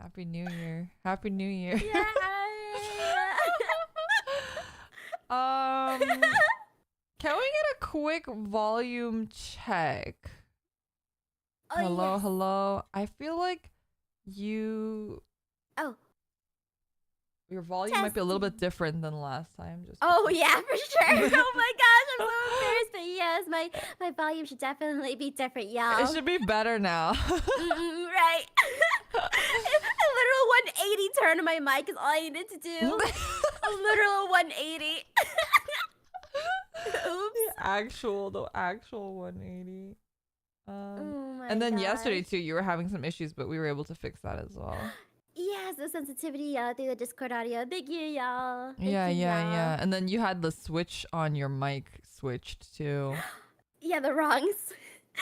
Happy New Year. Happy New Year. Yeah. um, can we get a quick volume check? Oh, Hello, yes. hello. I feel like you Oh, your volume might be a little bit testing. different than last time. Just Oh because- yeah, for sure. Oh my gosh, I'm so embarrassed. But yes, my volume should definitely be different, y'all. It should be better now. Right. A literal 180 turn on my mic is all I needed to do. A literal 180. Oops. The actual 180. Oh my And then gosh. yesterday too, you were having some issues, but we were able to fix that as well. Yes, the sensitivity through the Discord audio. Thank you, y'all. Yeah. Thank you, y'all. And then you had the switch on your mic switched too. Yeah, the wrongs.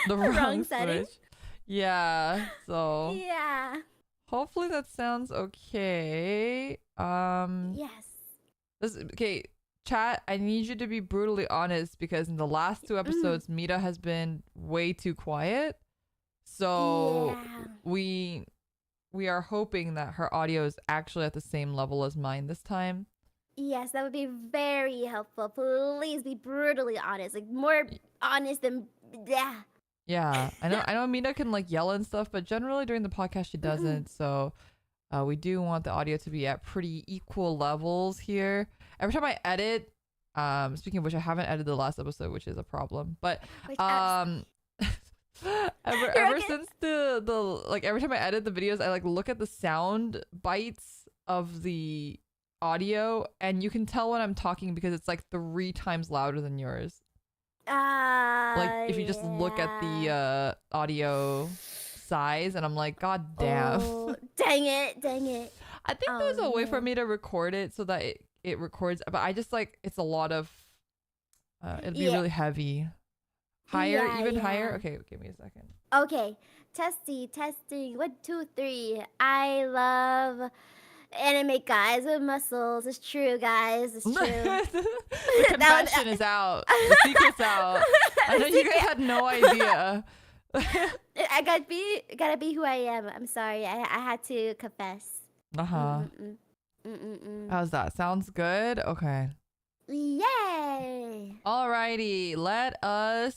The wrong wrong setting. switch. Yeah. So Yeah. hopefully that sounds okay. Yes. Okay, chat, I need you to be brutally honest because in the last two episodes, Mita has been way too quiet. So Yeah. we are hoping that her audio is actually at the same level as mine this time. Yes, that would be very helpful. Please be brutally honest. Like more honest than yeah. Yeah, I know Mita can like yell and stuff, but generally during the podcast she doesn't. So we do want the audio to be at pretty equal levels here. Every time I edit, speaking of which, I haven't edited the last episode, which is a problem. But ever since the like every time I edit the videos, I like look at the sound bites of the audio, and you can tell when I'm talking because it's like 3 times louder than yours. Like if you just look at the audio size, and I'm like, God damn. Oh, dang it. I think there's a way for me to record it so that it records, but I just like it's a lot of it'd be really heavy. Higher, higher. Okay, give me a second. Okay, testing. 1, 2, 3. I love anime guys with muscles. It's true, guys. It's true. The confession is out. The secret's out. I know you guys had no idea. I gotta be who I am. I'm sorry. I had to confess. How's that? Sounds good? Okay. Yay! Alrighty, let us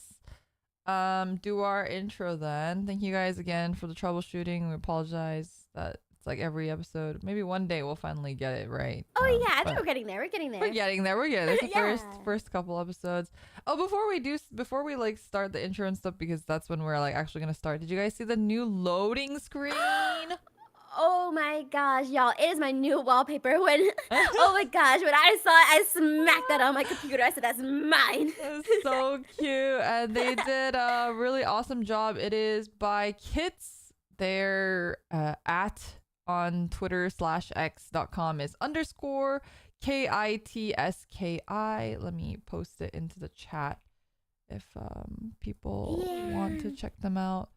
do our intro then. Thank you guys again for the troubleshooting. We apologize that it's like every episode. Maybe one day we'll finally get it right. Oh yeah, I think we're getting there. We're getting there. We're getting there. It's the Yeah. first couple episodes. Oh, before we like start the intro and stuff, because that's when we're like actually gonna start. Did you guys see the new loading screen? Oh my gosh, y'all. It is my new wallpaper. Oh my gosh, when I saw it, I smacked that on my computer. I said, that's mine. It's so cute. And they did a really awesome job. It is by Kits. Their at on Twitter /x.com is _KITSKI. Let me post it into the chat if people want to check them out.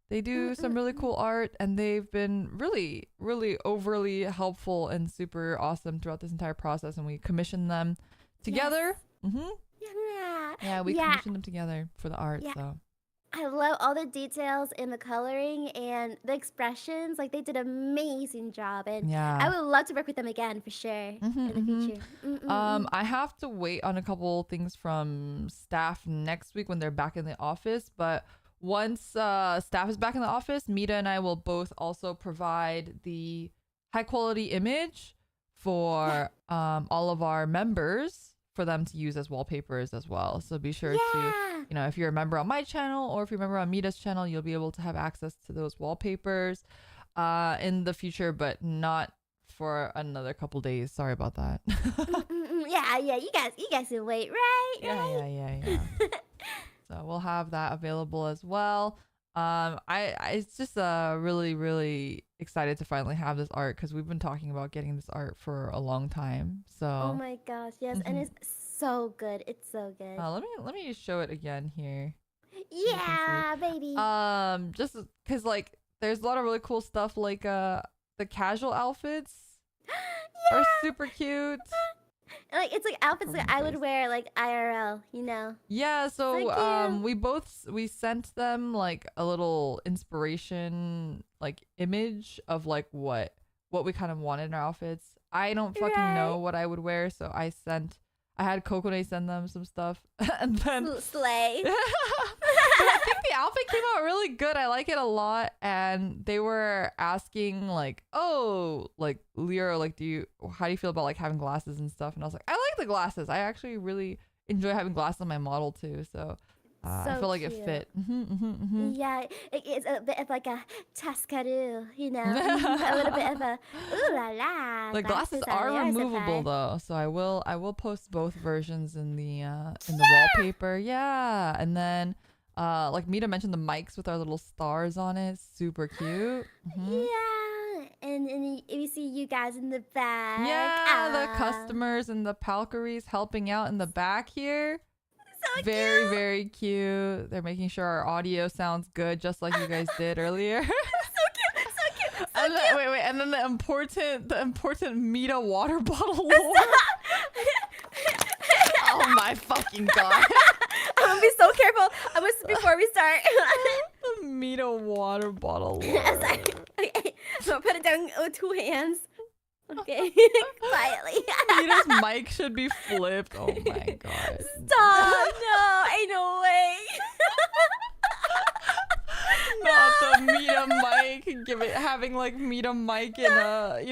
They do some really cool art, and they've been really, really overly helpful and super awesome throughout this entire process. And we commissioned them together. Yeah, we commissioned them together for the art. Yeah. So I love all the details in the coloring and the expressions. Like, they did an amazing job. And I would love to work with them again for sure in the future. I have to wait on a couple things from staff next week when they're back in the office, but once staff is back in the office, Mita and I will both also provide the high quality image for all of our members for them to use as wallpapers as well. So be sure to, if you're a member on my channel or if you're a member on Mita's channel, you'll be able to have access to those wallpapers in the future, but not for another couple days. Sorry about that. Yeah, you guys can wait, right? Yeah. So we'll have that available as well. It's just really, really excited to finally have this art because we've been talking about getting this art for a long time. So oh my gosh, yes, and it's so good. It's so good. Let me show it again here. Yeah, baby. Just because like there's a lot of really cool stuff like the casual outfits are super cute. Like it's like outfits that I would wear like IRL, you know. Yeah, so we sent them like a little inspiration like image of like what we kind of wanted in our outfits. I don't fucking know what I would wear, so I had Kokone send them some stuff. And then slay. But I think the outfit came out really good. I like it a lot. And they were asking like, oh, like Leo, like how do you feel about like having glasses and stuff? And I was like, I like the glasses. I actually really enjoy having glasses on my model too. So I feel like it fit. Yeah, it's a bit of like a Tascadoo, you know, a little bit of a ooh la la. The glasses are removable though, so I will post both versions in the wallpaper. Yeah, and then like Mita mentioned the mics with our little stars on it, super cute. Yeah, and we see you guys in the back. Yeah, the customers and the Palcaries helping out in the back here. So very cute. Very cute. They're making sure our audio sounds good, just like you guys did earlier. So cute. And then, wait, and then the important Mita water bottle lore. Oh my fucking god! I'm gonna be so careful. Before we start. The Mita water bottle lore. Okay, so put it down with 2 hands. Okay, quietly. Mita's mic should be flipped. Oh my god! Stop! No, ain't no way. Not the Mita mic. Having like Mita mic in the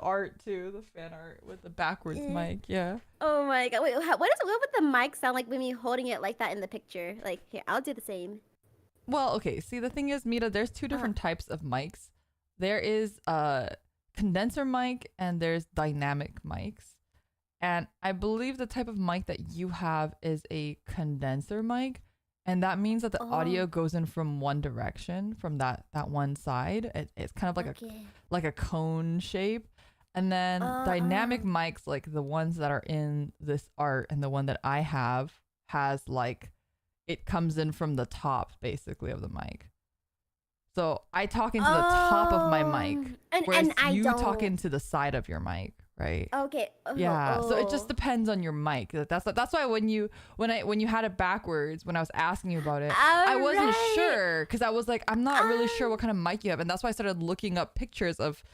art too, the fan art with the backwards mic. Yeah. Oh my god! Wait, what would the mic sound like when you're holding it like that in the picture? Like here, I'll do the same. Well, okay. See, the thing is, Mita, there's 2 different types of mics. There is a condenser mic and there's dynamic mics. And I believe the type of mic that you have is a condenser mic. And that means that the audio goes in from one direction, from that one side. It's kind of like a cone shape. And then dynamic mics, like the ones that are in this art and the one that I have, has like, it comes in from the top basically of the mic. So I talk into the top of my mic, whereas you talk into the side of your mic, right? Okay. Yeah. So it just depends on your mic. That's why when you had it backwards, when I was asking you about it, I wasn't sure because I was like, I'm not really sure what kind of mic you have, and that's why I started looking up pictures of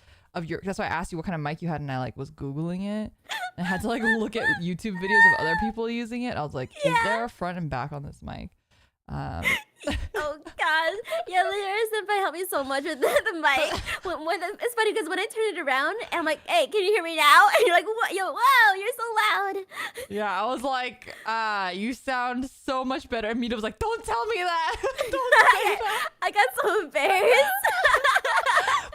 your. That's why I asked you what kind of mic you had, and I like was Googling it. And I had to like look at YouTube videos of other people using it. I was like, is there a front and back on this mic? Oh god, yeah, Lyra Senpai helped me so much with the mic. It's funny because when I turn it around and I'm like, hey, can you hear me now? And you're like, what? Wow, you're so loud. Yeah, I was like, you sound so much better. And Mita was like, don't tell me that. Don't tell me that. I got so embarrassed.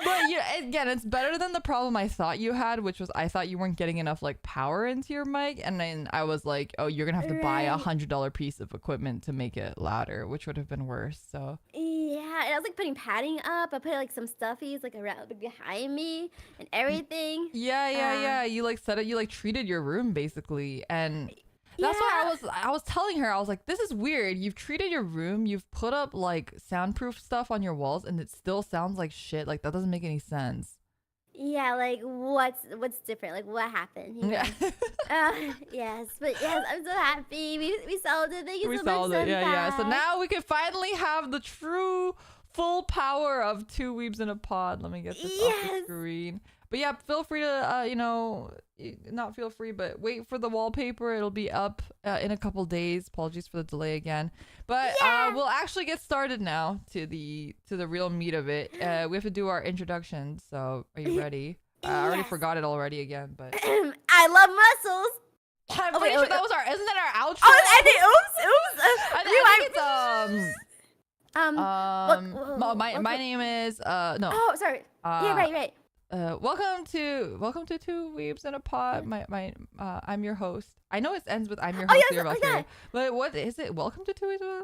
But yeah, again, it's better than the problem I thought you had, which was I thought you weren't getting enough like power into your mic, and then I was like, oh, you're gonna have to buy $100 piece of equipment to make it louder, which would have been worse. So yeah, and I was like putting padding up. I put like some stuffies like around behind me and everything. Yeah. You like said it. You like treated your room basically, and that's why I was telling her, I was like, this is weird. You've treated your room, you've put up like soundproof stuff on your walls, and it still sounds like shit. Like that doesn't make any sense. Yeah, like what's different? Like what happened? You know? Yes, but yes, I'm so happy. We solved it. Thank you so much. We solved it. Yeah. So now we can finally have the true full power of 2 weebs in a pod. Let me get this off the screen. But yeah, feel free to, not feel free, but wait for the wallpaper. It'll be up in a couple days. Apologies for the delay again. But we'll actually get started now to the real meat of it. We have to do our introduction. So are you ready? I already forgot it already again, but I love muscles. I'm pretty sure that was isn't that our outro? Oh, I think, oops. My name is no. Oh, sorry. Yeah, right. Welcome to 2 Weebs in a Pod. I'm your host. I know it ends with I'm your host. Yeah. But what is it? Welcome to 2 Weebs in a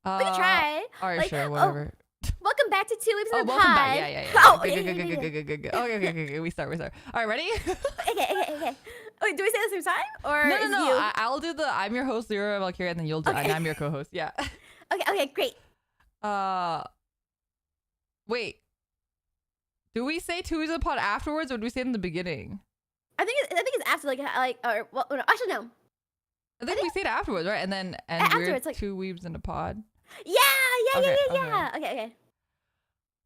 Pod? We can try. All right, sure, whatever. Welcome back to 2 Weebs in a Pod. Welcome back. Yeah. Oh, good. Okay. We start. All right, ready? Okay. Wait, do we say the same time or no? I'll do the I'm your host, Lyra Valkyria, and then you'll do and I'm your co-host. Yeah. Okay, great. Wait. Do we say 2 Weebs in a Pod afterwards, or do we say it in the beginning? I think it's after or well, no, actually no. I think we say it afterwards, right? And we're afterwards, like, two weebs in a pod. Yeah. Okay.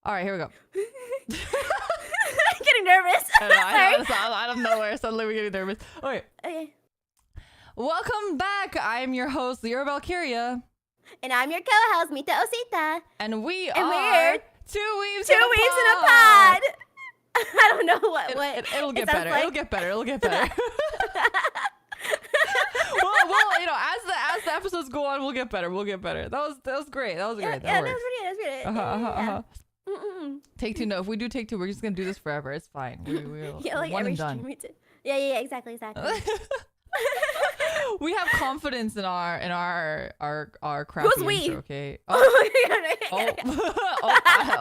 All right, here we go. I'm getting nervous. I know, out of nowhere, suddenly we're getting nervous. Okay. Welcome back. I'm your host, Lyra Valkyria. And I'm your co-host, Mita Osita. And we're two weebs in a pod. I don't know what. It'll get better. Like. It'll get better. well, as the episodes go on, we'll get better. That was great. That was great. That was pretty. Take two. No, if we do take two, we're just gonna do this forever. It's fine. We're like one every and done. stream. Yeah, exactly. We have confidence in our crappy Who's we? Intro, okay.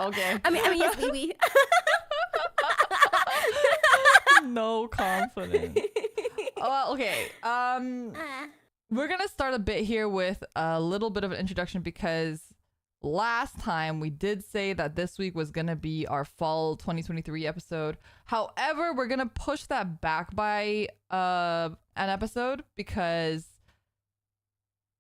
Okay. I mean, yes, we. No confidence. Okay. We're gonna start a bit here with a little bit of an introduction because last time we did say that this week was gonna be our fall 2023 episode. However, we're gonna push that back by an episode because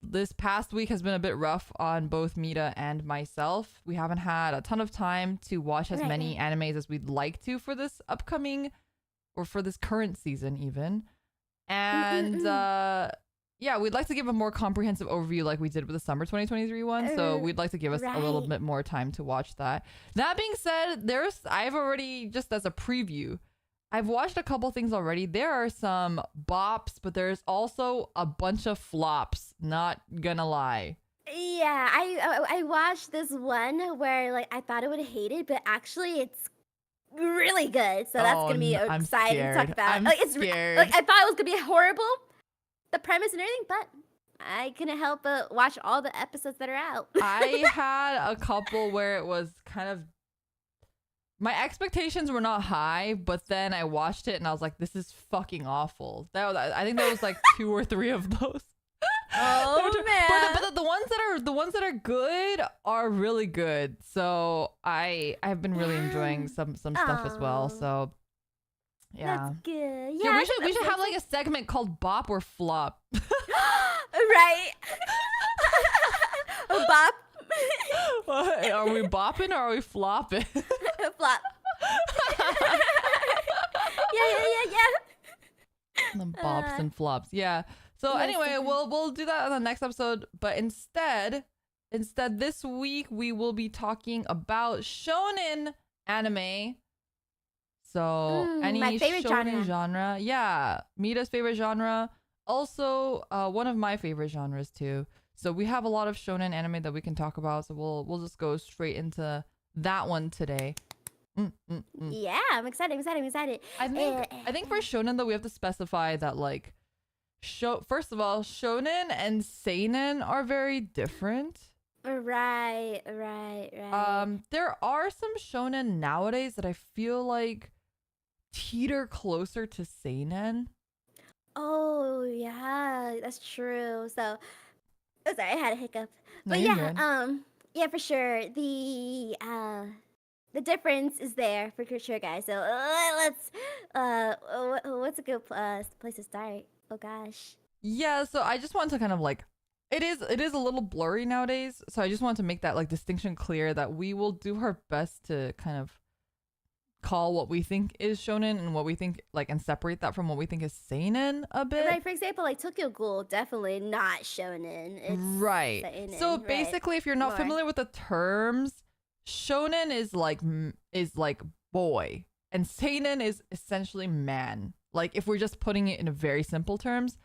this past week has been a bit rough on both Mita and myself. We haven't had a ton of time to watch as many animes as we'd like to for this upcoming or for this current season even. And yeah, we'd like to give a more comprehensive overview like we did with the summer 2023 one. So we'd like to give us a little bit more time to watch that. That being said, I've already, just as a preview, I've watched a couple things already. There are some bops, but there's also a bunch of flops, not gonna lie. Yeah, I watched this one where like I thought I would hate it, but actually it's really good. So that's gonna be exciting to talk about. I'm scared. Like I thought it was gonna be horrible, the premise and everything, but I couldn't help but watch all the episodes that are out. I had a couple where it was kind of, my expectations were not high, but then I watched it and I was like, this is fucking awful. I think there was like 2 or 3 of those. Oh man! But the ones that are good are really good. So I have been really enjoying some stuff as well. So yeah, that's good. Yeah, we should have like a segment called Bop or Flop. Right. Bop. Are we bopping or are we flopping? Flop. Yeah. The bops and flops. Yeah. So anyway, we'll do that on the next episode. But instead this week we will be talking about shonen anime. So any my favorite shonen genre. Yeah. Mita's favorite genre. Also one of my favorite genres too. So we have a lot of shonen anime that we can talk about. So we'll just go straight into that one today. Yeah, I'm excited. I think for shonen though, we have to specify that like first of all, shonen and seinen are very different. Right. There are some shonen nowadays that I feel like teeter closer to seinen. Oh yeah, that's true. So, sorry, I had a hiccup. No, but you're yeah, good. yeah, for sure. The difference is there for sure, guys. So let's what's a good place to start? Oh gosh. Yeah, so I just want to kind of like, it is a little blurry nowadays. So I just want to make that like distinction clear that we will do our best to kind of call what we think is shonen and what we think like, and separate that from what we think is seinen a bit. Right, for example, like Tokyo Ghoul, definitely not shonen. It's right. seinen, so basically, if you're not More. familiar with the terms, shonen is like boy, and seinen is essentially man. Like if we're just putting it in very simple terms,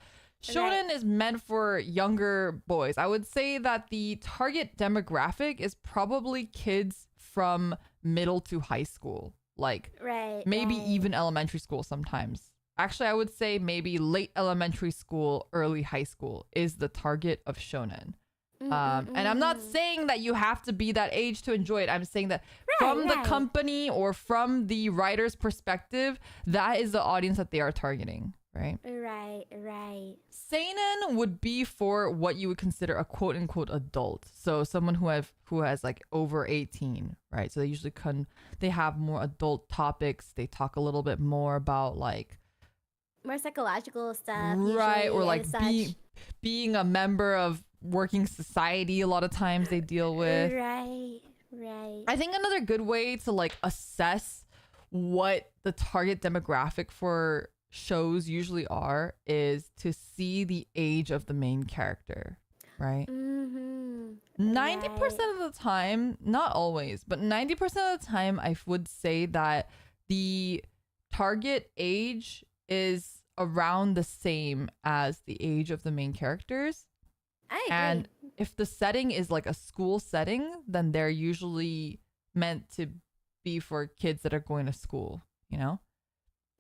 shonen is meant for younger boys. I would say that the target demographic is probably kids from middle to high school. Like maybe even elementary school sometimes. Actually, I would say maybe late elementary school, early high school is the target of shonen. And I'm not saying that you have to be that age to enjoy it. I'm saying that from the company or from the writer's perspective, that is the audience that they are targeting, right? Right. Seinen would be for what you would consider a quote unquote adult. So someone who has like over 18, right? So they usually they have more adult topics. They talk a little bit more about like more psychological stuff, right, usually, or and like such. being a member of working society. A lot of times they deal with. Right, right. I think another good way to like assess what the target demographic for shows usually are is to see the age of the main character, right? Mm-hmm. Right. 90% of the time, not always, but 90% of the time, I would say that the target age is around the same as the age of the main characters. I agree. And if the setting is like a school setting, then they're usually meant to be for kids that are going to school, you know?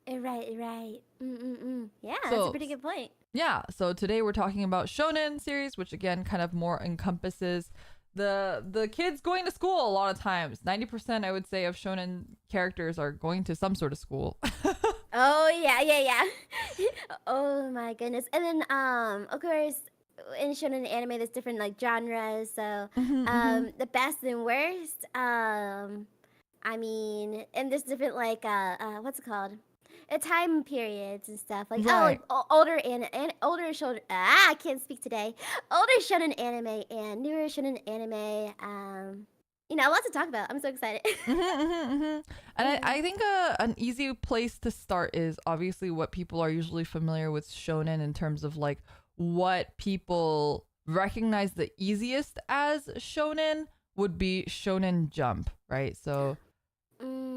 Right, right. Mm-mm-mm. Yeah, that's a So, pretty good point. yeah, so today we're talking about Shonen series, which again kind of more encompasses the kids going to school a lot of times. 90% I would say of Shonen characters are going to some sort of school. Oh yeah, yeah, yeah. Oh my goodness. And then of course in shonen anime there's different like genres. So the best and worst. I mean, and there's different like what's it called? Time periods and stuff like Right. older and older shonen. I can't speak today. Older shonen anime and newer shonen anime. You know, lots to talk about. I'm so excited. And I think an easy place to start is obviously what people are usually familiar with Shonen in terms of like what people recognize the easiest as Shonen would be Shonen Jump, right? So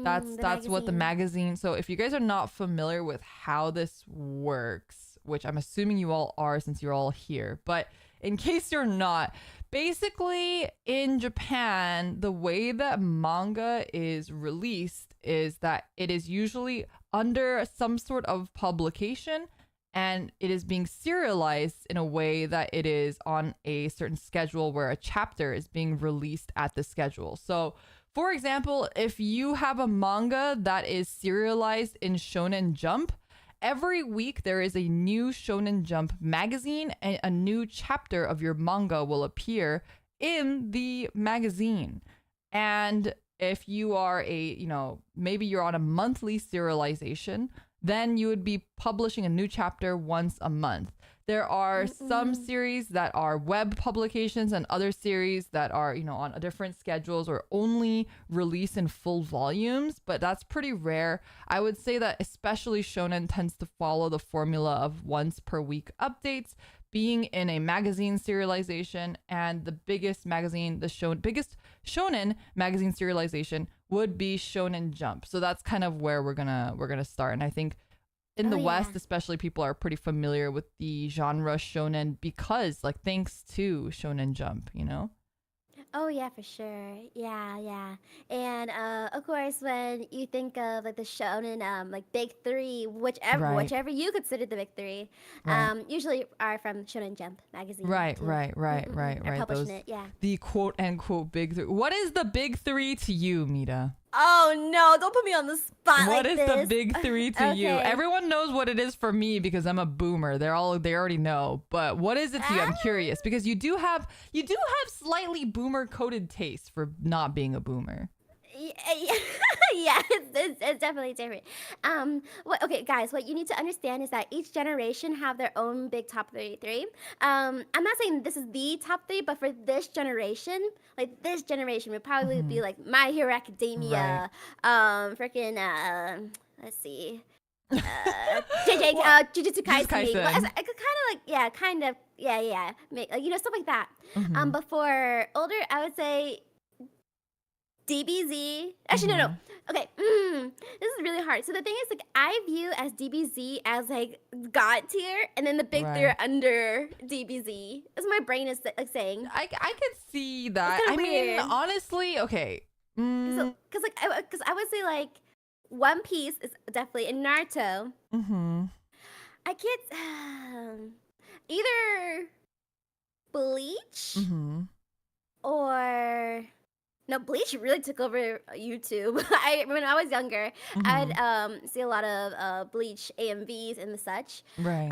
that's what the magazine. So if you guys are not familiar with how this works, which I'm assuming you all are since you're all here, but in case you're not, basically in Japan, the way that manga is released is that it is usually under some sort of publication and it is being serialized in a way that it is on a certain schedule where a chapter is being released at the schedule. So for example, if you have a manga that is serialized in Shonen Jump, every week there is a new Shonen Jump magazine and a new chapter of your manga will appear in the magazine. And if you are maybe you're on a monthly serialization, then you would be publishing a new chapter once a month. There are some series that are web publications and other series that are, on different schedules or only release in full volumes, but that's pretty rare. I would say that especially Shonen tends to follow the formula of once per week updates, being in a magazine serialization, and the biggest Shonen magazine serialization would be Shonen Jump. So that's kind of where we're gonna start. And I think in the West, especially, people are pretty familiar with the genre shonen because, like, thanks to Shonen Jump, Oh yeah, for sure. Yeah, yeah. And of course, when you think of like the shonen, like big three, Right, whichever you consider the big three, right, usually are from Shonen Jump magazine right, too. right, right, right, Are right. publishing Those it, yeah. the quote unquote big three. What is the big three to you, Mita? Oh no! Don't put me on the spot What like is the this. big three to you? Okay. Everyone knows what it is for me because I'm a boomer. They already know. But what is it to you? I'm curious because you do have slightly boomer coded taste for not being a boomer. Yeah, it's definitely different. Okay, guys, what you need to understand is that each generation have their own big top three. I'm not saying this is the top three, but for this generation, like this generation would probably be like My Hero Right. Academia, freaking let's see, JJ, Well, Jujutsu Jujutsu Kaisen, well, Kaisen. kind of like yeah, kind of yeah, stuff like that. Mhm. But for older, I would say DBZ. Actually, no. Okay, this is really hard. So the thing is, like, I view as DBZ as like God tier, and then the big three are Right. under DBZ. That's what my brain is like saying. I could see that. It's I kind of mean, weird. honestly, okay. So, cause I would say like One Piece is definitely in Naruto. I can't either Bleach or no, Bleach really took over YouTube. When I was younger, I'd see a lot of Bleach AMVs and the such. Right.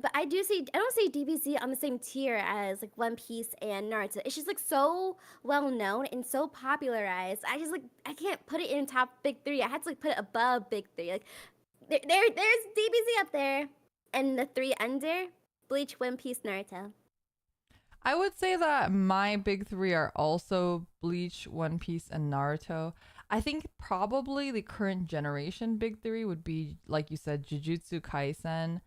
But I don't see DBZ on the same tier as like One Piece and Naruto. It's just like so well known and so popularized. I can't put it in top big three. I had to like put it above big three. Like there's DBZ up there, and the 3 under: Bleach, One Piece, Naruto. I would say that my big 3 are also Bleach, One Piece, and Naruto. I think probably the current generation big 3 would be, like you said, Jujutsu Kaisen,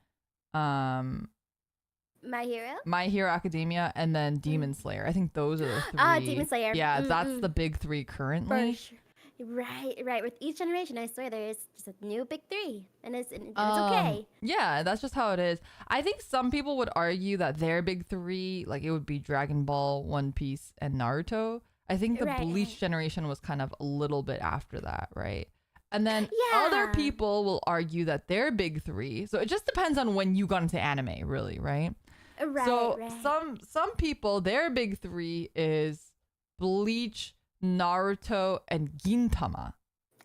My Hero Academia, and then Demon Slayer. I think those are the 3. Demon Slayer. Yeah, that's the big 3 currently. For sure. Right. With each generation, I swear there is just a new big 3, and it's okay. Yeah, that's just how it is. I think some people would argue that their big 3, like it would be Dragon Ball, One Piece, and Naruto. I think the Bleach generation was kind of a little bit after that, right? And then other people will argue that their big 3. So it just depends on when you got into anime, really, right? So some people, their big 3 is Bleach, Naruto, and Gintama.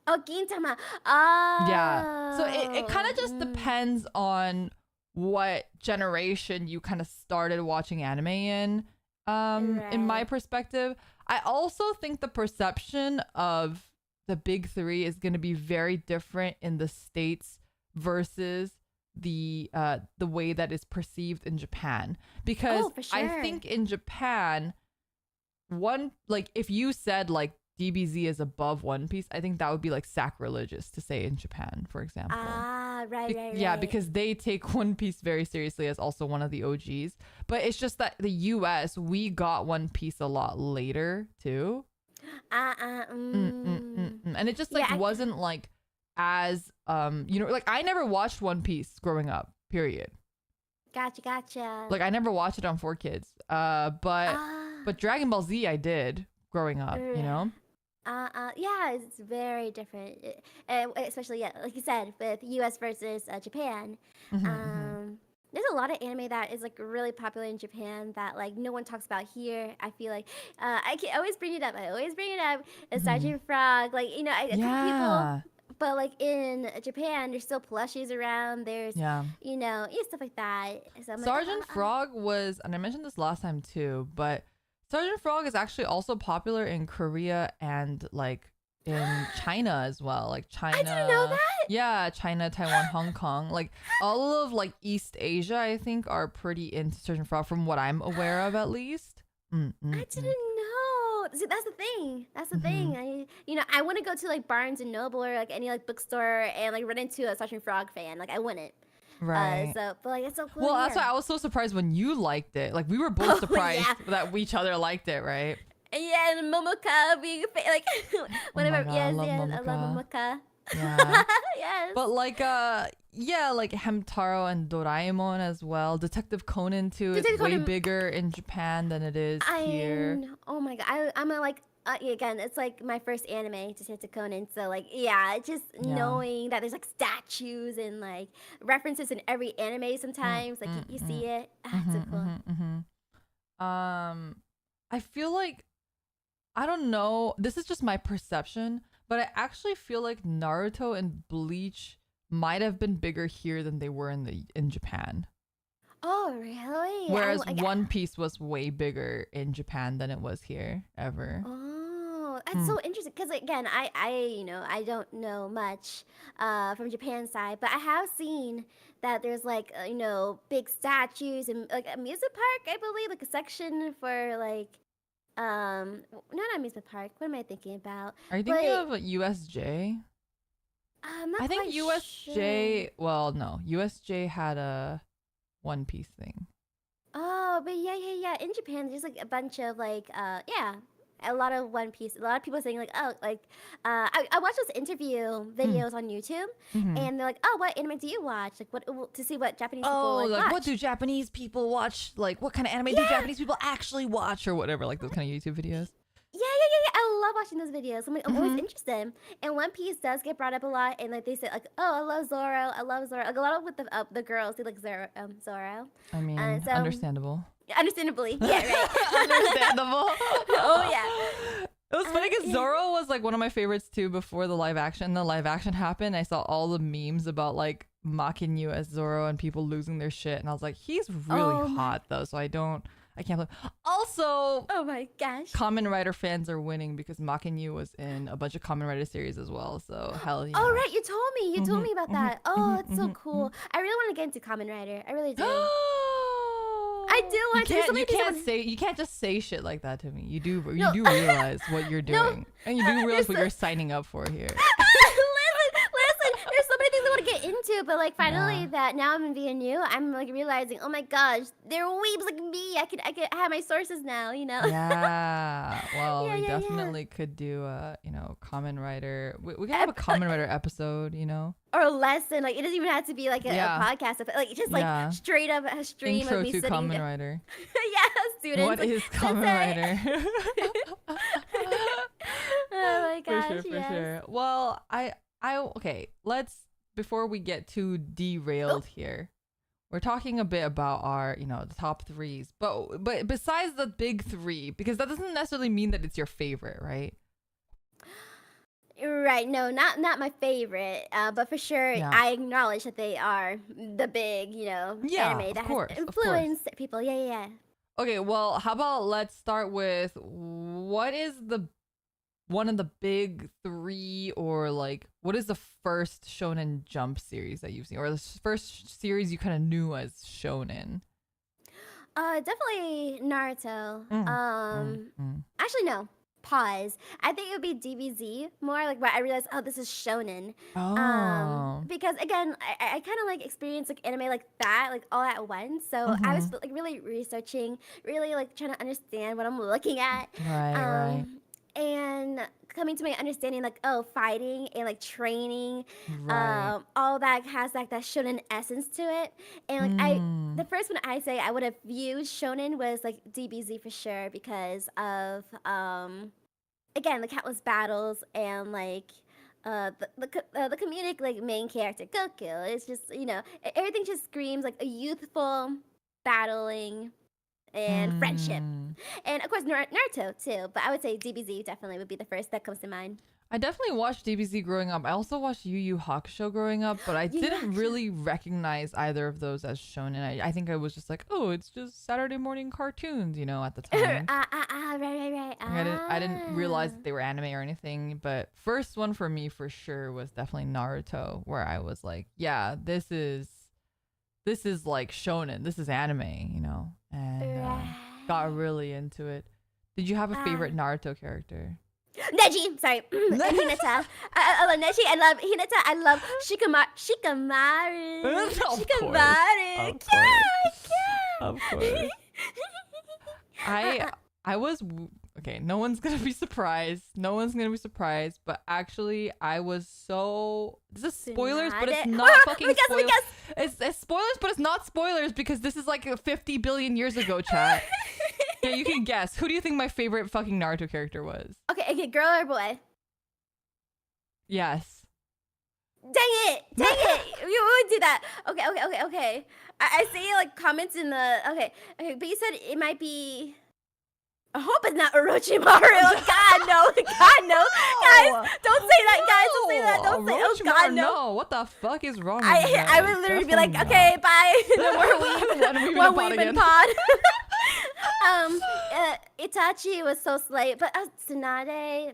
Oh, Gintama. Yeah. So it kind of just depends on what generation you kind of started watching anime in my perspective. I also think the perception of the big 3 is going to be very different in the States versus the way that is perceived in Japan, because I think in Japan, if you said like DBZ is above One Piece, I think that would be like sacrilegious to say in Japan, for example. Right. Yeah, because they take One Piece very seriously as also one of the OGs. But it's just that the US, we got One Piece a lot later too. And it just wasn't like as like I never watched One Piece growing up, period. Gotcha. Like I never watched it on 4Kids. But Dragon Ball Z I did growing up, you know? Yeah, it's very different, especially like you said, with US versus Japan. There's a lot of anime that is like really popular in Japan that like no one talks about here. I feel like I always bring it up. Sergeant Frog, like people. But like in Japan, there's still plushies around. There's stuff like that. So Sergeant Frog was, and I mentioned this last time too, but Sergeant Frog is actually also popular in Korea and like in China as well. Like China. I didn't know that. Yeah, China, Taiwan, Hong Kong. Like all of like East Asia, I think, are pretty into Sergeant Frog from what I'm aware of, at least. I didn't know. See, that's the thing. I want to go to like Barnes and Noble or like any like bookstore and like run into a Sergeant Frog fan. Like I wouldn't. Right. But like it's so cool. Well, that's why I was so surprised when you liked it. Like we were both surprised that each other liked it, right? Yeah, and Momoka being like whatever. God, I love Momoka. Yeah. Yes. But like like Hamtaro and Doraemon as well. Detective Conan too. It's way bigger in Japan than it is here. Oh my god. I'm like again, it's like my first anime, Detective Conan. So like just knowing that there's like statues and like references in every anime sometimes. Like you see it. It's so cool. I feel like, I don't know, this is just my perception, but I actually feel like Naruto and Bleach might have been bigger here than they were in Japan. Oh, really? Whereas One Piece was way bigger in Japan than it was here ever. Oh, that's so interesting. Because again, I don't know much from Japan's side, but I have seen that there's like big statues and like amusement park, I believe, like a section for like not amusement park. What am I thinking about? Are you thinking of USJ? Not I think quite USJ. sure. Well, no, USJ had a One Piece thing. Oh, but yeah. In Japan, there's like a bunch of like a lot of One Piece. A lot of people saying like, I watch those interview videos on YouTube, and they're like, oh, what anime do you watch? Like, what to see what Japanese people watch. What do Japanese people watch? Like, what kind of anime do Japanese people actually watch, or whatever? Like those kind of YouTube videos. Yeah. I love watching those videos. I'm always interested. And One Piece does get brought up a lot. And like they say, like, oh, I love Zoro. Like a lot of with the girls, they like Zoro. I mean, understandable. Understandably, yeah, right. Understandable. Oh yeah. It was funny because Zoro was like one of my favorites too before the live action. The live action happened. I saw all the memes about like mocking you as Zoro and people losing their shit, and I was like, he's really hot though, so I don't I can't believe. Also, Oh my gosh. Kamen Rider fans are winning because Makinyu was in a bunch of Kamen Rider series as well. So hell yeah. Oh right, you told me. You told me about that. Oh, it's so cool. I really want to get into Kamen Rider. I really do. I do want to. You can't just say shit like that to me. You do realize what you're doing, and you do realize what you're signing up for here. listen. There's so many things I want to get into, but like finally that now I'm in VNU, I'm like realizing, oh my gosh, they're weebs like me. I could have my sources now, you know. Yeah. Well, we definitely could do Kamen Rider. We can have a Kamen Rider episode, you know. Or a lesson, like it doesn't even have to be like a podcast, like just like straight up a stream Intro of me to sitting Kamen there. Rider. Students. What is Kamen Rider? Oh my gosh, for sure. Well, okay. Let's, before we get too derailed here, we're talking a bit about our, the top threes. But besides the big three, because that doesn't necessarily mean that it's your favorite, right? Right, no, not my favorite, but for sure, I acknowledge that they are the big, anime that has influenced people. Yeah. Okay, well, how about let's start with what is one of the big three, or like what is the first Shonen Jump series that you've seen, or the first series you kind of knew as Shonen? Definitely Naruto. Actually, no. Pause. I think it would be DBZ more, like where I realized, oh, this is Shonen. Because again, I kind of like experienced like anime like that, like all at once. So I was like really researching, really like trying to understand what I'm looking at. Right. And coming to my understanding, like, oh, fighting and like training, all that has like that shonen essence to it. And like the first one I say I would have viewed shonen was like DBZ for sure, because of again, the countless battles and like the comedic like main character Goku. It's just, everything just screams like a youthful battling and friendship. And of course Naruto too, but I would say DBZ definitely would be the first that comes to mind. I definitely watched DBZ growing up. I also watched Yu Yu Hakusho growing up, but I didn't really recognize either of those as shonen. I think I was just like, oh, it's just Saturday morning cartoons, at the time. Right. I didn't realize that they were anime or anything, but first one for me for sure was definitely Naruto, where I was like, yeah, this is like shonen. This is anime, and got really into it. Did you have a favorite Naruto character? Neji, sorry, and Hinata. I love Neji. I love Hinata. I love Shikamaru. Of course. I was okay. No one's gonna be surprised. But actually, I was so. This is spoilers, but it's not fucking spoilers. It's spoilers, but it's not spoilers because this is like 50 billion years ago, chat. Yeah, you can guess. Who do you think my favorite fucking Naruto character was? Okay, girl or boy? Yes. Dang it! You would do that. Okay. I see like comments in the okay, but you said it might be. I hope it's not Orochimaru. God no! Guys, don't say that. Don't say. Oh God, no! What the fuck is wrong? I would literally be like, okay, bye. No more weeping pod. Itachi was so slight, but Tsunade,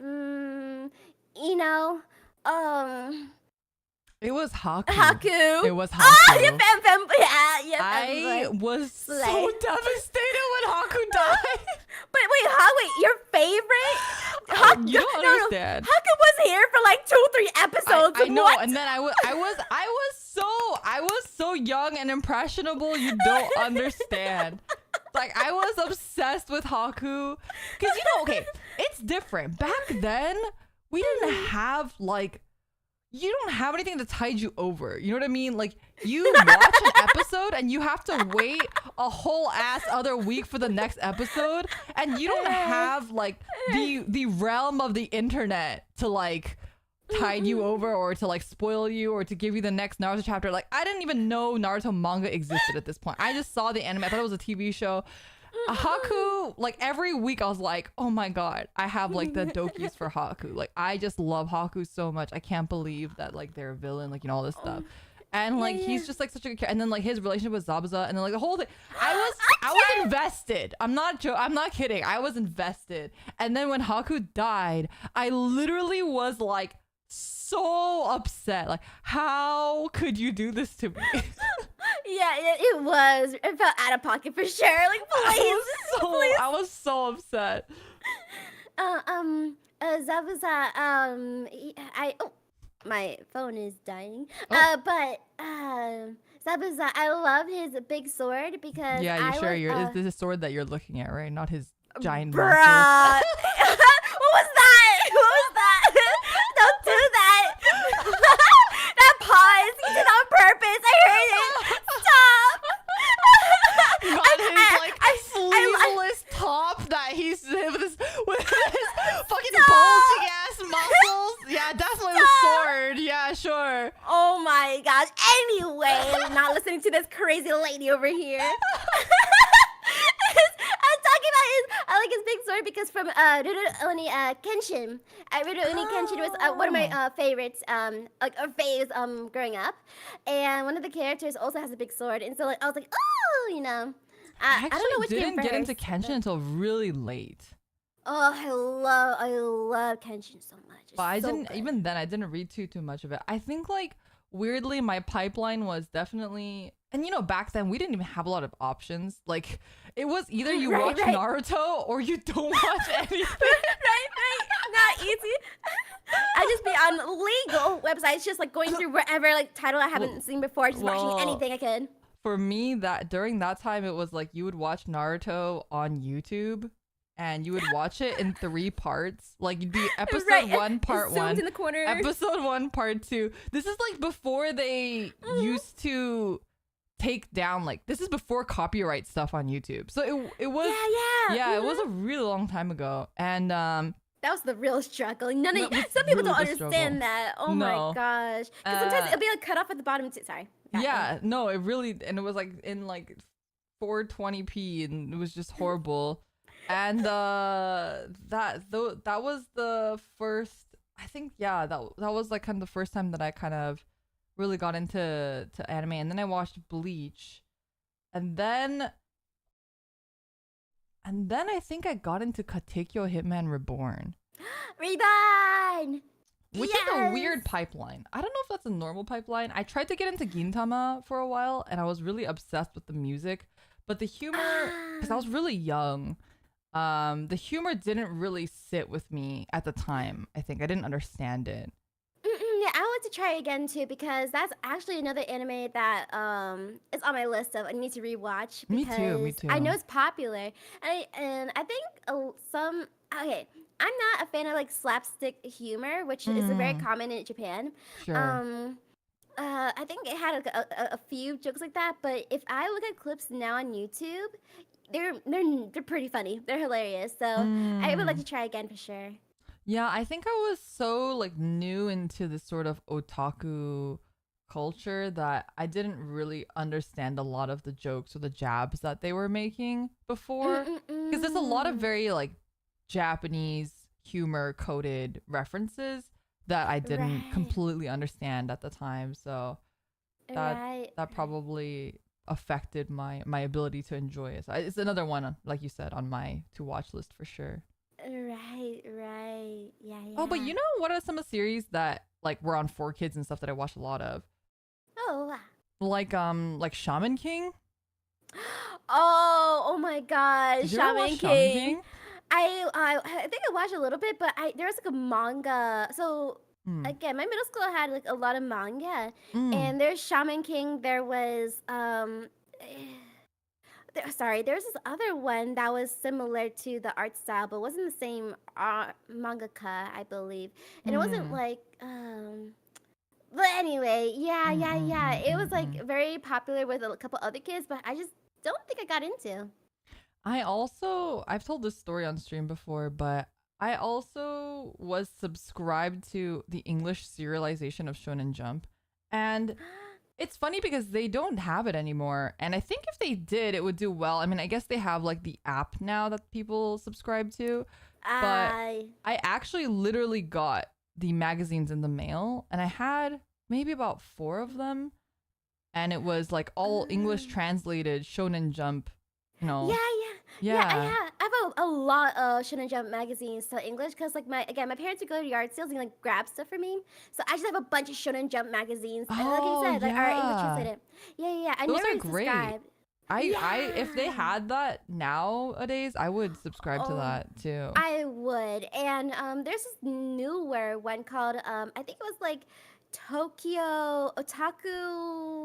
it was Haku. It was Haku. I was so devastated when Haku died. But wait, your favorite? You don't understand. Haku was here for like 2-3 episodes. I know, what? and then I was so young and impressionable. You don't understand. Like, I was obsessed with Haku. Because, okay, it's different. Back then, we didn't have, like, you don't have anything to tide you over. You know what I mean? Like, you watch an episode and you have to wait a whole ass other week for the next episode. And you don't have, like, the realm of the internet to, like, tide you over or to, like, spoil you or to give you the next Naruto chapter. Like, I didn't even know Naruto manga existed at this point. I just saw the anime. I thought it was a TV show. Haku, like, every week I was like, oh my god, I have like the dokis for Haku. Like, I just love Haku so much. I can't believe that like they're a villain, like, all this stuff. And like he's just like such a good character. And then like his relationship with Zabuza, and then like the whole thing. I was invested. I'm not kidding. I was invested. And then when Haku died, I literally was like so upset. Like, how could you do this to me? Yeah, it was. It felt out of pocket for sure. Like, please, please. I was so upset. Zabuza, my phone is dying. Zabuza, I love his big sword because yeah, you sure is this a sword that you're looking at, right? Not his giant bruh. monster. What was that? What was that? Don't do that. That pause. He did it on purpose. I heard it. Stop. Got his like sleeveless top that he's with his fucking bulging ass muscles. Yeah, definitely the sword. Yeah, sure. Oh my gosh. Anyway, I'm not listening to this crazy lady over here. I'm talking about I like his big sword because from Rurouni Kenshin. Rurouni Kenshin was one of my favorites, faves growing up. And one of the characters also has a big sword, and so like I was like, oh, you know. I don't know which didn't get into Kenshin until really late. Oh, I love Kenshin so much. It's but I so didn't good. even then. I didn't read too much of it. I think like weirdly, my pipeline was definitely. And you know, back then we didn't even have a lot of options. Like, it was either you watch Naruto or you don't watch anything. right. Not easy. I just be on legal websites, just like going through whatever like title I haven't seen before, just watching anything I could. For me, that during that time, it was like you would watch Naruto on YouTube. And you would watch it in 3 parts. Like, you'd be episode 1, part 1. In the corner. Episode 1, part 2. This is like before they used to take down, like, this is before copyright stuff on YouTube. So it was it was a really long time ago. And that was the real struggle. Some people don't understand struggle. that. Oh my gosh. Because sometimes it'll be like cut off at the bottom too. Sorry. No, it really, and it was like in like 420p, and it was just horrible. And that was the first, I think, that was like kind of the first time that I kind of really got into anime. And then I watched Bleach, and then I think I got into Katekyo Hitman Reborn. Reborn! Which is a weird pipeline. I don't know if that's a normal pipeline. I tried to get into Gintama for a while, and I was really obsessed with the music, but the humor, because I was really young, the humor didn't really sit with me at the time. I think I didn't understand it. Yeah, I want to try again too, because that's actually another anime that is on my list of I need to rewatch. Me too. I know it's popular, and I think I'm not a fan of like slapstick humor, which is very common in Japan. Sure. I think it had a few jokes like that, but if I look at clips now on YouTube, they're pretty funny. They're hilarious. So I would like to try again for sure. Yeah, I think I was so like new into this sort of otaku culture that I didn't really understand a lot of the jokes or the jabs that they were making before. Because there's a lot of very like Japanese humor coded references that I didn't completely understand at the time. So that probably affected my ability to enjoy it. So it's another one, like you said, on my to watch list for sure. Right. Yeah. Oh, but you know what are some of the series that like were on 4Kids and stuff that I watched a lot of? Oh. Like Shaman King? Oh my gosh, Shaman King. I think I watched a little bit, but there was like a manga. So again, my middle school had like a lot of manga, and there's Shaman King. There was there's this other one that was similar to the art style, but wasn't the same mangaka, I believe, and it wasn't like But anyway, yeah. It was like very popular with a couple other kids, but I just don't think I got into. I've told this story on stream before, but I also was subscribed to the English serialization of Shonen Jump. And it's funny because they don't have it anymore. And I think if they did, it would do well. I mean, I guess they have like the app now that people subscribe to. But I actually literally got the magazines in the mail, and I had maybe about 4 of them. and it was like all English translated Shonen Jump, you know. Yeah, I have a lot of Shonen Jump magazines to English because, like, my parents would go to yard sales and, like, grab stuff for me. So I just have a bunch of Shonen Jump magazines. And like I said, like, are English translated. Yeah. I Those never are great. subscribed. I if they had that nowadays, I would subscribe to that too. I would. And there's this newer one called I think it was like Tokyo Otaku.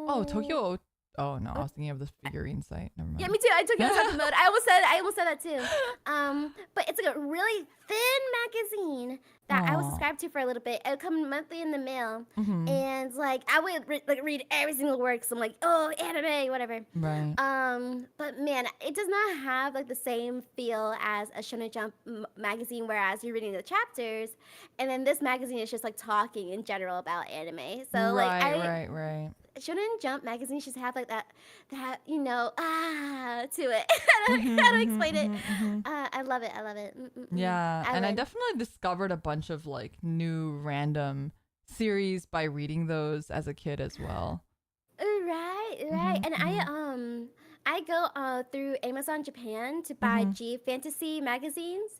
Oh, Tokyo. Oh no, I was thinking of the figurine site. Never mind. Yeah, me too. I took it out of mode. I almost said that too. But it's like a really thin magazine that I would subscribe to for a little bit. It would come monthly in the mail, and like I would read every single word. So I'm like, oh, anime, whatever. Right. But man, it does not have like the same feel as a Shonen Jump magazine, whereas you're reading the chapters, and then this magazine is just like talking in general about anime. So right. Shonen Jump magazine should have like that to it. How to explain it? I love it. Yeah, I definitely discovered a bunch of like new random series by reading those as a kid as well. Right. And I go through Amazon Japan to buy G Fantasy magazines.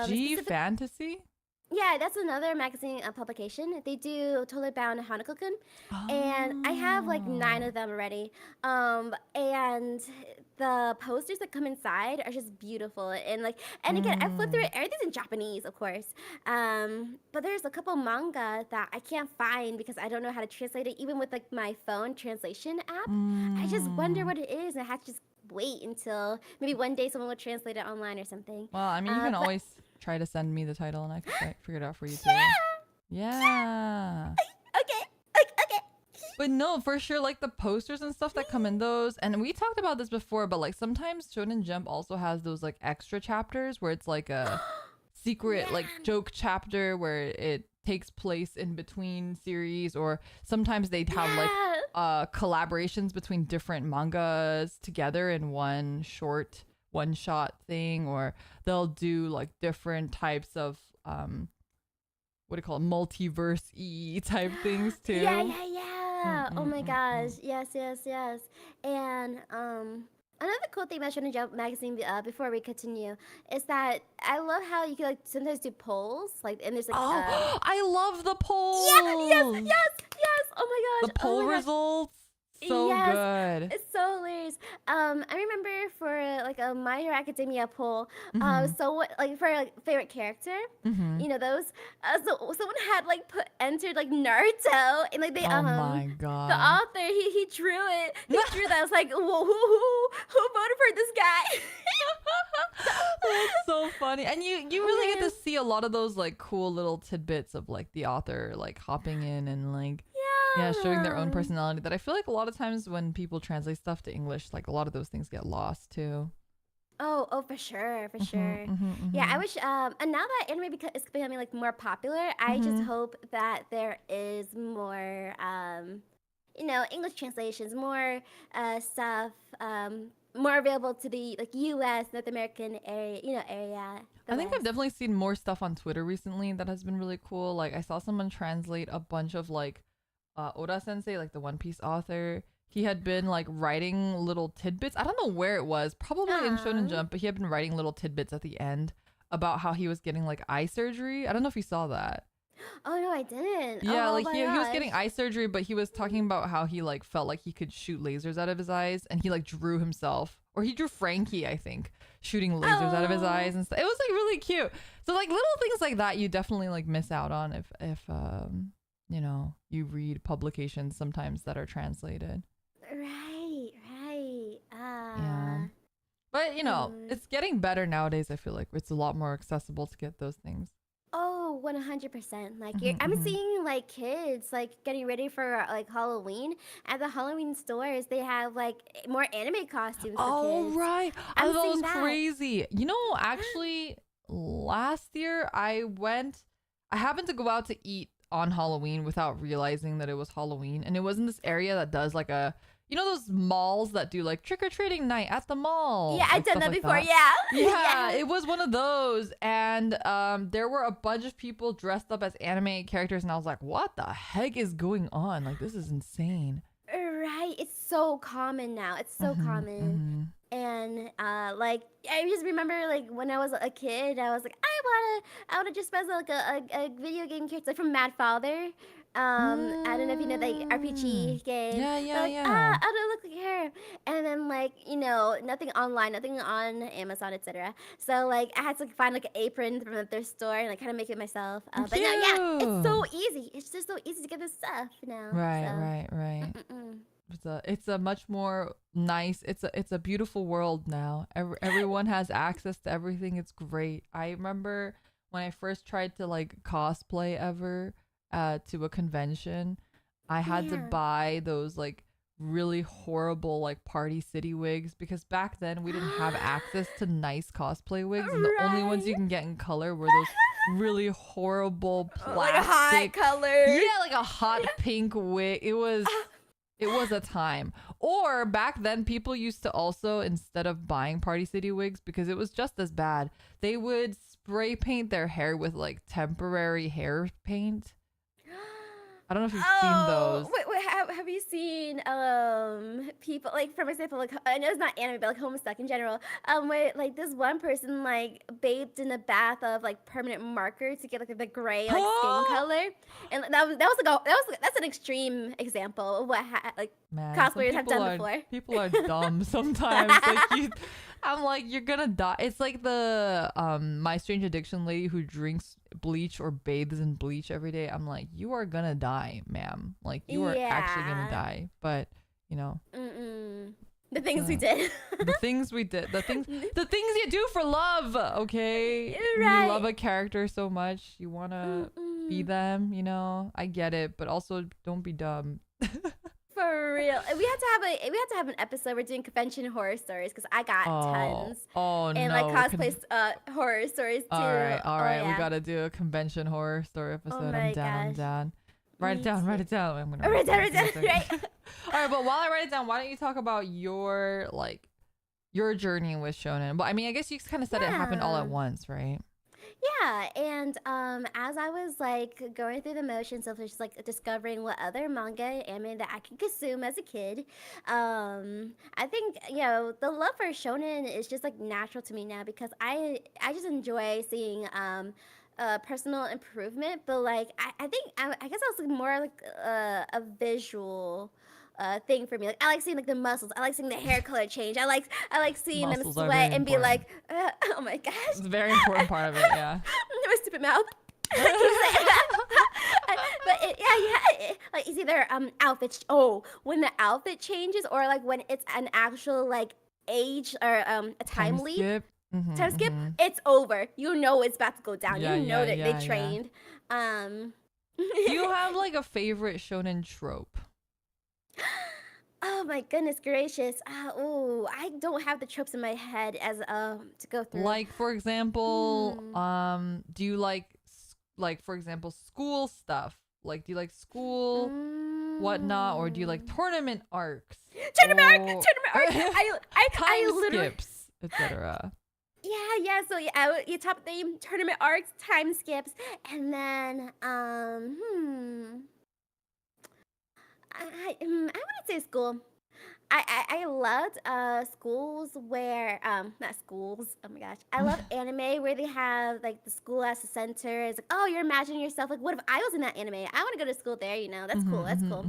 G Fantasy? Yeah, that's another magazine publication. They do Totally Bound Hanako-kun, and I have like 9 of them already. And the posters that come inside are just beautiful, and again, I flipped through it. Everything's in Japanese, of course. But there's a couple manga that I can't find because I don't know how to translate it, even with like my phone translation app. I just wonder what it is, and I have to just wait until maybe one day someone will translate it online or something. Well, I mean, you can always try to send me the title and I can figure it out for you too. Yeah. Okay. But no, for sure, like the posters and stuff that come in those, and we talked about this before, but like sometimes Shonen Jump also has those like extra chapters where it's like a secret like joke chapter where it takes place in between series, or sometimes they'd have like collaborations between different mangas together in one shot thing, or they'll do like different types of what do you call it, multiverse-y type things too. Yeah. Oh my gosh. Yes. And another cool thing about Shonen Jump magazine before we continue is that I love how you can like sometimes do polls, like, and there's like I love the polls. Yes. Oh my gosh. The poll results. So good. It's so hilarious. I remember for like a My Hero Academia poll, so what, like for like favorite character, you know those. So someone had like entered like Naruto, and like they oh my god, the author he drew it. He drew that. I was like, whoa, who voted for this guy? That's so funny, and you really get to see a lot of those like cool little tidbits of like the author like hopping in and like. Yeah, showing their own personality that I feel like a lot of times when people translate stuff to English, like a lot of those things get lost too. Oh, for sure. Yeah, I wish, and now that anime is becoming like more popular, I just hope that there is more, English translations, more stuff, more available to the like U.S. North American area, I think I've definitely seen more stuff on Twitter recently that has been really cool. Like I saw someone translate a bunch of like. Oda Sensei, like the One Piece author, he had been like writing little tidbits. I don't know where it was, probably in Shonen Jump, but he had been writing little tidbits at the end about how he was getting like eye surgery. I don't know if you saw that. Oh no, I didn't. Yeah, like he was getting eye surgery, but he was talking about how he like felt like he could shoot lasers out of his eyes, and he like drew himself, or he drew Frankie, I think, shooting lasers out of his eyes and stuff. It was like really cute. So like little things like that, you definitely like miss out on if you read publications sometimes that are translated. Right. Yeah. But, it's getting better nowadays. I feel like it's a lot more accessible to get those things. Oh, 100%. Like I'm seeing like kids like getting ready for like Halloween. At the Halloween stores, they have like more anime costumes for kids. Right. I thought that was crazy. Actually, last year I happened to go out to eat on Halloween without realizing that it was Halloween, and it was in this area that does like those malls that do like trick-or-treating night at the mall. Yeah, I've done that before. Yeah, it was one of those, and there were a bunch of people dressed up as anime characters, and I was like, what the heck is going on? Like, this is insane. Right. so common now. It's so common. And like I just remember like when I was a kid, I was like, I wanna just as like a video game character like from Mad Father. I don't know if you know the RPG game. Yeah, But yeah, like, yeah. I don't look like her. And then like, you know, nothing online, nothing on Amazon, etc. So like I had to find like an apron from the thrift store and like kind of make it myself. But no, yeah, it's so easy. It's just so easy to get this stuff now. Right, So. right, right. Mm-mm-mm. It's a much more nice. It's a beautiful world now. Everyone has access to everything. It's great. I remember when I first tried to like cosplay ever to a convention, I had to Yeah. buy those like really horrible like Party City wigs because back then we didn't have access to nice cosplay wigs, and the only ones you can get in color were those really horrible plastic, like a hot color. yeah, like a hot pink wig. It was a time. Or back then, people used to also, instead of buying Party City wigs, because it was just as bad, they would spray paint their hair with like temporary hair paint. I don't know if you've seen those. Wait, have you seen people like, for example, like I know it's not anime but like Homestuck in general, where like this one person like bathed in a bath of like permanent marker to get like the gray like skin color, and that's an extreme example of what like Man, cosplayers have done before. People are dumb sometimes. I'm like, you're gonna die. It's like the My Strange Addiction lady who drinks bleach or bathes in bleach every day. I'm like, you are gonna die, ma'am. Like, you are actually gonna die. But you know, the things we did. the things we did, the things you do for love. Okay, Right. You love a character so much, you wanna be them. You know, I get it, but also don't be dumb. For real, we had to have an episode. We're doing convention horror stories because I got tons. Oh and no! like cosplay horror stories too. All right. Yeah. We gotta do a convention horror story episode. Oh my I'm down. Write it down. I'm gonna Write it down. Right. All right, but while I write it down, why don't you talk about your journey with shonen? But I mean, I guess you kind of said it happened all at once, right? Yeah, and as I was like going through the motions of just like discovering what other manga anime that I could consume as a kid, I think the love for shonen is just like natural to me now because I just enjoy seeing personal improvement, but like I think I guess I was like more like a visual thing for me. Like I like seeing like the muscles. I like seeing the hair color change. I like seeing them Muscles are sweat very and be important. like, oh my gosh. It's a very important part of it. Yeah. My stupid mouth. Like it's either outfits. Oh, when the outfit changes, or like when it's an actual like age or a time leap. Skip. Time skip. It's over. You know it's about to go down. Yeah, you know yeah, that yeah, they trained. Do you have like a favorite shonen trope? Oh my goodness gracious. I don't have the tropes in my head as to go through. Like, for example, do you like for example school stuff? Like, do you like school whatnot, or do you like tournament arcs? Tournament arcs. I literally skips, etc. Yeah. So you top theme tournament arcs, time skips, and then I wouldn't say school. I loved schools where not schools. Oh my gosh, I love anime where they have like the school as the center. It's like, oh, you're imagining yourself like, what if I was in that anime? I want to go to school there. You know, that's cool. That's cool.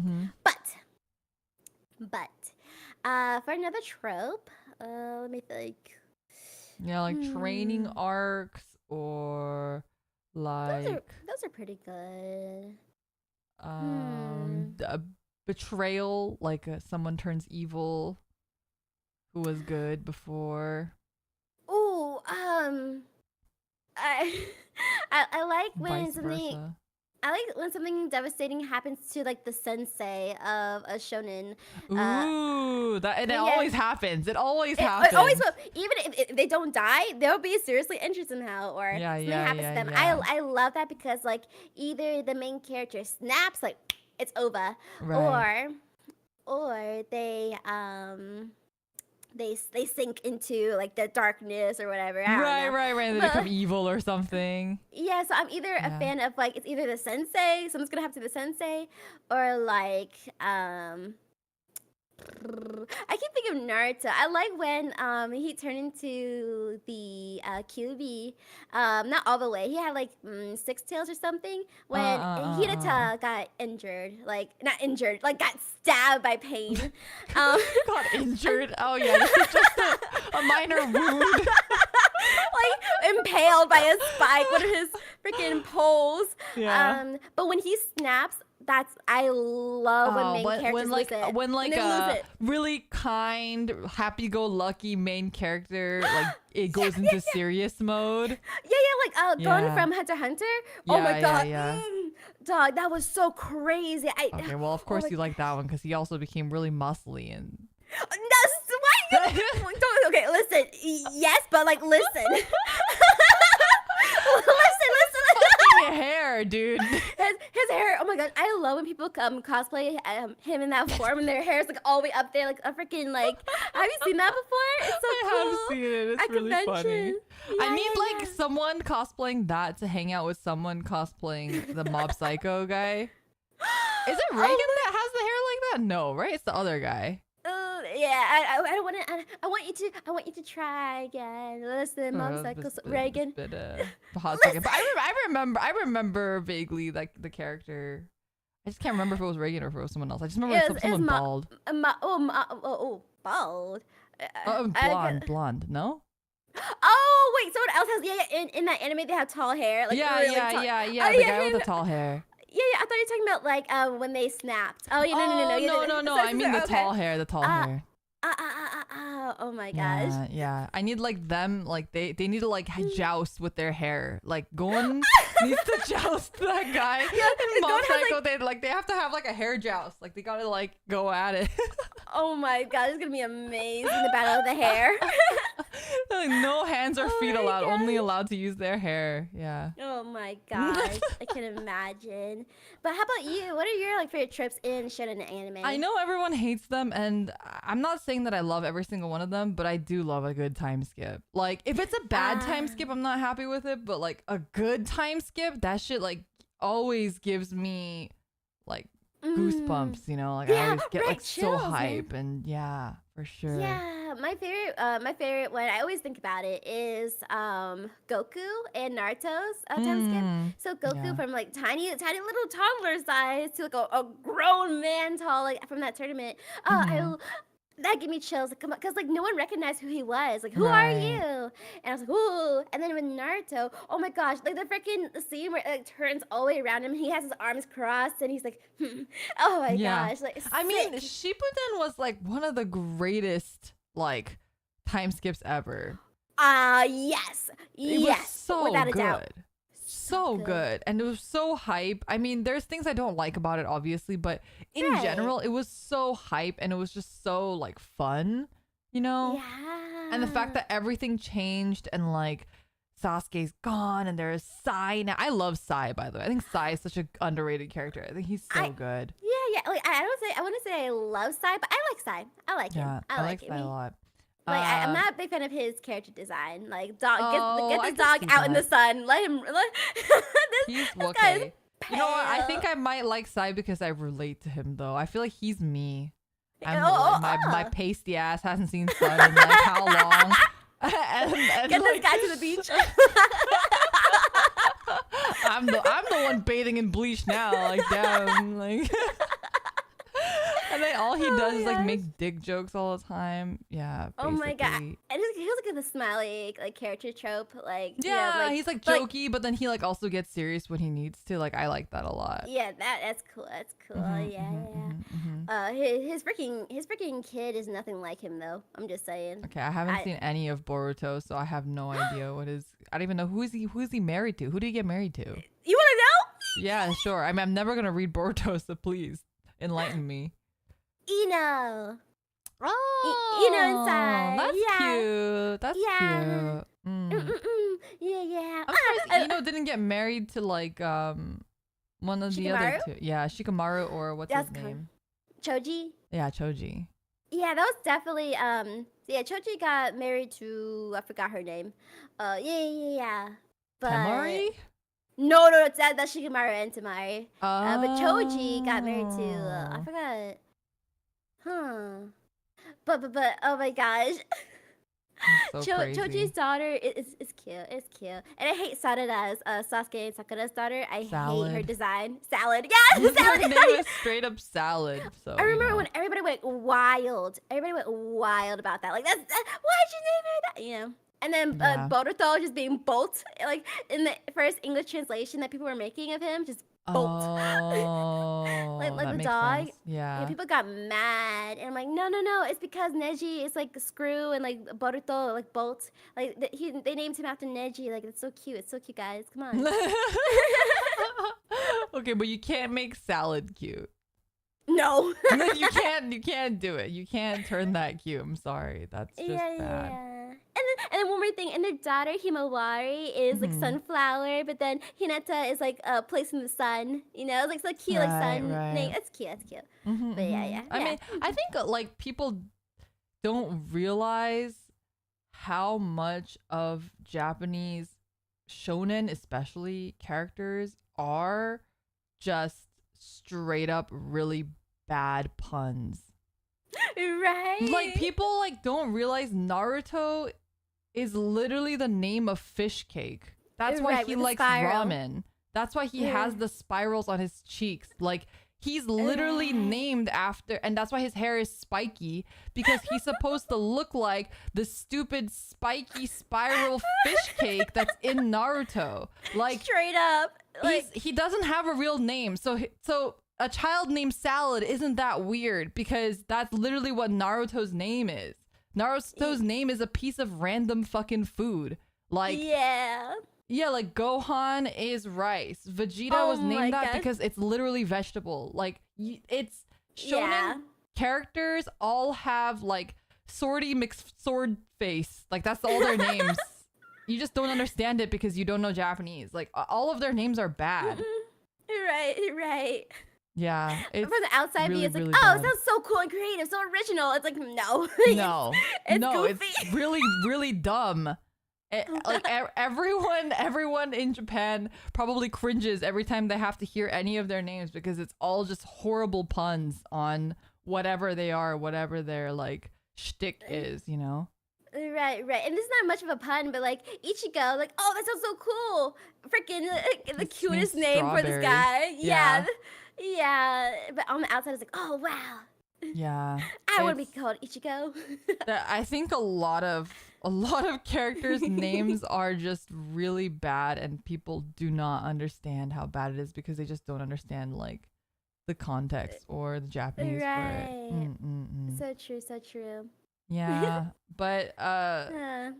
But for another trope, let me think. Yeah, like training arcs, or like those are pretty good. Betrayal, like someone turns evil who was good before. Ooh, I like when Vice something versa. I like when something devastating happens to like the sensei of a shonen. Ooh, it always happens. It always It happens. always will. Even if they don't die, they'll be seriously injured somehow, or something happens to them. yeah. I love that because like either the main character snaps, like it's over, Right. or they sink into like the darkness or whatever. I don't know. Right. They become evil or something. Yeah, so I'm either a fan of like it's either the sensei, someone's gonna have to be the sensei, or like I keep thinking of Naruto. I like when he turned into the QB. Not all the way. He had like six tails or something. When Hinata got injured, like not injured, like got stabbed by pain. Got injured. Oh yeah, this is just a minor wound. Like impaled by a spike, one of his freaking poles. Yeah. But when he snaps, I love when main characters lose it. When like they lose a it. really kind, happy-go-lucky main character, like it goes into serious mode. Yeah, like Gon from Hunter x Hunter. Oh my god, Yeah. Dog, that was so crazy. Okay, well of course you like that one because he also became really muscly and. That's why. Okay, listen. Yes, but like listen. listen. Fucking hair, dude. His hair. Oh my god, I love when people cosplay him in that form, and their hair is like all the way up there, like a freaking like. Have you seen that before? It's so I cool. have seen it. It's At really funny. convention. I need like someone cosplaying that to hang out with someone cosplaying the Mob Psycho guy. Is it Reagan that has the hair like that? No, right? It's the other guy. Yeah, I don't want to. I want you to try again. Listen, Mob Psycho Reagan. Hot second. But I remember vaguely like the character. I just can't remember if it was Reagan or if it was someone else. I just remember someone bald. Bald. Blonde. No. Oh wait, someone else has in that anime they have tall hair. Like yeah. Really The guy with the tall hair. Yeah, I thought you were talking about like when they snapped. Oh, yeah, no. I mean the tall hair. Oh my gosh. Yeah. I need like them, like they need to like joust with their hair. Like Gon needs to joust that guy. Yeah, Mob Psycho, they have to have like a hair joust. Like they gotta like go at it. Oh my god, it's gonna be amazing, the battle of the hair. Like, no hands or feet allowed, only allowed to use their hair. Yeah. Oh my gosh, I can imagine. But how about you? What are your like favorite tropes in shonen anime? I know everyone hates them, and I'm not saying that I love every single one of them, but I do love a good time skip. Like if it's a bad time skip, I'm not happy with it, but like a good time skip, that shit like always gives me like goosebumps, you know? Like I always get like so hype, and yeah, for sure. Yeah, my favorite one, I always think about it, is Goku and Naruto's time skip. So Goku from like tiny little toddler size to like a grown man tall, like from that tournament. That gave me chills because like no one recognized who he was. Like, who are you? And I was like, ooh. And then with Naruto, oh my gosh, like the freaking scene where it like, turns all the way around him, he has his arms crossed and he's like, oh my gosh, like I mean, Shippuden was like one of the greatest like time skips ever. Yes, it was so without a good. doubt. So good, and it was so hype. I mean, there's things I don't like about it, obviously, but in general, it was so hype, and it was just so like fun, you know? Yeah. And the fact that everything changed, and like Sasuke's gone, and there's Sai now. I love Sai, by the way. I think Sai is such an underrated character. I think he's so good. Yeah. Like I wouldn't say I love Sai, but I like Sai. I like him. Yeah, I like Sai a lot. Like I'm not a big fan of his character design. Like get I this dog out in the sun. Let him. He's this okay. guy is You know what? I think I might like Sai because I relate to him though. I feel like he's me. My pasty ass hasn't seen sun in like how long? and get like, this guy to the beach. I'm the one bathing in bleach now. Like damn, like. And then all he does is like make dick jokes all the time. Yeah. Basically. Oh my god! And he was like the smiley like character trope. Like he's like jokey, but then he like also gets serious when he needs to. Like I like that a lot. Yeah, that's cool. That's cool. His freaking kid is nothing like him though. I'm just saying. Okay, I haven't seen any of Boruto, so I have no idea what is. I don't even know who is he married to. Who did he get married to? You want to know? Yeah, sure. I mean, I'm never gonna read Boruto, so please enlighten me. Ino. Oh, Ino inside. That's cute. That's cute. Yeah. I'm surprised Ino didn't get married to like one of the other two. Yeah, Shikamaru or what's his name? Choji. Yeah, Choji. Yeah, that was definitely Choji got married to, I forgot her name. Yeah. But Temari? No, that's Shikamaru and Temari. But Choji got married to I forgot. Huh. But oh my gosh. So crazy. Choji's daughter is cute. It's cute. And I hate Sarada's, Sasuke and Sakura's daughter. I hate her design. Salad. Yeah, salad. Her name is straight up Salad. So I remember when everybody went wild. Everybody went wild about that. Like, why'd you name her that? You know. And then Boruto just being Bolt. Like, in the first English translation that people were making of him, just Bolt. Oh, like that the makes dog. sense. Yeah. People got mad. And I'm like, no. It's because Neji is like Screw and like Boruto, like Bolt. Like, they named him after Neji. Like, it's so cute. It's so cute, guys. Come on. Okay, but you can't make Salad cute. No. You can't do it. You can't turn that cute. I'm sorry. That's just bad. Yeah. And then one more thing, and their daughter Himawari is like sunflower, but then Hinata is like place in the sun. You know, it's like so cute, like sun. Name. That's cute. That's cute. But yeah. I mean, I think like people don't realize how much of Japanese shonen, especially characters, are just straight up really bad puns. Right. Like people like don't realize Naruto is literally the name of fish cake. That's why he likes ramen. That's why he has the spirals on his cheeks. Like he's literally named after, and that's why his hair is spiky, because he's supposed to look like the stupid spiky spiral fish cake that's in Naruto. Like straight up. Like he doesn't have a real name. So a child named Salad isn't that weird, because that's literally what Naruto's name is. Naruto's name is a piece of random fucking food. Like yeah, like Gohan is rice. Vegeta was named that because it's literally vegetable. Like it's shonen characters all have like Swordy McSword face. Like that's all their names. You just don't understand it because you don't know Japanese. Like all of their names are bad. Right. Yeah. From the outside really, it's like, really oh, bad. it sounds so cool and creative, so original. It's like, no. It's goofy. It's really, really dumb. Like everyone in Japan probably cringes every time they have to hear any of their names, because it's all just horrible puns on whatever they are, whatever their like shtick is, you know? Right. And this is not much of a pun, but like Ichigo, like, oh, that sounds so cool. Freaking the cutest name for this guy. Yeah. But on the outside, it's like, oh, wow. Yeah. I want to be called Ichigo. I think a lot of characters' names are just really bad, and people do not understand how bad it is because they just don't understand like the context or the Japanese for it. So true. Yeah, but I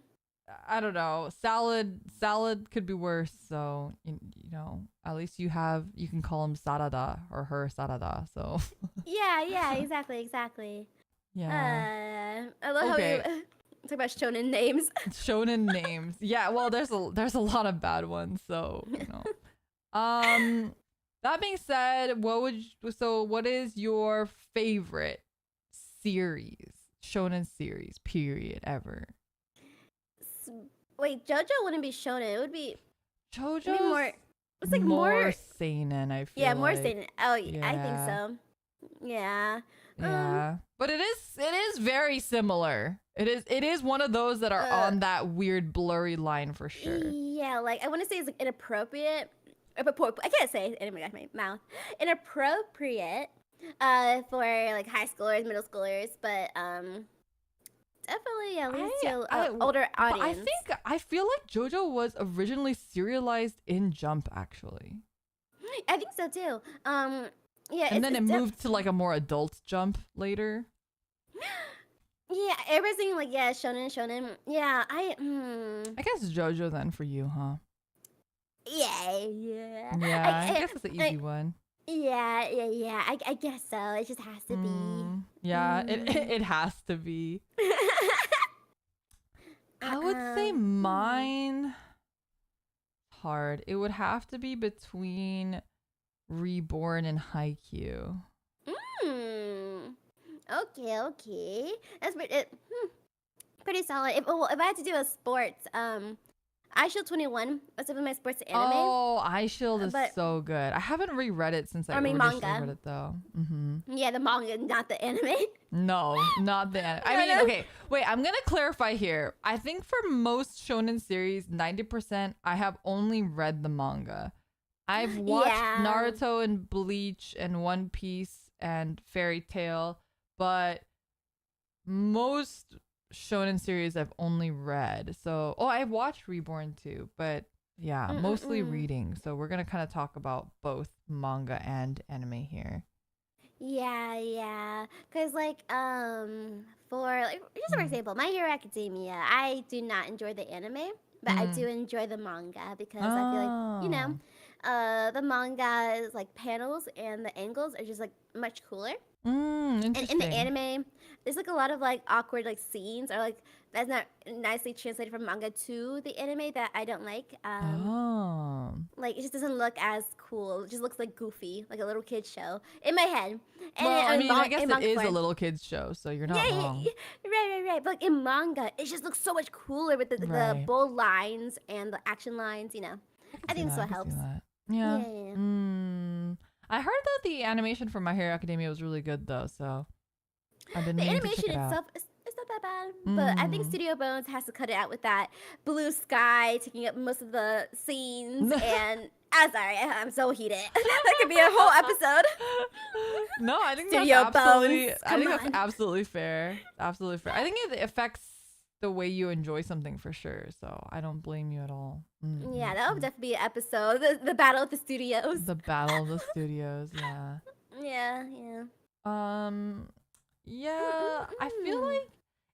don't know. Salad could be worse. So you know, at least you can call him Sarada or her Sarada. So yeah, exactly. Yeah. I love how you talk about shonen names. Shonen names. Yeah. Well, there's a lot of bad ones. So you know. That being said, what is your favorite series? Shonen series, period, ever. Wait, JoJo wouldn't be shonen. It would be JoJo's more. It's like more seinen. I feel. Yeah, more like. seinen. Oh, yeah. I think so. Yeah. Yeah, but it is very similar. It is one of those that are on that weird blurry line for sure. Yeah, like I want to say it's like inappropriate. I can't say it anyway. My mouth. Inappropriate. For like high schoolers, middle schoolers, but definitely at least to older audience. I feel like JoJo was originally serialized in Jump, actually. I think so too. Yeah, and then it moved to like a more adult Jump later. Yeah, everything like shonen. Yeah, I guess JoJo then for you, huh? Yeah. Yeah, I guess it's an easy one. Yeah. I guess so. It just has to be. Yeah, it has to be. I would say mine. Hard. It would have to be between Reborn and Haikyuu. Okay. That's pretty solid. If I had to do a sports, iShield 21 was some of my sports anime. Oh, iShield is but so good. I haven't reread it since I originally manga. read it though. Yeah, the manga, not the anime. No, not the anime. I mean, okay, wait, I'm gonna clarify here. I think for most shonen series, 90%, I have only read the manga. I've watched Naruto and Bleach and One Piece and Fairy Tail, but most shonen series I've only read. So, I've watched Reborn too, but yeah, mostly reading. So we're gonna kind of talk about both manga and anime here. Yeah. Cause like for like just for example, My Hero Academia, I do not enjoy the anime, but I do enjoy the manga because I feel like the manga is like panels and the angles are just like much cooler. And in the anime, there's like a lot of like awkward like scenes or like that's not nicely translated from manga to the anime that I don't like. Like it just doesn't look as cool. It just looks like goofy, like a little kid show in my head. And well, I mean, I guess it is a little kid's show, so you're not wrong. Right. But like in manga, it just looks so much cooler with the bold lines and the action lines. You know, I think so helps. Yeah. I heard that the animation for My Hero Academia was really good though, so I've been meaning to check it out. It's not that bad, but I think Studio Bones has to cut it out with that blue sky taking up most of the scenes. And I'm sorry, I'm so heated. That could be a whole episode. No, I think Studio Bones. That's absolutely fair. Absolutely fair. I think it affects the way you enjoy something for sure. So I don't blame you at all. Yeah, that would definitely be an episode. The battle of the studios. The battle of the studios. Yeah. Yeah. Yeah. I feel like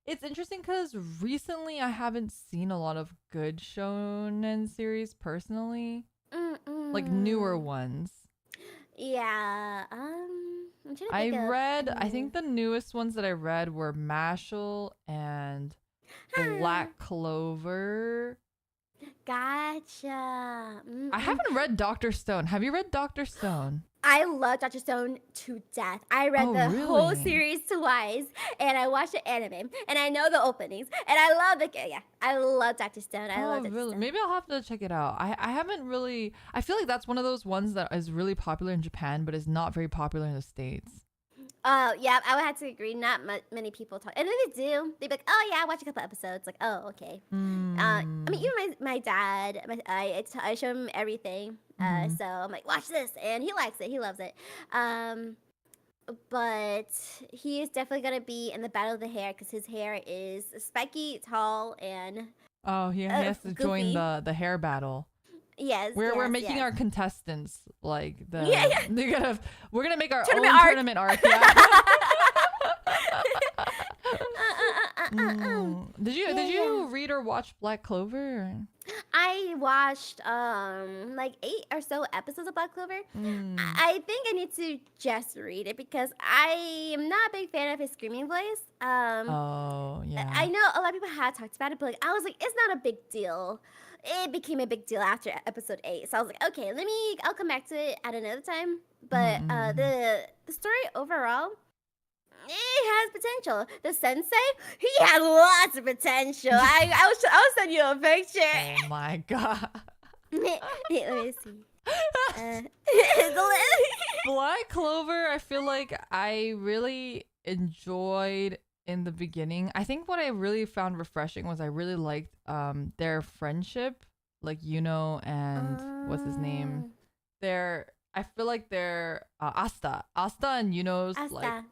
it's interesting because recently I haven't seen a lot of good shonen series personally, like newer ones. Yeah. I think the newest ones that I read were Mashal and Black Clover. Gotcha. I haven't read Dr. Stone. Have you read Dr. Stone? I love Dr. Stone to death. I read whole series twice, and I watched the anime, and I know the openings, and I love I love Dr. Stone. I love Dr. Stone. Maybe I'll have to check it out. I haven't really. I feel like that's one of those ones that is really popular in Japan, but is not very popular in the States. Yeah, I would have to agree. Not many people talk, and then they do. They'd be like, "Oh yeah, I watch a couple episodes." Like, "Oh, okay." I mean, even my dad, I show him everything. So I'm like, "Watch this," and he likes it. He loves it. But he is definitely gonna be in the battle of the hair because his hair is spiky, tall, and he has to join the hair battle. Yes, we're making our contestants like the we're gonna make our tournament own tournament arc. Did you read or watch Black Clover? I watched like 8 or so episodes of Black Clover. I think I need to just read it because I am not a big fan of his screaming voice. I know a lot of people had talked about it, but like, I was like, it's not a big deal. It became a big deal after episode 8, so I was like, okay, I'll come back to it at another time. But the story overall, it has potential. The sensei, he has lots of potential. I'll send you a picture. Oh my god. Let me see. Black Clover, I feel like I really enjoyed in the beginning. I think what I really found refreshing was I really liked their friendship, like Yuno and what's his name. I feel like they're Asta and Yuno's like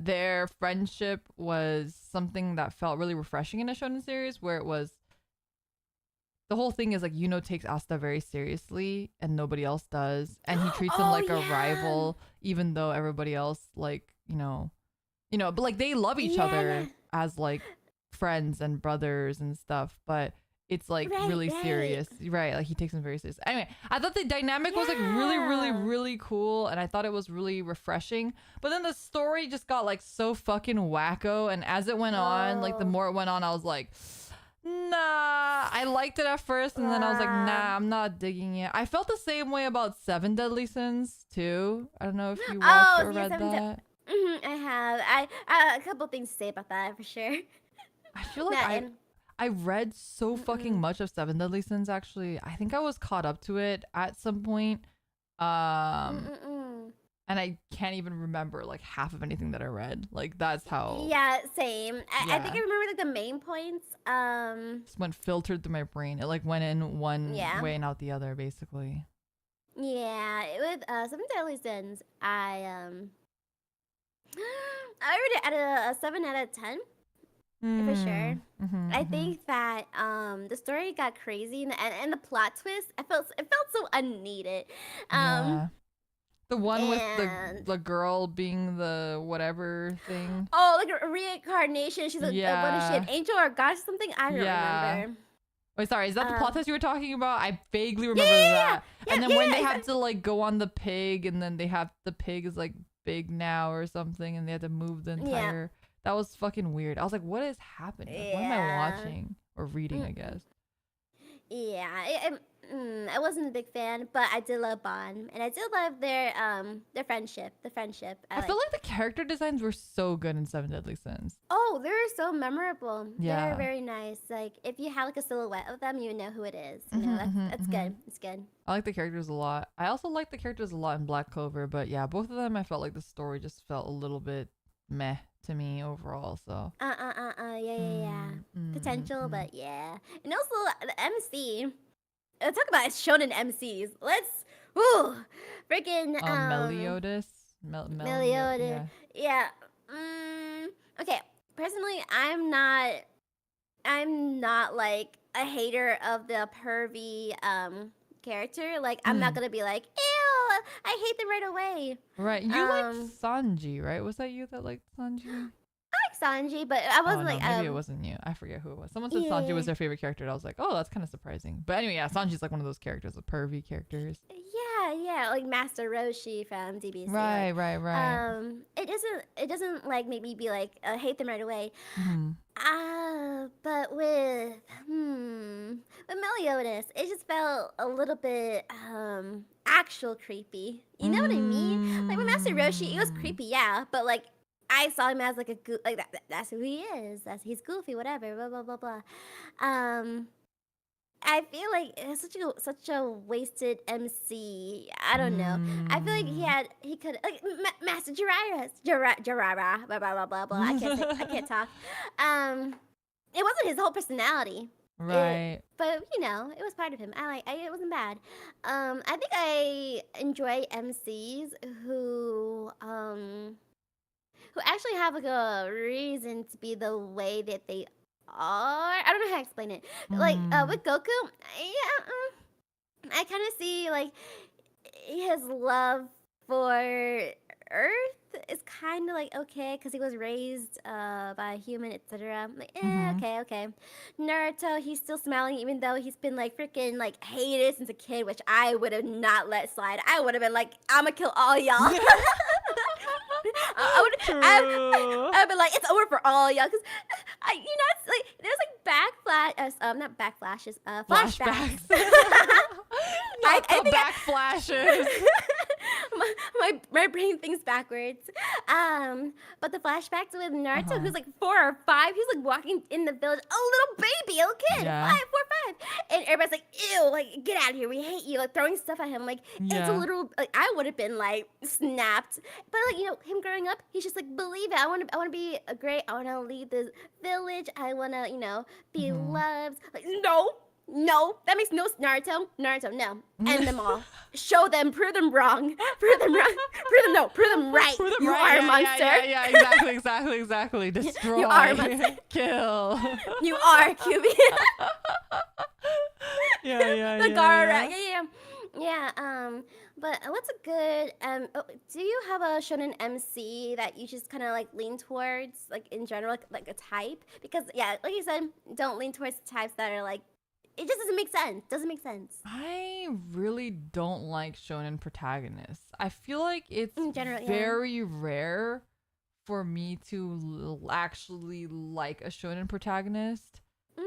their friendship was something that felt really refreshing in a shonen series where it was the whole thing is like Yuno takes Asta very seriously and nobody else does, and he treats him like a rival even though everybody else like but like they love each other as like friends and brothers and stuff, but it's like really serious, right? Like he takes them very serious. Anyway, I thought the dynamic was like really, really, really cool, and I thought it was really refreshing. But then the story just got like so fucking wacko, and as it went on, like the more it went on, I was like, nah. I liked it at first, and then I was like, nah, I'm not digging it. I felt the same way about Seven Deadly Sins too. I don't know if you watched or read that. I have. I a couple things to say about that for sure. I feel like I read so fucking much of Seven Deadly Sins. Actually, I think I was caught up to it at some point. And I can't even remember like half of anything that I read. Like that's how. Yeah, same. I think I remember like the main points. Just went filtered through my brain. It like went in one way and out the other, basically. Yeah, with Seven Deadly Sins, I rated it at a 7 out of 10. For sure. I think that the story got crazy and the plot twist, it felt so unneeded. The one with the girl being the whatever thing. Oh, like a reincarnation. She's what is she, an angel or god or something? I don't remember. Wait, sorry, is that the plot twist you were talking about? I vaguely remember that. And then when they have to like go on the pig, and then the pig is like big now or something, and they had to move the entire. That was fucking weird. I was like, what is happening? Like, what am I watching or reading? I guess. Yeah, I wasn't a big fan, but I did love Bond, and I did love their friendship. The friendship. I feel like the character designs were so good in Seven Deadly Sins. Oh, they're so memorable. Yeah, they're very nice. Like if you have like a silhouette of them, you know who it is. You know, that's good. It's good. I like the characters a lot. I also like the characters a lot in Black Clover, but yeah, both of them, I felt like the story just felt a little bit meh to me overall. So potential, but yeah, and also the MC. Talk about Shonen MCs. Let's freaking Meliodas. Meliodas. Yeah. Okay. Personally, I'm not like a hater of the pervy character. Like I'm not gonna be like, ew, I hate them right away. Right. You like Sanji, right? Was that you that liked Sanji? I like Sanji, but I wasn't maybe it wasn't you. I forget who it was. Someone said Sanji was their favorite character, and I was like, oh, that's kind of surprising. But anyway, yeah, Sanji's like one of those characters, the pervy characters. Yeah, like Master Roshi from DBC. Right. It doesn't like make me be like hate them right away. But with Meliodas, it just felt a little bit actual creepy. You know what I mean? Like with Master Roshi, it was creepy, yeah, but like I saw him as like a like that's who he is. He's goofy, whatever, blah blah blah blah. I feel like it's such a wasted MC. I don't know. I feel like he could like Master Jiraiya, blah blah blah blah blah. I can't talk. It wasn't his whole personality. Right. But you know, it was part of him. It wasn't bad. I think I enjoy MCs who actually have like a reason to be the way that they are. I don't know how to explain it. Like with Goku, I kind of see like his love for Earth is kind of like okay because he was raised by a human, etc. Like okay. Naruto, he's still smiling even though he's been like freaking like hated since a kid, which I would have not let slide. I would have been like, I'ma kill all y'all. I'd be like, it's over for all y'all, because it's like there's like not backflashes, flashbacks. Not the backflashes. my brain thinks backwards. But the flashbacks with Naruto, who's like 4 or 5, he's like walking in the village, a little baby, a little kid, 5, 4, 5, and everybody's like, ew, like get out of here, we hate you, like throwing stuff at him, like it's a little, like I would have been like snapped, but like him growing up, he's just like, believe it, I want to be great, I want to lead this village, I want to be loved. Like no, that makes no Naruto, no. End them all. Show them, prove them wrong. Prove them right. You are a monster. Yeah, exactly. Destroy. You are a monster. Kill. You are QB. Yeah. But what's a good do you have a shonen MC that you just kind of like lean towards, like in general, like a type? Because yeah, like you said, don't lean towards the types that are like, it just doesn't make sense. I really don't like shonen protagonists. I feel like it's in general, very rare for me to actually like a shonen protagonist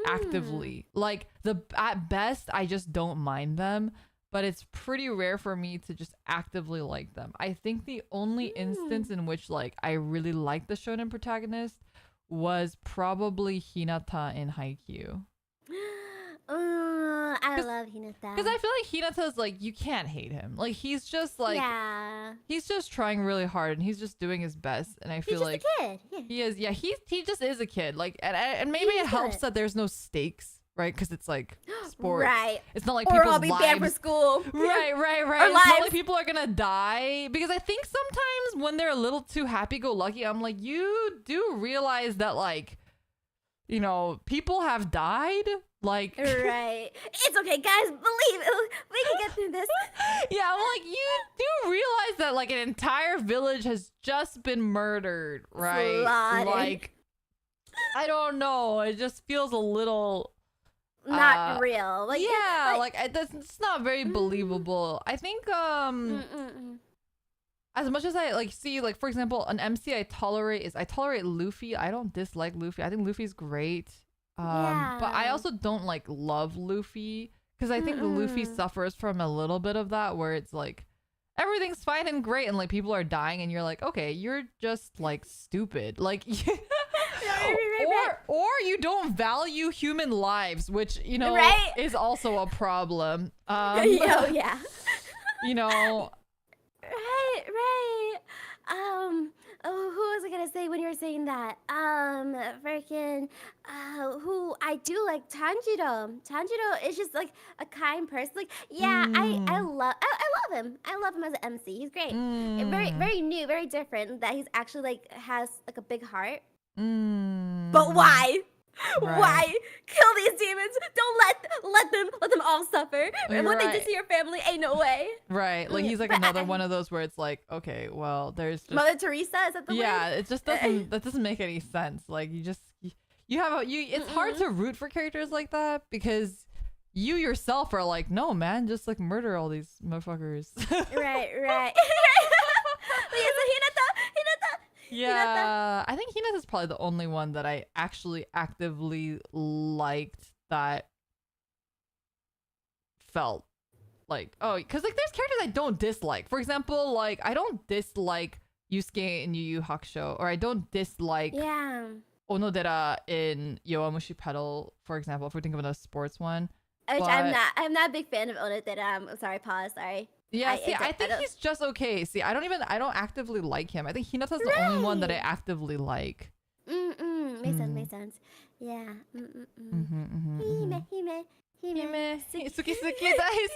actively. Like at best, I just don't mind them, but it's pretty rare for me to just actively like them. I think the only instance in which like I really like the shonen protagonist was probably Hinata in Haikyuu. I love Hinata. Because I feel like Hinata's like, you can't hate him. Like, he's just like, he's just trying really hard and he's just doing his best. And I feel he's like just a kid. Yeah. he is, he just is a kid. Like, and maybe it helps that there's no stakes, right? Because it's like sports. Right. It's not like or people's I'll be lives. banned for school. Right. Or It's lives. not like people are gonna die. Because I think sometimes when they're a little too happy-go-lucky, I'm like, you do realize that, like, you know, people have died. Like, right. It's okay, guys. Believe it. We can get through this. Yeah, I'm like, you do realize that, like, an entire village has just been murdered, right? Slaughtered. Like, I don't know. It just feels a little not real. Like, it's not very believable. I think as much as I like see, like, for example, an MC I tolerate Luffy. I don't dislike Luffy. I think Luffy's great. But I also don't like love Luffy because I think Luffy suffers from a little bit of that where it's like everything's fine and great and like people are dying and you're like, okay, you're just like stupid, like or you don't value human lives, which, you know, is also a problem. Yeah. You know. Right. Who was I gonna say when you were saying that? Freaking, who I do like, Tanjiro. Tanjiro is just like a kind person. Like, I love him. I love him as an MC. He's great. And very new, very different. That he's actually like has like a big heart. But why? Right. Why kill these demons? Don't let them all suffer. And what they did to your family, ain't no way. Right, like he's like another one of those where it's like, okay, well, there's just Mother Teresa. Is that the word? It just doesn't that doesn't make any sense. Like it's hard to root for characters like that because you yourself are like, no man, just like murder all these motherfuckers. Right. Yeah, I think Hinata's probably the only one that I actually actively liked that felt like, oh, because like there's characters I don't dislike. For example, like I don't dislike Yusuke in Yu Yu Hakusho, or I don't dislike Onodera in Yowamushi Pedal, for example, if we think of another sports one. Which I'm not a big fan of Onodera. I'm sorry, sorry. Yeah, I think he's just okay. See, I don't actively like him. I think Hinata's the only one that I actively like. Makes sense. Yeah. Hime. Suki daisuki. Hime.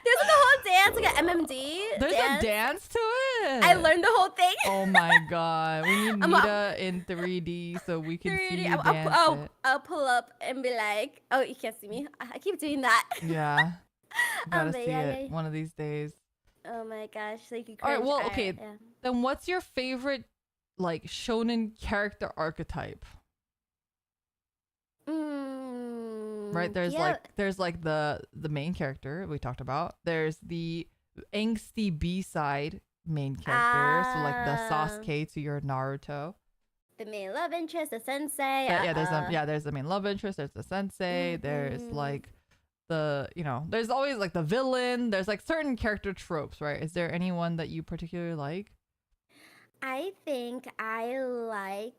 There's like a whole dance, like an MMD. There's a dance to it. I learned the whole thing. Oh my god, we need Nita in 3D so we can see you dance it. I'll pull up and be like, oh, you can't see me. I keep doing that. Yeah, gotta see it one of these days. Oh my gosh, like you. All right, well, okay. Then what's your favorite like shonen character archetype? Right, there's like the main character we talked about. There's the angsty B-side main character, so like the Sasuke to your Naruto. The main love interest, the sensei. There's the main love interest. There's the sensei. There's like there's always like the villain. There's like certain character tropes, right? Is there anyone that you particularly like? I think I like.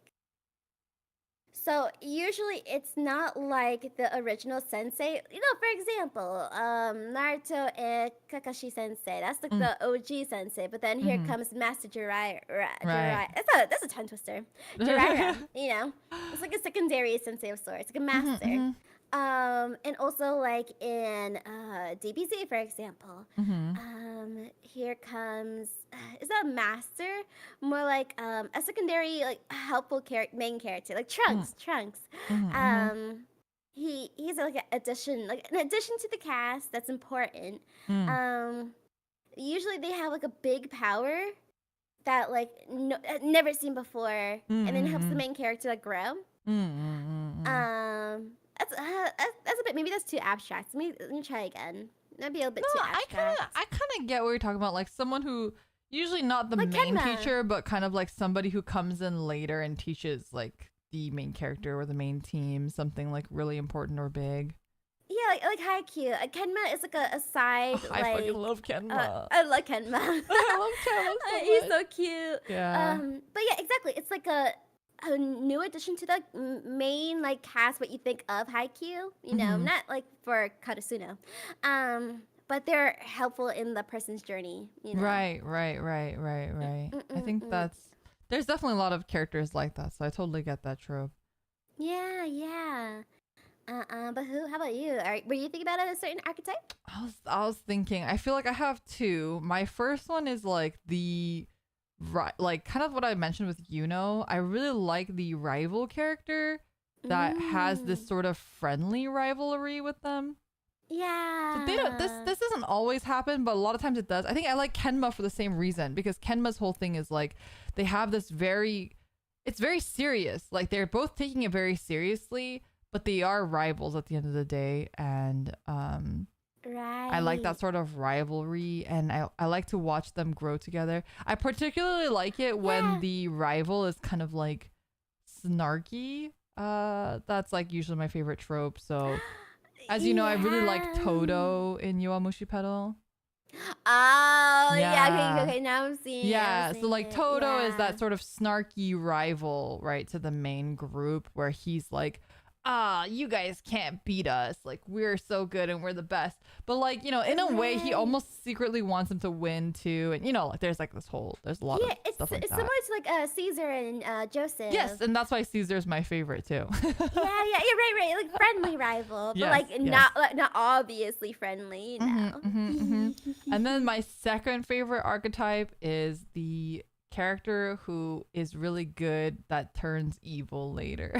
So usually it's not like the original sensei. You know, for example, Naruto and Kakashi sensei. That's like the OG sensei. But then here comes Master Jiraiya. That's a tongue twister. Jiraiya. You know, it's like a secondary sensei of sorts, like a master. And also like in DBZ, for example, here comes is that a master? More like a secondary, like helpful main character, like Trunks. He's like an addition to the cast that's important. Usually they have like a big power that like never seen before, and then helps the main character like grow. That's a bit. Maybe that's too abstract. Let me try again. That'd be a bit too abstract. I kind of get what you're talking about. Like someone who usually not the main teacher, but kind of like somebody who comes in later and teaches like the main character or the main team something like really important or big. like Haikyuu. Kenma is like a side I like. fucking love Kenma. I like Kenma. I love Kenma so He's much. so cute. Yeah. But yeah, exactly. It's like a new addition to the main like cast. What you think of Haikyuu, you know, not like for Karasuno, but they're helpful in the person's journey. You know. Right. I think there's definitely a lot of characters like that, so I totally get that trope. Yeah. But how about you? Were you thinking about a certain archetype? I was thinking. I feel like I have two. My first one is like like kind of what I mentioned with Yuno. I really like the rival character that has this sort of friendly rivalry with them. Yeah. So they don't, this doesn't always happen, but a lot of times it does. I think I like Kenma for the same reason, because Kenma's whole thing is like they have this it's very serious. Like they're both taking it very seriously, but they are rivals at the end of the day. And right. I like that sort of rivalry, and I like to watch them grow together. I particularly like it when the rival is kind of like snarky. That's like usually my favorite trope. So as you know, I really like Todo in Yowamushi Pedal. Oh, yeah. Okay. Now I'm seeing. Yeah, so like Todo is that sort of snarky rival, right, to the main group, where he's like, you guys can't beat us. Like, we're so good and we're the best. But like, you know, in a way, he almost secretly wants him to win too. And you know, like there's like there's a lot of stuff like that. It's similar to like Caesar and Joseph. Yes, and that's why Caesar's my favorite too. Yeah, you're right. Like friendly rival, but like not obviously friendly, you know. And then my second favorite archetype is the character who is really good that turns evil later.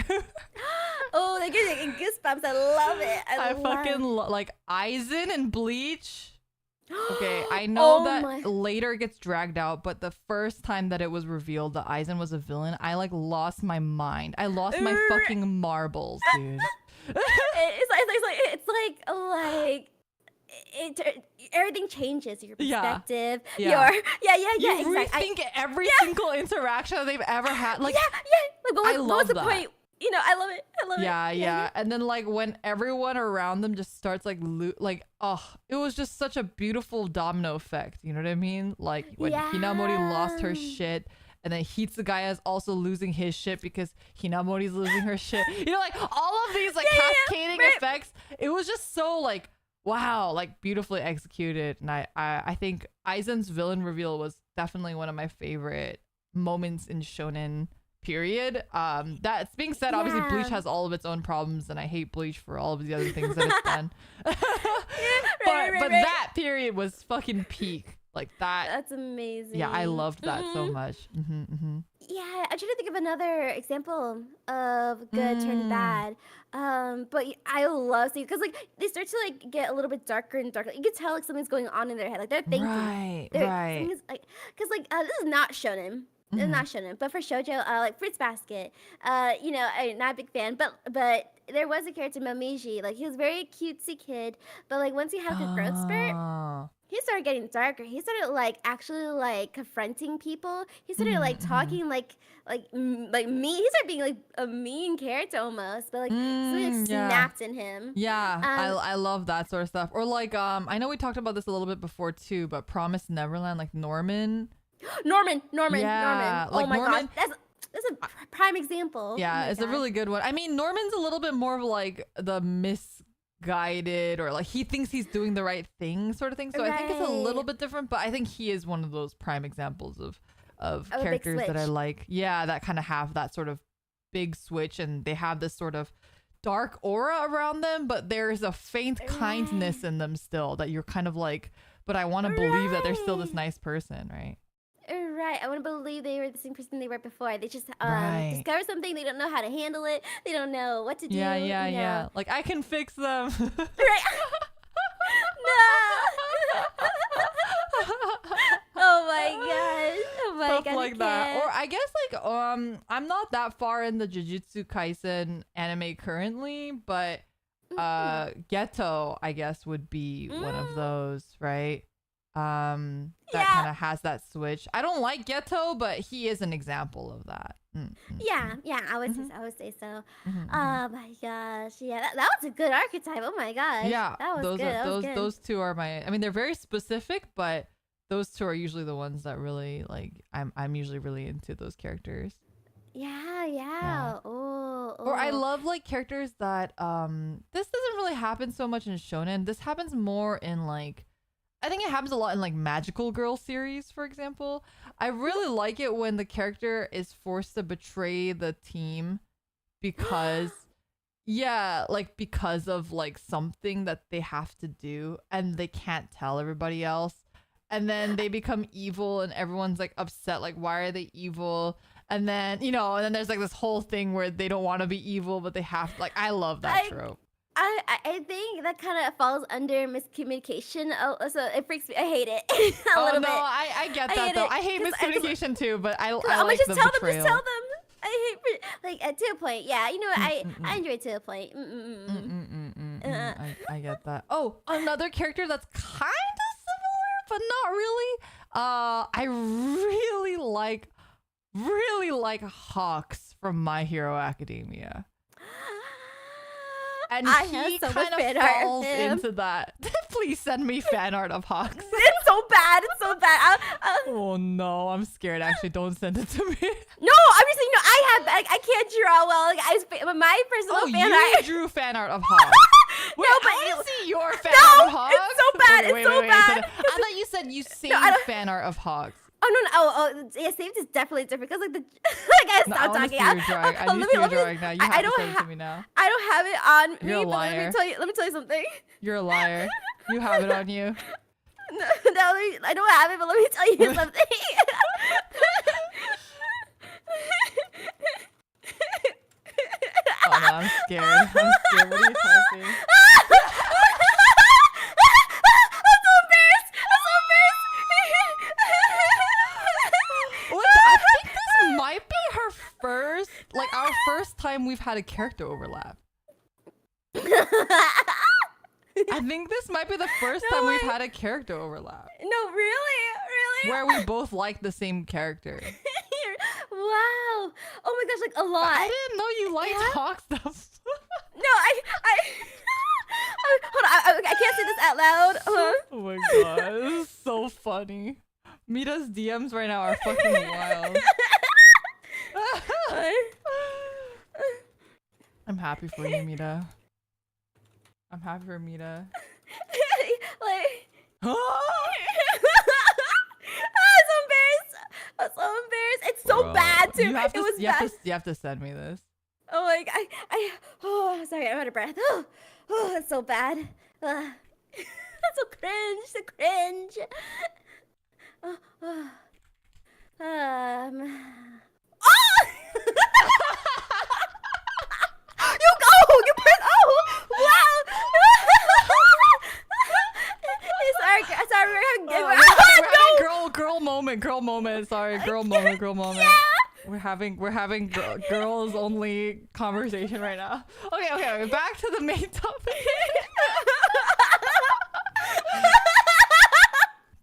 Oh, that gives me goosebumps. I love it. I fucking like Aizen and Bleach. Okay, I know later it gets dragged out, but the first time that it was revealed that Aizen was a villain, I like lost my mind. I lost my fucking marbles, dude. It's like everything changes. Your perspective. Yeah. You exactly. Rethink every single interaction that they've ever had. Like, Like, what's the point? You know, I love it. Yeah. And then like when everyone around them just starts like it was just such a beautiful domino effect. You know what I mean? Like when Hinamori lost her shit, and then Hitsugaya is also losing his shit because Hinamori's losing her shit. You know, like all of these like cascading effects. It was just so like, wow, like beautifully executed. And I think Aizen's villain reveal was definitely one of my favorite moments in Shonen. Period. That's being said, obviously Bleach has all of its own problems, and I hate Bleach for all of the other things that it's done. But that period was fucking peak. Like that. That's amazing. Yeah, I loved that so much. Yeah, I'm trying to think of another example of good turned bad. But I love seeing, because like they start to like get a little bit darker and darker. You can tell like something's going on in their head. Like they're thinking. Right. Like, because like this is not shonen. It's not shonen, but for shoujo, like Fruits Basket, you know, I'm not a big fan, but there was a character Momiji, like he was a very cutesy kid, but like once he had the growth spurt, he started getting darker. He started like actually like confronting people. He started like talking like mean. He started being like a mean character almost, but like something like snapped in him. Yeah, I love that sort of stuff. Or like I know we talked about this a little bit before too, but Promised Neverland, like Norman. Norman. Yeah, Oh like my Norman, gosh, that's a prime example. Yeah, it's a really good one. I mean, Norman's a little bit more of like the misguided, or like he thinks he's doing the right thing sort of thing. So I think it's a little bit different, but I think he is one of those prime examples of characters that I like. Yeah, that kind of have that sort of big switch, and they have this sort of dark aura around them, but there's a faint kindness in them still that you're kind of like, but I want to believe that they're still this nice person, right? Right, I want to believe they were the same person they were before. They just discover something, they don't know how to handle it, they don't know what to do. Yeah. Like, I can fix them. Right. No. Oh my Stuff god. like that. Or I guess like I'm not that far in the Jujutsu Kaisen anime currently, but Geto I guess would be one of those, right? that kind of has that switch. I don't like Geto, but he is an example of that. Yeah, I would say so. Oh my gosh, yeah, that was a good archetype. Oh my gosh, Yeah, that was good. those two are my. I mean, they're very specific, but those two are usually the ones that really like. I'm usually really into those characters. Yeah. Or I love like characters that this doesn't really happen so much in shonen. This happens more in like, I think it happens a lot in like magical girl series, for example. I really like it when the character is forced to betray the team because because of like something that they have to do and they can't tell everybody else. And then they become evil and everyone's like upset, like why are they evil? And then, and then there's like this whole thing where they don't want to be evil, but they have to, like, I love that trope. I think that kind of falls under miscommunication. So it freaks me. I hate it a little bit. I get that though. I hate miscommunication too, but I like just the tell betrayal. Just tell them. I hate like to a point. Yeah, you know what? I enjoy it to a point. I get that. Oh, another character that's kind of similar, but not really. I really like Hawks from My Hero Academia. And he kind of falls into that. Please send me fan art of Hawks. It's so bad. Oh no, I'm scared. Actually, don't send it to me. No, I'm just saying. No, I can't draw well. Like my personal fan art. You drew fan art of Hawks. Wait, no, but I didn't see your fan art of Hawks. It's so bad. Wait, so bad. I thought you said you saved fan art of Hawks. Oh no! Yeah, saved is definitely different because like I gotta stop talking. I need to see your drawing now. You have to send it to me now. I don't have it on You're me. a liar. But let me tell you something. You're a liar. You have it on you. No, I don't have it, but let me tell you something. Oh no, I'm scared. What are you typing? Might be her first, like our first time we've had a character overlap. I think this might be the first time we've had a character overlap. No, really? Where we both like the same character. Wow. Oh my gosh, like a lot. I didn't know you liked Hawk stuff. No, hold on, I can't say this out loud. Oh my god, this is so funny. Mita's DMs right now are fucking wild. I'm happy for you, Mita. I'm happy for Mita. Like, I'm so embarrassed. It's so bad too. It was bad. You have to send me this. Oh my god. Sorry, I'm out of breath. Oh, it's so bad. That's so cringe. You press. Oh, wow. Sorry, we're having girl moment. Sorry, girl moment. Yeah. We're having girls only conversation right now. Okay. Back to the main topic.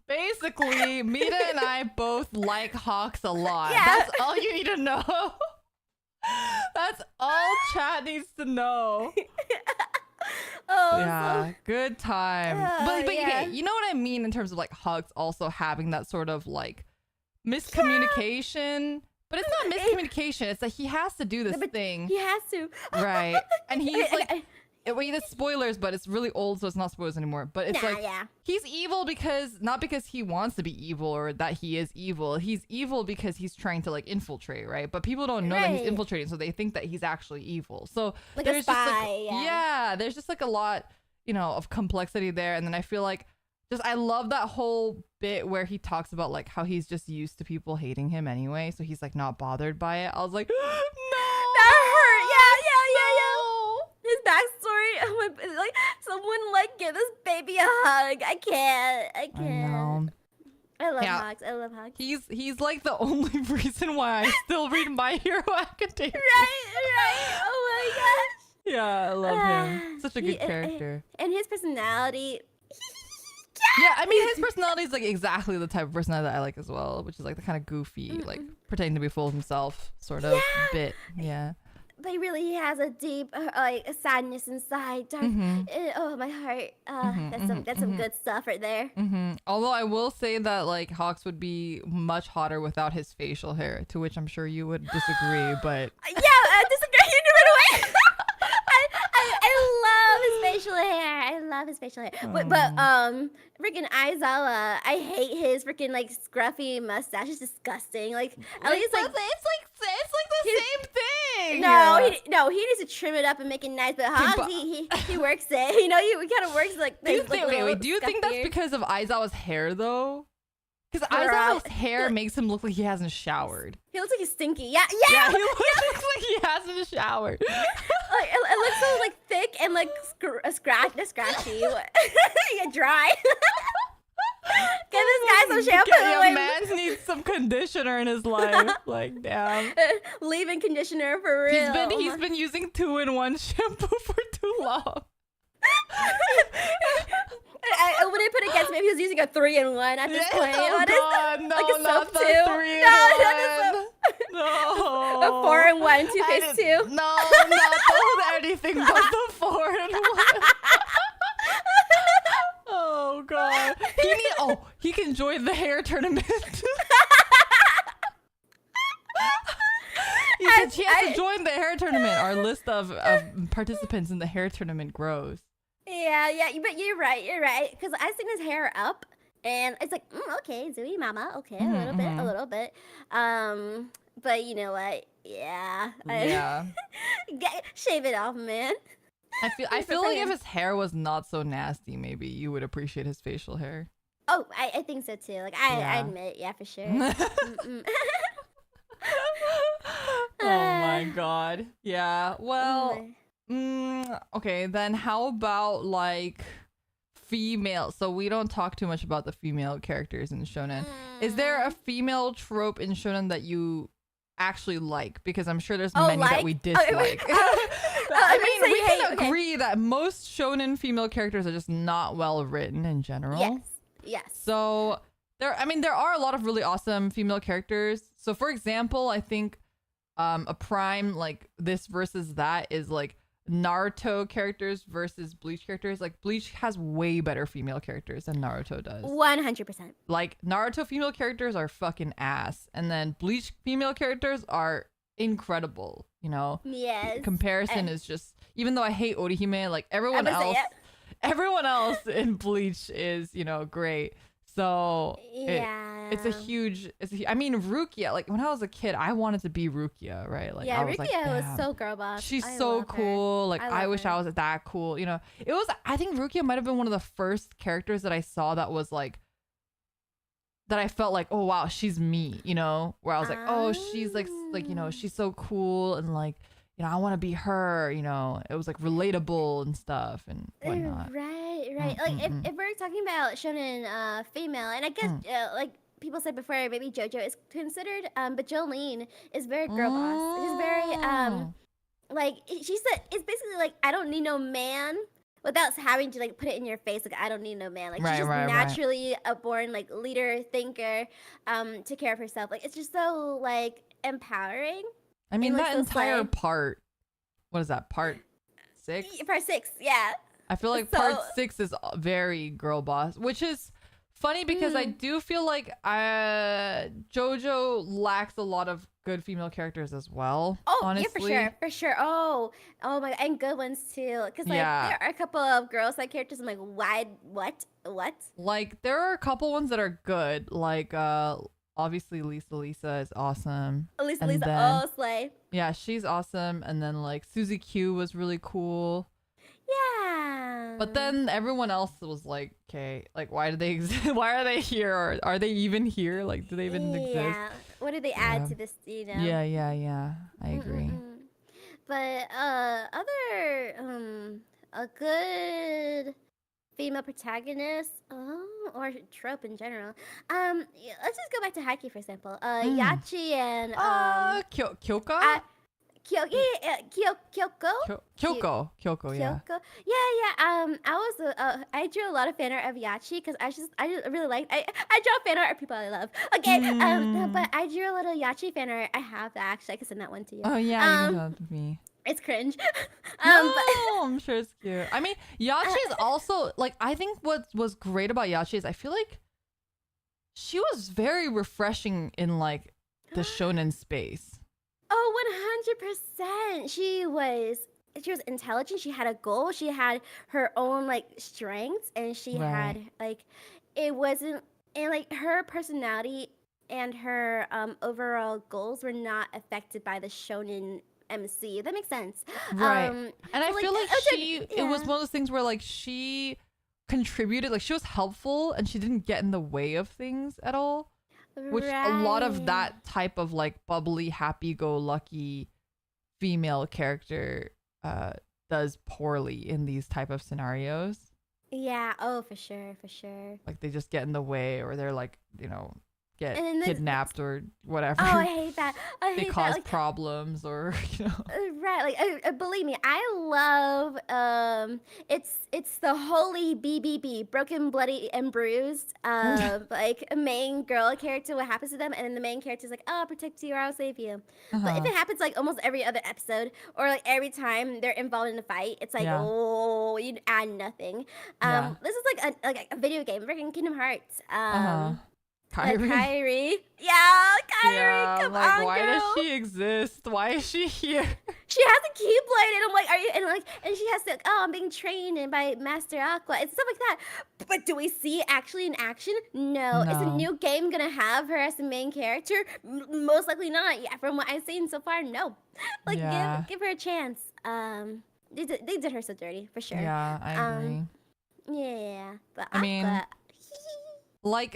Basically, Mita and I both like Hawks a lot. Yeah. That's all you need to know. That's all chat needs to know. Yeah, good time. But yeah. Okay, you know what I mean in terms of like Hawks also having that sort of like miscommunication. But it's not miscommunication. It's that he has to do this thing. He has to. Right. And he's like... it's spoilers, but it's really old, so it's not spoilers anymore. But it's he's evil not because he wants to be evil or that he is evil. He's evil because he's trying to like infiltrate, right? But people don't know that he's infiltrating, so they think that he's actually evil. So like there's a spy, just there's just like a lot, of complexity there. And then I feel like I love that whole bit where he talks about like how he's just used to people hating him anyway, so he's like not bothered by it. I was like, no, that hurt. Yeah. His backstory, like someone like give this baby a hug. I can't. I know. I love Hawks. He's like the only reason why I still read My Hero Academia. Right. Oh my gosh. Yeah, I love him. Such a good character. And his personality. Yeah, I mean, his personality is like exactly the type of personality that I like as well, which is like the kind of goofy, like pretending to be full of himself sort of bit. Yeah. But he has a deep like sadness inside. Dark. Oh, my heart. That's some good stuff right there. Although I will say that like Hawks would be much hotter without his facial hair, to which I'm sure you would disagree. But Yeah, I disagree. You knew right away. I love his facial hair. I love his facial hair. But freaking Aizawa, I hate his freaking like scruffy mustache. It's disgusting. Like at least like it's like the same thing. No, he needs to trim it up and make it nice. But Hans, he works it. You know, he kind of works like. Do you think that's because of Aizawa's hair though? Because Aizawa's hair makes him look like he hasn't showered. He looks like he's stinky. Yeah, he looks like he hasn't showered. Like it looks so like thick and like scratchy. Yeah, dry. Give this guy some shampoo. Your man needs some conditioner in his life. Like, damn. Leave-in conditioner for real. He's been using 2-in-1 shampoo for too long. I wouldn't put it against him if he was using a 3-in-1 at this point. Oh God, no, like a not soap the too. 3-in-1. No. A 4-in-1 toothpaste too. No, not anything but the 4-in-1. Oh God. He can join the hair tournament. He has to join the hair tournament. Our list of participants in the hair tournament grows. Yeah, but you're right. Because I seen his hair up, and it's like, okay, Zooey Mama, okay, a little bit. But you know what? Yeah. Shave it off, man. I feel like if his hair was not so nasty, maybe you would appreciate his facial hair. Oh, I think so too. Like I admit, yeah, for sure. Oh my God. Yeah. Well. Okay, then how about like female? So we don't talk too much about the female characters in Shonen. Is there a female trope in Shonen that you actually like? Because I'm sure there's many that we dislike. I mean, we can agree that most Shonen female characters are just not well written in general. Yes. So there are a lot of really awesome female characters. So for example, I think a prime like this versus that is like Naruto characters versus Bleach characters. Like Bleach has way better female characters than Naruto does. 100%. Like Naruto female characters are fucking ass, and then Bleach female characters are incredible. You know. Yes. Comparison is just, even though I hate Orihime, like everyone else in Bleach is, you know, great. So I mean, Rukia, like when I was a kid, I wanted to be Rukia, right? Like, yeah, I was Rukia like, was so girl boss. She's so cool. Like, I wish I was that cool. You know, I think Rukia might have been one of the first characters that I saw that was like, that I felt like, oh wow, she's me, you know, where I was like, oh, she's like, you know, she's so cool, and like, you know, I want to be her, you know. It was like relatable and stuff and whatnot. Right. Like if we're talking about shonen female, and I guess like people said before, maybe JoJo is considered, but Jolene is very girl boss. She's very like she said, it's basically like, I don't need no man, without having to like put it in your face. Like, I don't need no man. Like, she's just naturally a born like leader, thinker, take care of herself. Like, it's just so like empowering. I mean, that entire part, what is that, part 6? Part 6, yeah. I feel like part 6 is very girl boss, which is funny because I do feel like JoJo lacks a lot of good female characters as well. Oh, honestly. Yeah, for sure. Oh my, and good ones too. Because like there are a couple of girl side characters. I'm like, why? What? Like there are a couple ones that are good. Like obviously Lisa is awesome. Lisa, slay. Yeah, she's awesome. And then like Suzy Q was really cool. Yeah. But then everyone else was like, okay, like why do they exist? Why are they here? Or are they even here? Like, do they even exist? Yeah. What did they add to this, you know? Yeah. I agree. But other a good female protagonist or trope in general. Let's just go back to Haikyuu, for example. Yachi and Kyoka? Kyoko. Kyoko, yeah. Kyoko. Yeah. I drew a lot of fan art of Yachi because I just really like. I draw fan art of people I love. Okay. But I drew a little Yachi fan art. I have that actually. I can send that one to you. Oh yeah, you can send it to me. It's cringe. No, But I'm sure it's cute. I mean, Yachi is also like, I think what was great about Yachi is I feel like she was very refreshing in like the shonen space. Oh, 100%. She was intelligent. She had a goal. She had her own like strengths, and she had like it wasn't and like her personality and her overall goals were not affected by the shonen MC. If that makes sense. Right. And I feel like it was yeah. one of those things where like she contributed, like she was helpful and she didn't get in the way of things at all. Which a lot of that type of like bubbly, happy-go-lucky female character does poorly in these type of scenarios. Yeah. Oh, for sure. For sure. Like they just get in the way, or they're like, you know, get And then kidnapped or whatever. Oh, I hate that. I They hate cause that. Like, problems, or you know. right. Like, believe me, I love. It's the holy BBB, broken, bloody, and bruised. Like a main girl character. What happens to them, and then the main character's like, "Oh, I'll protect you, or I'll save you." But if it happens like almost every other episode, or like every time they're involved in a fight, it's like, oh, you add nothing. This is like a video game, freaking Kingdom Hearts. Kyrie. Yeah, Kyrie, Yeah, come like, on, why girl. does she exist? Why is she here? She has a keyblade, and I'm like, are you? And she has to. Oh, I'm being trained by Master Aqua and stuff like that. But do we see it actually in action? No. Is the new game gonna have her as the main character? Most likely not. Yeah, from what I've seen so far, no. Like, give her a chance. They did her so dirty for sure. Yeah, I agree. Yeah, but I mean, Aqua. like,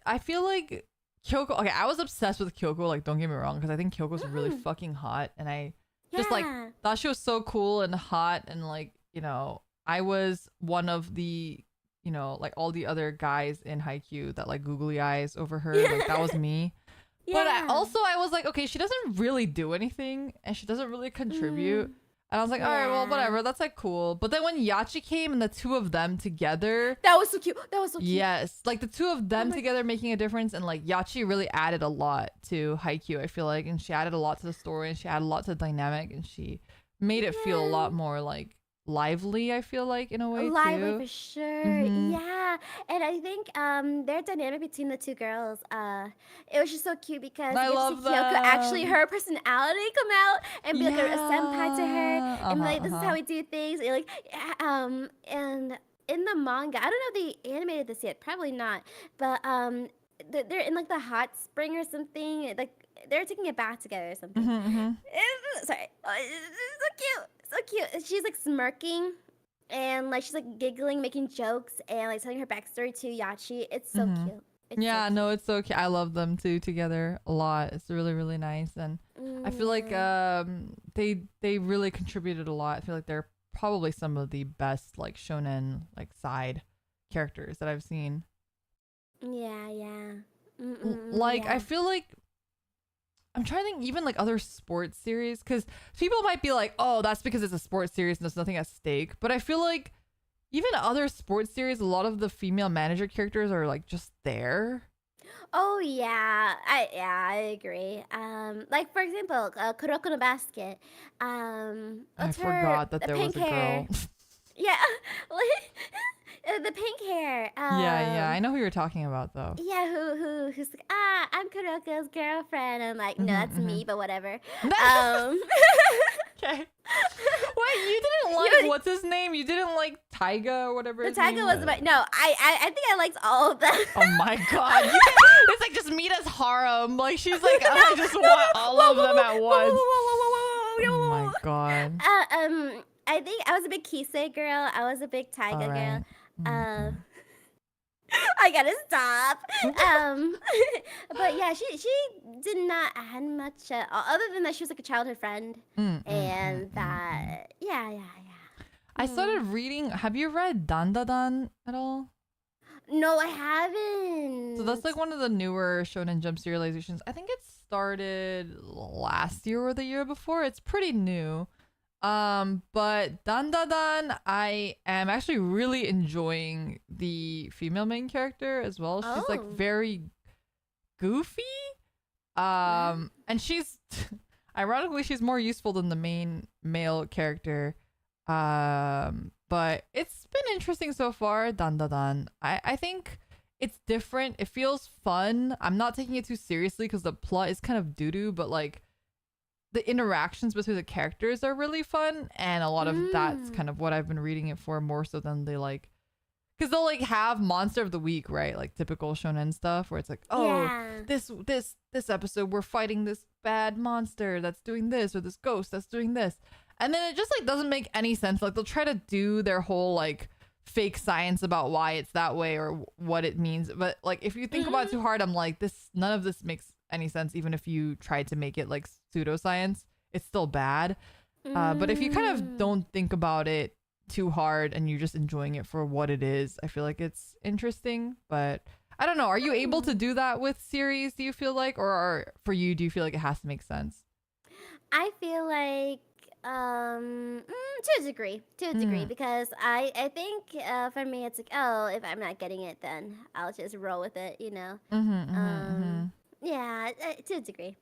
I feel like Kyoko. Okay, I was obsessed with Kyoko. Like, don't get me wrong, because I think Kyoko's really fucking hot, and I just like thought she was so cool and hot, and like, you know, I was one of the, you know, like all the other guys in Haikyuu that like googly eyes over her. Like that was me. But I was like, okay, she doesn't really do anything, and she doesn't really contribute. And I was like, all right, well, whatever. That's like cool. But then when Yachi came and the two of them together. That was so cute. Yes. Like the two of them together making a difference. And like Yachi really added a lot to Haikyuu, I feel like. And she added a lot to the story, and she added a lot to the dynamic. And she made it feel a lot more like lively, I feel like, in a way lively too. for sure. Yeah. And I think their dynamic between the two girls, it was just so cute because I you love get to see Kyoko actually her personality come out and be like a senpai to her and be like, this is how we do things. And like and in the manga, I don't know if they animated this yet, probably not. But they're in like the hot spring or something. Like they're taking a bath together or something. Sorry. It's so cute. So cute. She's like smirking and like she's like giggling, making jokes, and like telling her backstory to Yachi. It's so cute. It's so cute. I love them two together a lot. It's really, really nice. And I feel like they really contributed a lot. I feel like they're probably some of the best like shonen like side characters that I've seen. I feel like I'm trying to think even like other sports series, because people might be like, oh, that's because it's a sports series and there's nothing at stake. But I feel like even other sports series, a lot of the female manager characters are like just there. Oh yeah, I agree. Like for example, Kuroko no Basket. I forgot that there was a girl. Yeah, the pink hair. Yeah, I know who you're talking about though. Yeah, who's like, I'm Kuroko's girlfriend. I'm like, no, that's me, but whatever. Okay. Wait, you didn't like what's his name? You didn't like Taiga or whatever. The Taiga was about I think I liked all of them. Oh my god. It's like just Mita's harem. Like she's like, I just want all of them at once. Oh my god. I think I was a big Kisei girl. I was a big Taiga girl. I gotta stop. But yeah, she did not add much other than that she was like a childhood friend, and that yeah. I started reading. Have you read Dandadan at all? No, I haven't. So that's like one of the newer Shonen Jump serializations. I think it started last year or the year before. It's pretty new. But Dan Da Dan, I am actually really enjoying the female main character as well. She's like very goofy. And she's ironically she's more useful than the main male character. But it's been interesting so far. Dan Da Dan. I think it's different. It feels fun. I'm not taking it too seriously because the plot is kind of doo-doo, but like the interactions between the characters are really fun, and a lot of that's kind of what I've been reading it for more so than they like, because they'll like have monster of the week, right? Like typical shonen stuff where it's like, this episode we're fighting this bad monster that's doing this, or this ghost that's doing this, and then it just like doesn't make any sense. Like they'll try to do their whole like fake science about why it's that way or what it means, but like if you think about it too hard, I'm like, none of this makes any sense. Even if you tried to make it like pseudoscience, it's still bad. But if you kind of don't think about it too hard and you're just enjoying it for what it is, I feel like it's interesting. But I don't know, are you able to do that with series, do you feel like, or for you, do you feel like it has to make sense? I feel like to a degree, because I think for me it's like, oh, if I'm not getting it, then I'll just roll with it, you know. Yeah, to a degree.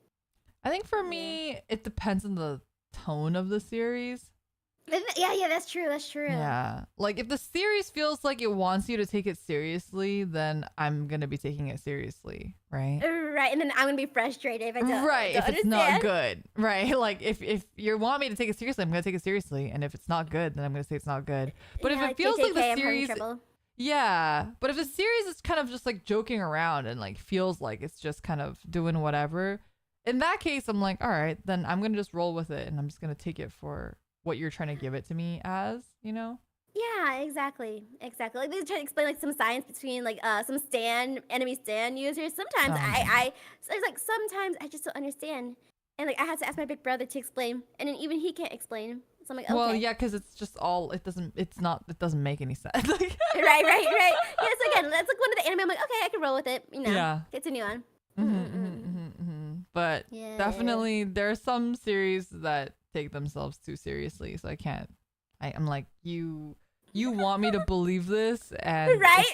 I think for me, it depends on the tone of the series. Yeah, that's true. Yeah. Like if the series feels like it wants you to take it seriously, then I'm going to be taking it seriously, right? Right, and then I'm going to be frustrated if I don't Right, if understand. it's not good, right? Like if you want me to take it seriously, I'm going to take it seriously, and if it's not good, then I'm going to say it's not good. But yeah, if it feels like the I'm series having trouble. Yeah, but if the series is kind of just like joking around and like feels like it's just kind of doing whatever, in that case, I'm like, all right, then I'm gonna just roll with it, and I'm just gonna take it for what you're trying to give it to me as, you know? Yeah, exactly. Like they try to explain like some science between like some enemy stand users. Sometimes sometimes I just don't understand, and like I have to ask my big brother to explain, and then even he can't explain. So I'm like, okay. Well, yeah, because it's just all it doesn't make any sense. right. Yes, again, that's like one of the anime. I'm like, okay, I can roll with it. You know, yeah. Continue on. But definitely there are some series that take themselves too seriously, so I can't. I'm like, you want me to believe this, and right?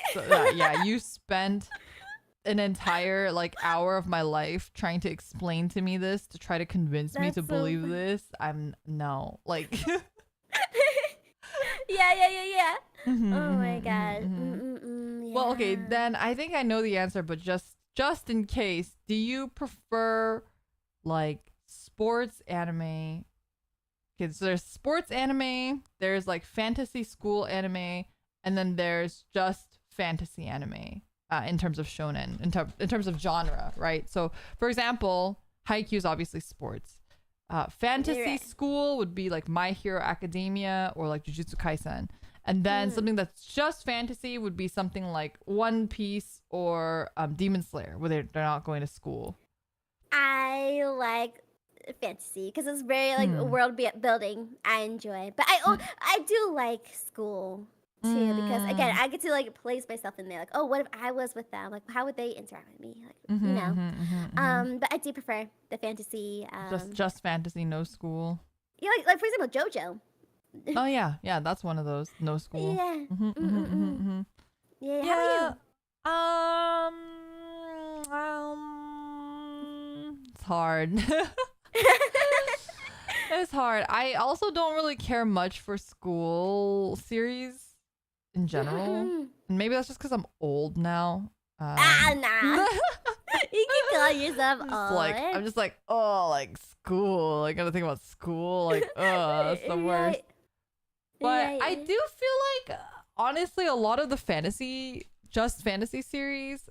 Yeah, you spent an entire like hour of my life trying to explain to me this to try to convince me to believe this. I'm no like. Yeah. Oh my god. Yeah. Well, okay, then I think I know the answer, but just in case, do you prefer like sports anime? Okay, so there's sports anime, there's like fantasy school anime, and then there's just fantasy anime in terms of shonen, in terms of genre, right? So, for example, Haikyuu is obviously sports. Fantasy school would be like My Hero Academia or like Jujutsu Kaisen. And then something that's just fantasy would be something like One Piece or Demon Slayer, where they're not going to school. I like fantasy because it's very like world building. I enjoy, but I do like school too because again I get to like place myself in there. Like, oh, what if I was with them? Like, how would they interact with me? Like, you know. But I do prefer the fantasy. Just fantasy, no school. Yeah, like for example, JoJo. Oh yeah, that's one of those. No school. Yeah. Yeah. Yeah. How about you? It's hard. It's hard. I also don't really care much for school series in general. And maybe that's just because I'm old now. Nah. You can call yourself old. I'm just like, oh, like school. I gotta think about school. Like, oh, that's the worst. But I do feel like, honestly, a lot of the fantasy series,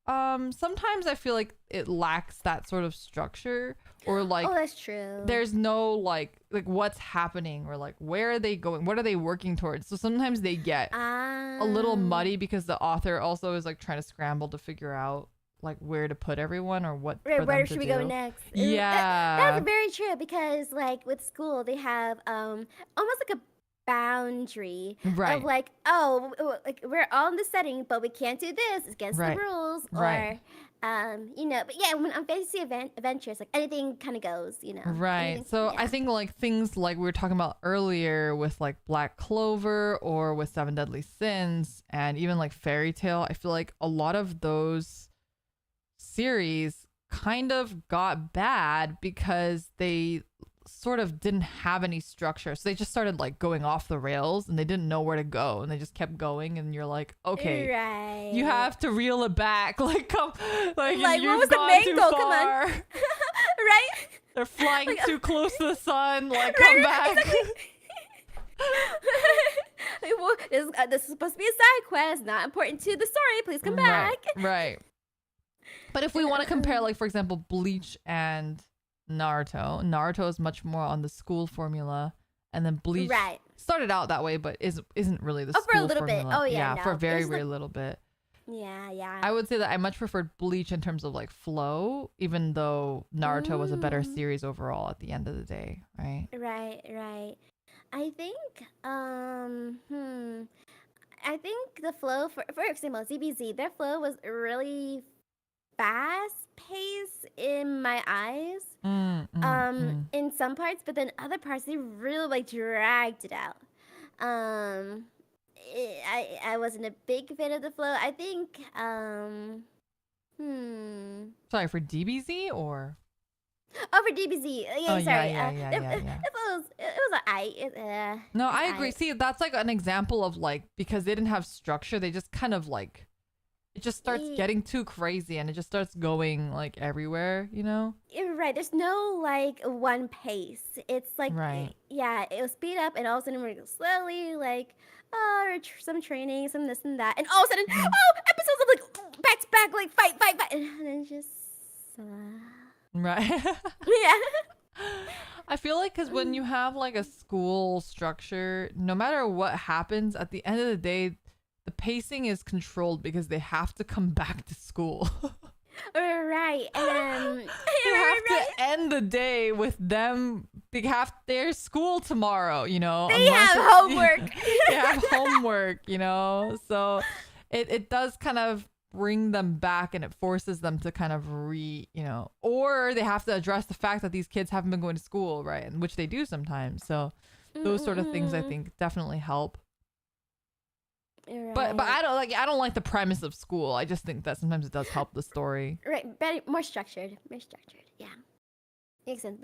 sometimes I feel like it lacks that sort of structure, or like, oh, that's true. There's no like what's happening, or like where are they going, what are they working towards. So sometimes they get a little muddy because the author also is like trying to scramble to figure out like where to put everyone or what. Where should we go next? Yeah, that's very true because like with school they have almost like a boundary Right. of like, like we're all in the setting, but we can't do this. It's against the rules, Right. or but yeah, when on fantasy adventures, like anything kind of goes, Right. So I think like things like we were talking about earlier with like Black Clover or with Seven Deadly Sins and even like Fairy Tale, I feel like a lot of those series kind of got bad because they sort of didn't have any structure. So they just started like going off the rails and they didn't know where to go and they just kept going and you're like, okay, right, you have to reel it back. Like come like what you've was the gone main too goal? far. Come on. Right? They're flying like, too close to the sun. Like come back. Exactly. Well, this is supposed to be a side quest, not important to the story. Please come back. Right. But if we want to compare, like for example, Bleach and Naruto is much more on the school formula, and then Bleach started out that way, but isn't really the school for a little formula. bit. Oh yeah, for a very little bit. Yeah. I would say that I much preferred Bleach in terms of like flow, even though Naruto was a better series overall at the end of the day, right? Right. I think I think the flow for example, ZBZ, their flow was really fast paced in my eyes. In some parts, but then other parts they really like dragged it out. I wasn't a big fan of the flow. I think Sorry, for DBZ or for DBZ. Yeah, sorry. Yeah. It was alright. No, I agree. See, that's like an example of like, because they didn't have structure, they just kind of like, it just starts getting too crazy and it just starts going like everywhere, You're right. There's no like one pace. It's like, yeah, it'll speed up and all of a sudden we're going slowly, like, some training, some this and that. And all of a sudden, episodes of like back to back, like fight. And then just, right. yeah. I feel like because when you have like a school structure, no matter what happens, at the end of the day, the pacing is controlled because they have to come back to school. Right. And they have to end the day with them. They have their school tomorrow, They have homework. They have homework, So it does kind of bring them back and it forces them to kind of or they have to address the fact that these kids haven't been going to school, right? And which they do sometimes. So those sort of things I think definitely help. Right. But I don't like the premise of school. I just think that sometimes it does help the story. Right, better, more structured. Yeah, makes sense.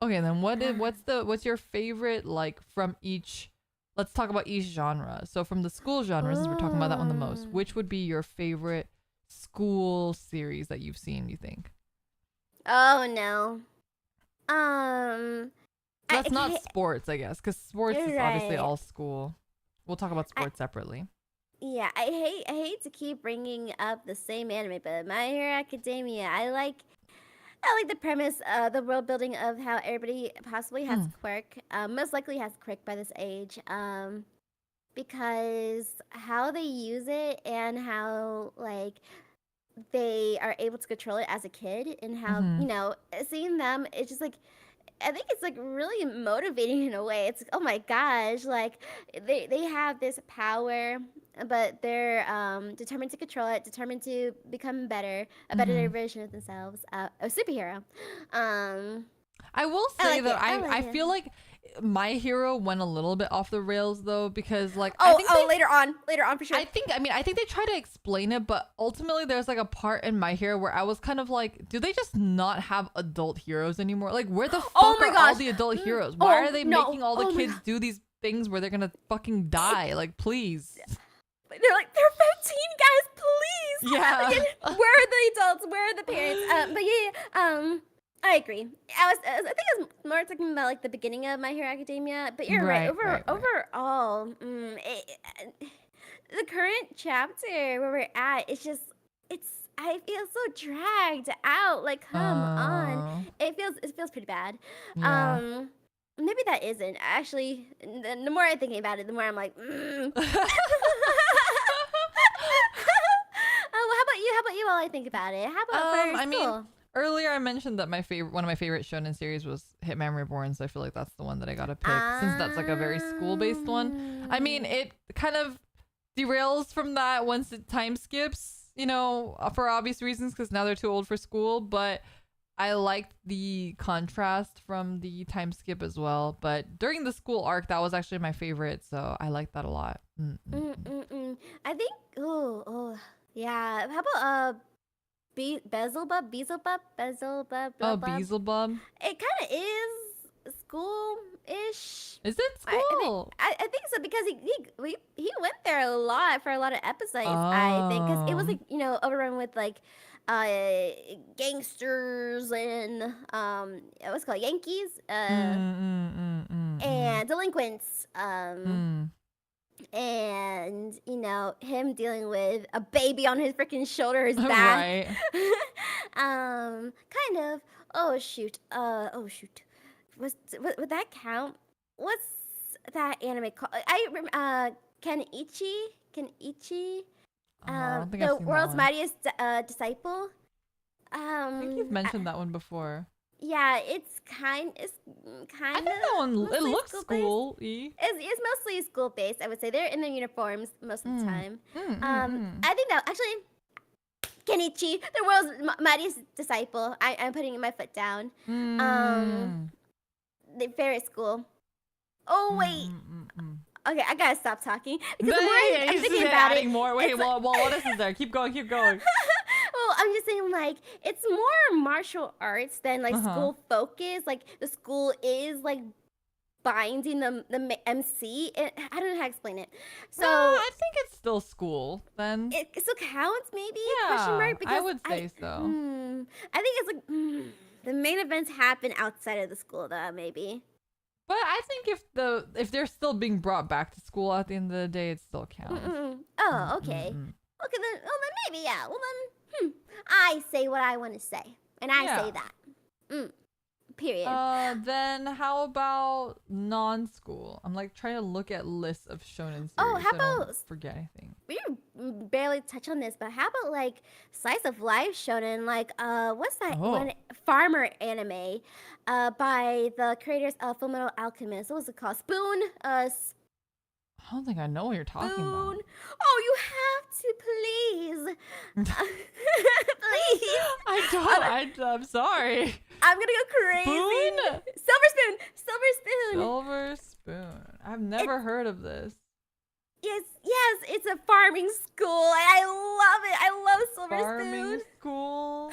Okay, then what's your favorite like from each? Let's talk about each genre. So from the school genres, since we're talking about that one the most, which would be your favorite school series that you've seen? You think? Oh no. That's not sports, I guess, because sports is obviously all school. We'll talk about sports separately. Yeah, I hate to keep bringing up the same anime, but My Hero Academia, I like the premise, the world building of how everybody possibly has quirk. Most likely has quirk by this age. Because how they use it and how like they are able to control it as a kid, and how seeing them, it's just like. I think it's like really motivating in a way. It's oh my gosh, like they have this power, but they're determined to control it, determined to become better, a better version of themselves, a superhero. I will say that I feel like My Hero went a little bit off the rails though, because like later on for sure. I think they try to explain it, but ultimately there's like a part in My Hero where I was kind of like, do they just not have adult heroes anymore? Like where the fuck are all the adult heroes? Why are they making all the kids do these things where they're gonna fucking die? Like please. They're like, they're 15 guys, please. Yeah. Where are the adults? Where are the parents? But yeah. I agree. I think I was more talking about like the beginning of My Hero Academia, but you're right. Overall, the current chapter where we're at, I feel so dragged out. Like, come on, it feels pretty bad. Yeah. Maybe that isn't actually. The more I'm thinking about it, the more I'm like. How about you? While I think about it, how about for school? earlier I mentioned that one of my favorite shonen series was Hitman Reborn, so I feel like that's the one that I gotta pick since that's like a very school-based one. I mean, it kind of derails from that once it time skips, you know, for obvious reasons because now they're too old for school, but I liked the contrast from the time skip as well. But during the school arc, that was actually my favorite, so I liked that a lot. I think. Oh, yeah. How about Beelzebub? Beelzebub. Oh, Beelzebub. It kind of is school-ish. Is it school? I think so because he went there a lot for a lot of episodes. I think because it was like overrun with like gangsters and what's it called Yankees and delinquents and him dealing with a baby on his freaking shoulder, his back. Right. Kind of. Oh shoot. Would that count? What's that anime called? I remember Kenichi. I don't think I've The seen world's that one. mightiest disciple. I think you've mentioned that one before. Yeah, it's kind of. I think that one it looks school-y. It's mostly school based. I would say they're in their uniforms most of the time. I think that actually. Kenichi, the world's mightiest disciple. I'm putting my foot down. The favorite school. Oh wait. Okay, I gotta stop talking because the more I'm thinking about it. More. Wait, well, what else is there? Keep going. Well, I'm just saying, like, it's more martial arts than like school focus. Like the school is like binding the MC. I don't know how to explain it. So I think it's still school then. It still counts, maybe? Yeah, Question mark, because I would say so. I think it's like the main events happen outside of the school, though. Maybe. But I think if they're still being brought back to school at the end of the day, it still counts. Oh, okay. Okay, then. Well, then maybe yeah. Well, then I say what I want to say, and I say that. Period. Then how about non-school? I'm like trying to look at lists of shonen series. Oh, how so I don't about forget anything? We barely touch on this, but how about like slice of life shonen? Like what's that one farmer anime? By the creators of Fullmetal Alchemist. What was it called? Spoon. I don't think I know what you're talking about. Oh, you have to please. Please. I don't. I'm sorry. I'm gonna go crazy. Spoon? Silver spoon. I've never heard of this. Yes, it's a farming school. I love it. I love Silver Farming Spoon. school.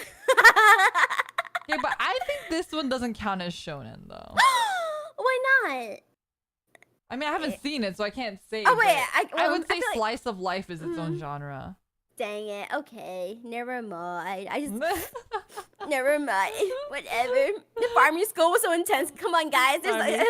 Yeah, but I think this one doesn't count as shonen though. Why not? I mean, I haven't seen it, so I can't say. Oh wait, I would say like, slice of life is its own genre. Dang it. Okay, never mind. I just never mind. Whatever. The farming school was so intense. Come on, guys. There's like,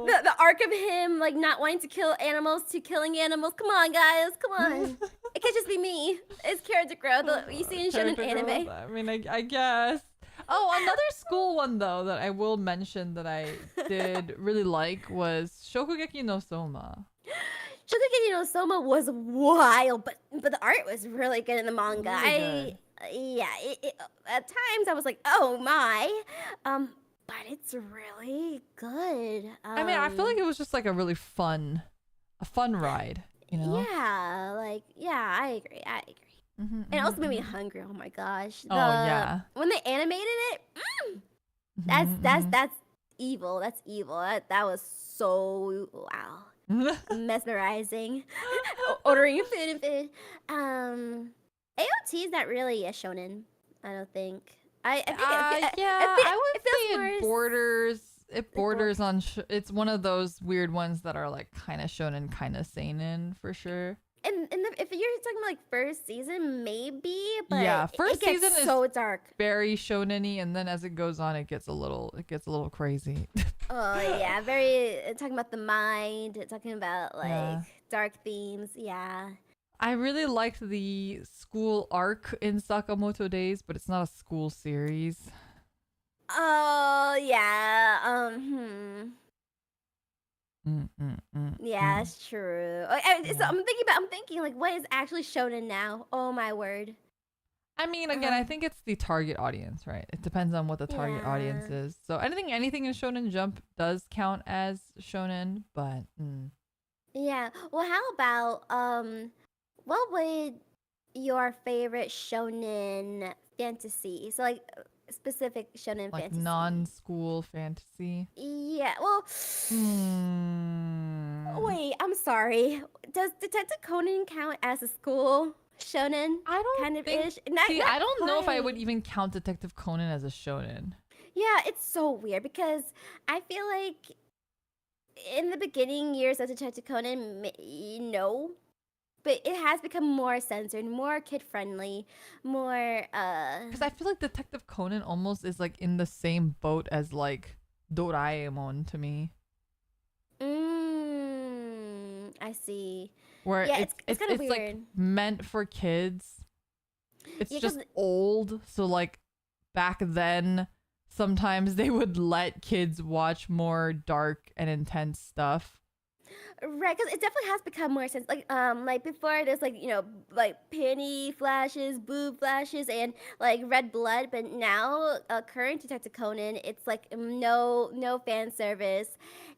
the arc of him like not wanting to kill animals to killing animals. Come on, guys. Come on. It can't just be me. It's character growth. You see in shonen anime. I mean, I guess. Oh, another school one though that I will mention that I did really like was Shokugeki no Soma. Shokugeki no Soma was wild, but the art was really good in the manga. Really At times I was like, oh my, but it's really good. I mean, I feel like it was just like a fun ride, you know? Yeah, I agree. And it also made me hungry. Oh my gosh. When they animated it, that's evil. That's evil. That was so wow. Mesmerizing. Ordering food and food. AOT is not really a shonen, I don't think. I think I would say it borders. It borders on. It's one of those weird ones that are like kind of shonen, kind of seinen for sure. And if you're talking about like first season, maybe, but yeah, first season is so dark, very shonen-y, and then as it goes on, it gets a little crazy. Oh yeah, very talking about the mind, talking about like dark themes. Yeah, I really liked the school arc in Sakamoto Days, but it's not a school series. Oh yeah, yeah, it's true. So I'm thinking like, what is actually shonen now? Oh my word. I mean, again, I think it's the target audience, right? It depends on what the target audience Yeah. is. So anything in Shonen Jump does count as shonen, but Yeah. Well, how about what would your favorite shonen fantasy? So like specific shonen like fantasy. non-school fantasy. Yeah. Well, Hmm. wait. I'm sorry. Does Detective Conan count as a school shonen I don't kind of think. ish? Not See, not I don't know if I would quite. even count Detective Conan as a shonen. Yeah, it's so weird because I feel like in the beginning years of Detective Conan, no, but it has become more censored, more kid friendly, more Because I feel like Detective Conan almost is like in the same boat as like Doraemon to me, I see. where Yeah, it's it's it's kind of it's like weird. meant for kids. It's Yeah, just cuz old, so like back then sometimes they would let kids watch more dark and intense stuff. right, cuz it definitely has become more sense like before there's like, like penny flashes, boob flashes and like red blood, but now current Detective Conan, it's like no fan service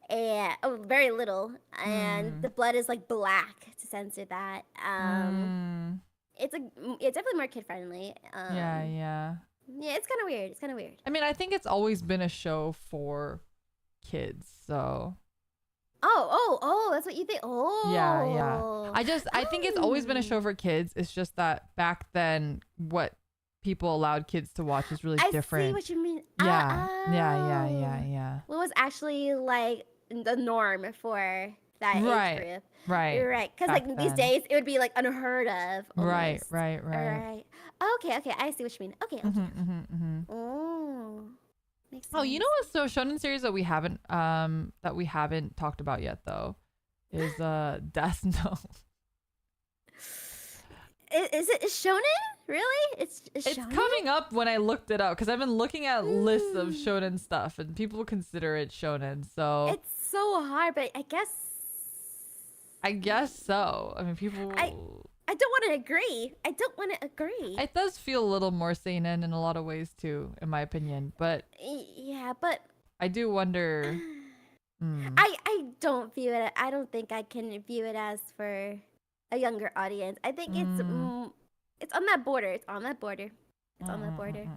and very little and Hmm. the blood is like black to censor that. Mm. It's definitely more kid friendly. Yeah, yeah. Yeah, it's kind of weird. It's kind of weird. I mean, I think it's always been a show for kids, so Oh, that's what you think. yeah, yeah. Oh. I think it's always been a show for kids. It's just that back then what people allowed kids to watch is really I see different. what you mean. Yeah. Yeah, yeah, Oh. yeah, yeah. What was actually like the norm for that age Right. group? Right. Right. Because Back like these then. days, it would be like unheard of Right, almost. right, right. Right. Okay. I see what you mean. Okay. Mhm, mhm, mhm. Oh. Makes Oh, you know sense. what? So shonen series that we haven't talked about yet though is Death Note. Is it shonen? Really? It's It's shonen? coming up when I looked it up because I've been looking at lists of Hmm. shonen stuff and people consider it shonen. So It's so hard, but I guess I guess so. I mean, I people. I don't want to agree. I don't want to agree. It does feel a little more seinen in a lot of ways too, in my opinion. But Yeah, but I do wonder. I don't view it. I don't think I can view it as for a younger audience. I think Mm, it's on that border. It's on that border. It's on that border.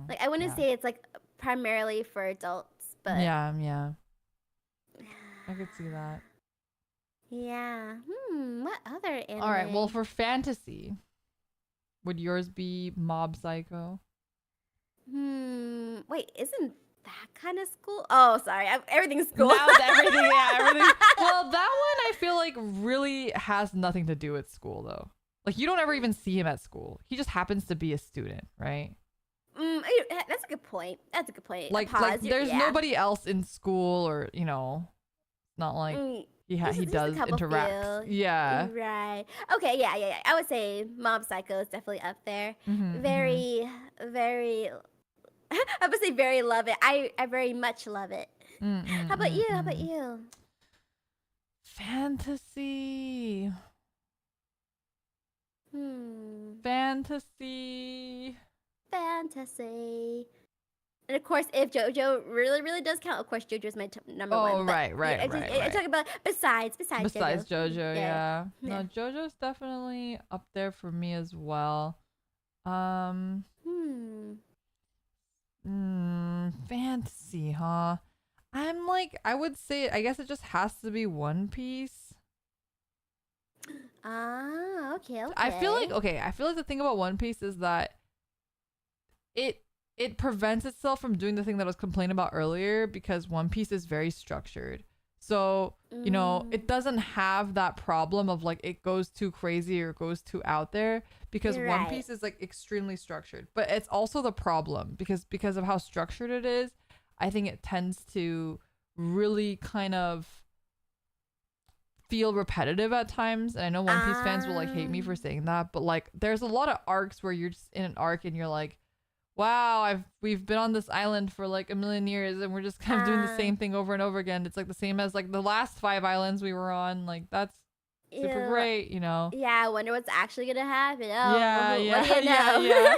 Like I wouldn't yeah, say it's like primarily for adults, but yeah, yeah. I could see that. yeah. What other All right. Well, anime? for fantasy, would yours be Mob Psycho? Wait, isn't that kind of school? Oh, sorry. Everything's school. Now it's everything. Yeah, everything. Well, that one I feel like really has nothing to do with school though. Like you don't ever even see him at school. He just happens to be a student, right? That's a good point. That's a good point. Like Pause. there's Yeah. nobody else in school or not like he Just a does couple interacts. few. Yeah. Right. Okay. Yeah. I would say Mob Psycho is definitely up there. Mm-hmm, mm-hmm. Very, very. I would say very love it. I very much love it. How about you? How about Mm-mm-mm-mm. you? Fantasy. Hmm. Fantasy. Fantasy. And of course, if JoJo really does count, of course JoJo's my number Oh, one. But right, right, I right. talk about besides Besides JoJo. JoJo, Yeah. yeah. Yeah. No, JoJo's definitely up there for me as well. Um, Hmm. fantasy, huh? I'm like, I would say, I guess it just has to be One Piece. Ah. Okay. I feel like, Okay. okay, I feel like the thing about One Piece is that it prevents itself from doing the thing that I was complaining about earlier because One Piece is very structured. So, it doesn't have that problem of like it goes too crazy or goes too out there because You're One right. Piece is like extremely structured. But it's also the problem because of how structured it is, I think it tends to really kind of feel repetitive at times. And I know One Piece fans will like hate me for saying that, but like there's a lot of arcs where you're just in an arc and you're like, wow, we've been on this island for like a million years and we're just kind of doing the same thing over and over again. It's like the same as like the last 5 islands we were on. Like that's super great, you know. Yeah, I wonder what's actually gonna happen. Oh, Yeah, what yeah, do you know? yeah.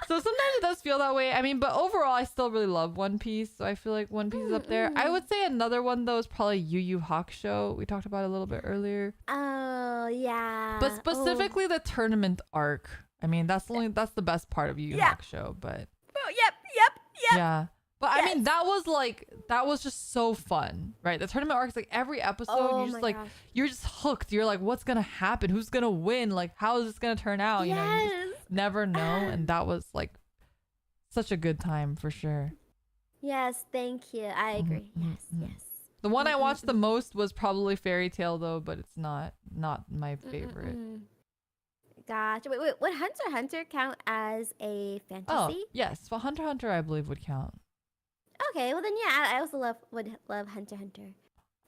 So sometimes it does feel that way. I mean, but overall, I still really love One Piece. So I feel like One Piece is up there. I would say another one though is probably Yu Yu Hakusho. We talked about it a little bit earlier. Oh yeah. But specifically the tournament arc. I mean, that's the best part of Yu Yu Hakusho. But yep. yeah. But I mean, that was just so fun, right? The tournament arcs, like every episode, you're just hooked. You're like, what's gonna happen? Who's gonna win? Like, how is this gonna turn out? You know, you just never know. And that was like such a good time for sure. Yes, thank you. I agree. Yes. The one I watched the most was probably Fairy Tail though, but it's not my favorite. Gotcha. Wait, would Hunter x Hunter count as a fantasy? Oh, yes. Well, Hunter x Hunter I believe would count. Okay, well then yeah, I also would love Hunter x Hunter.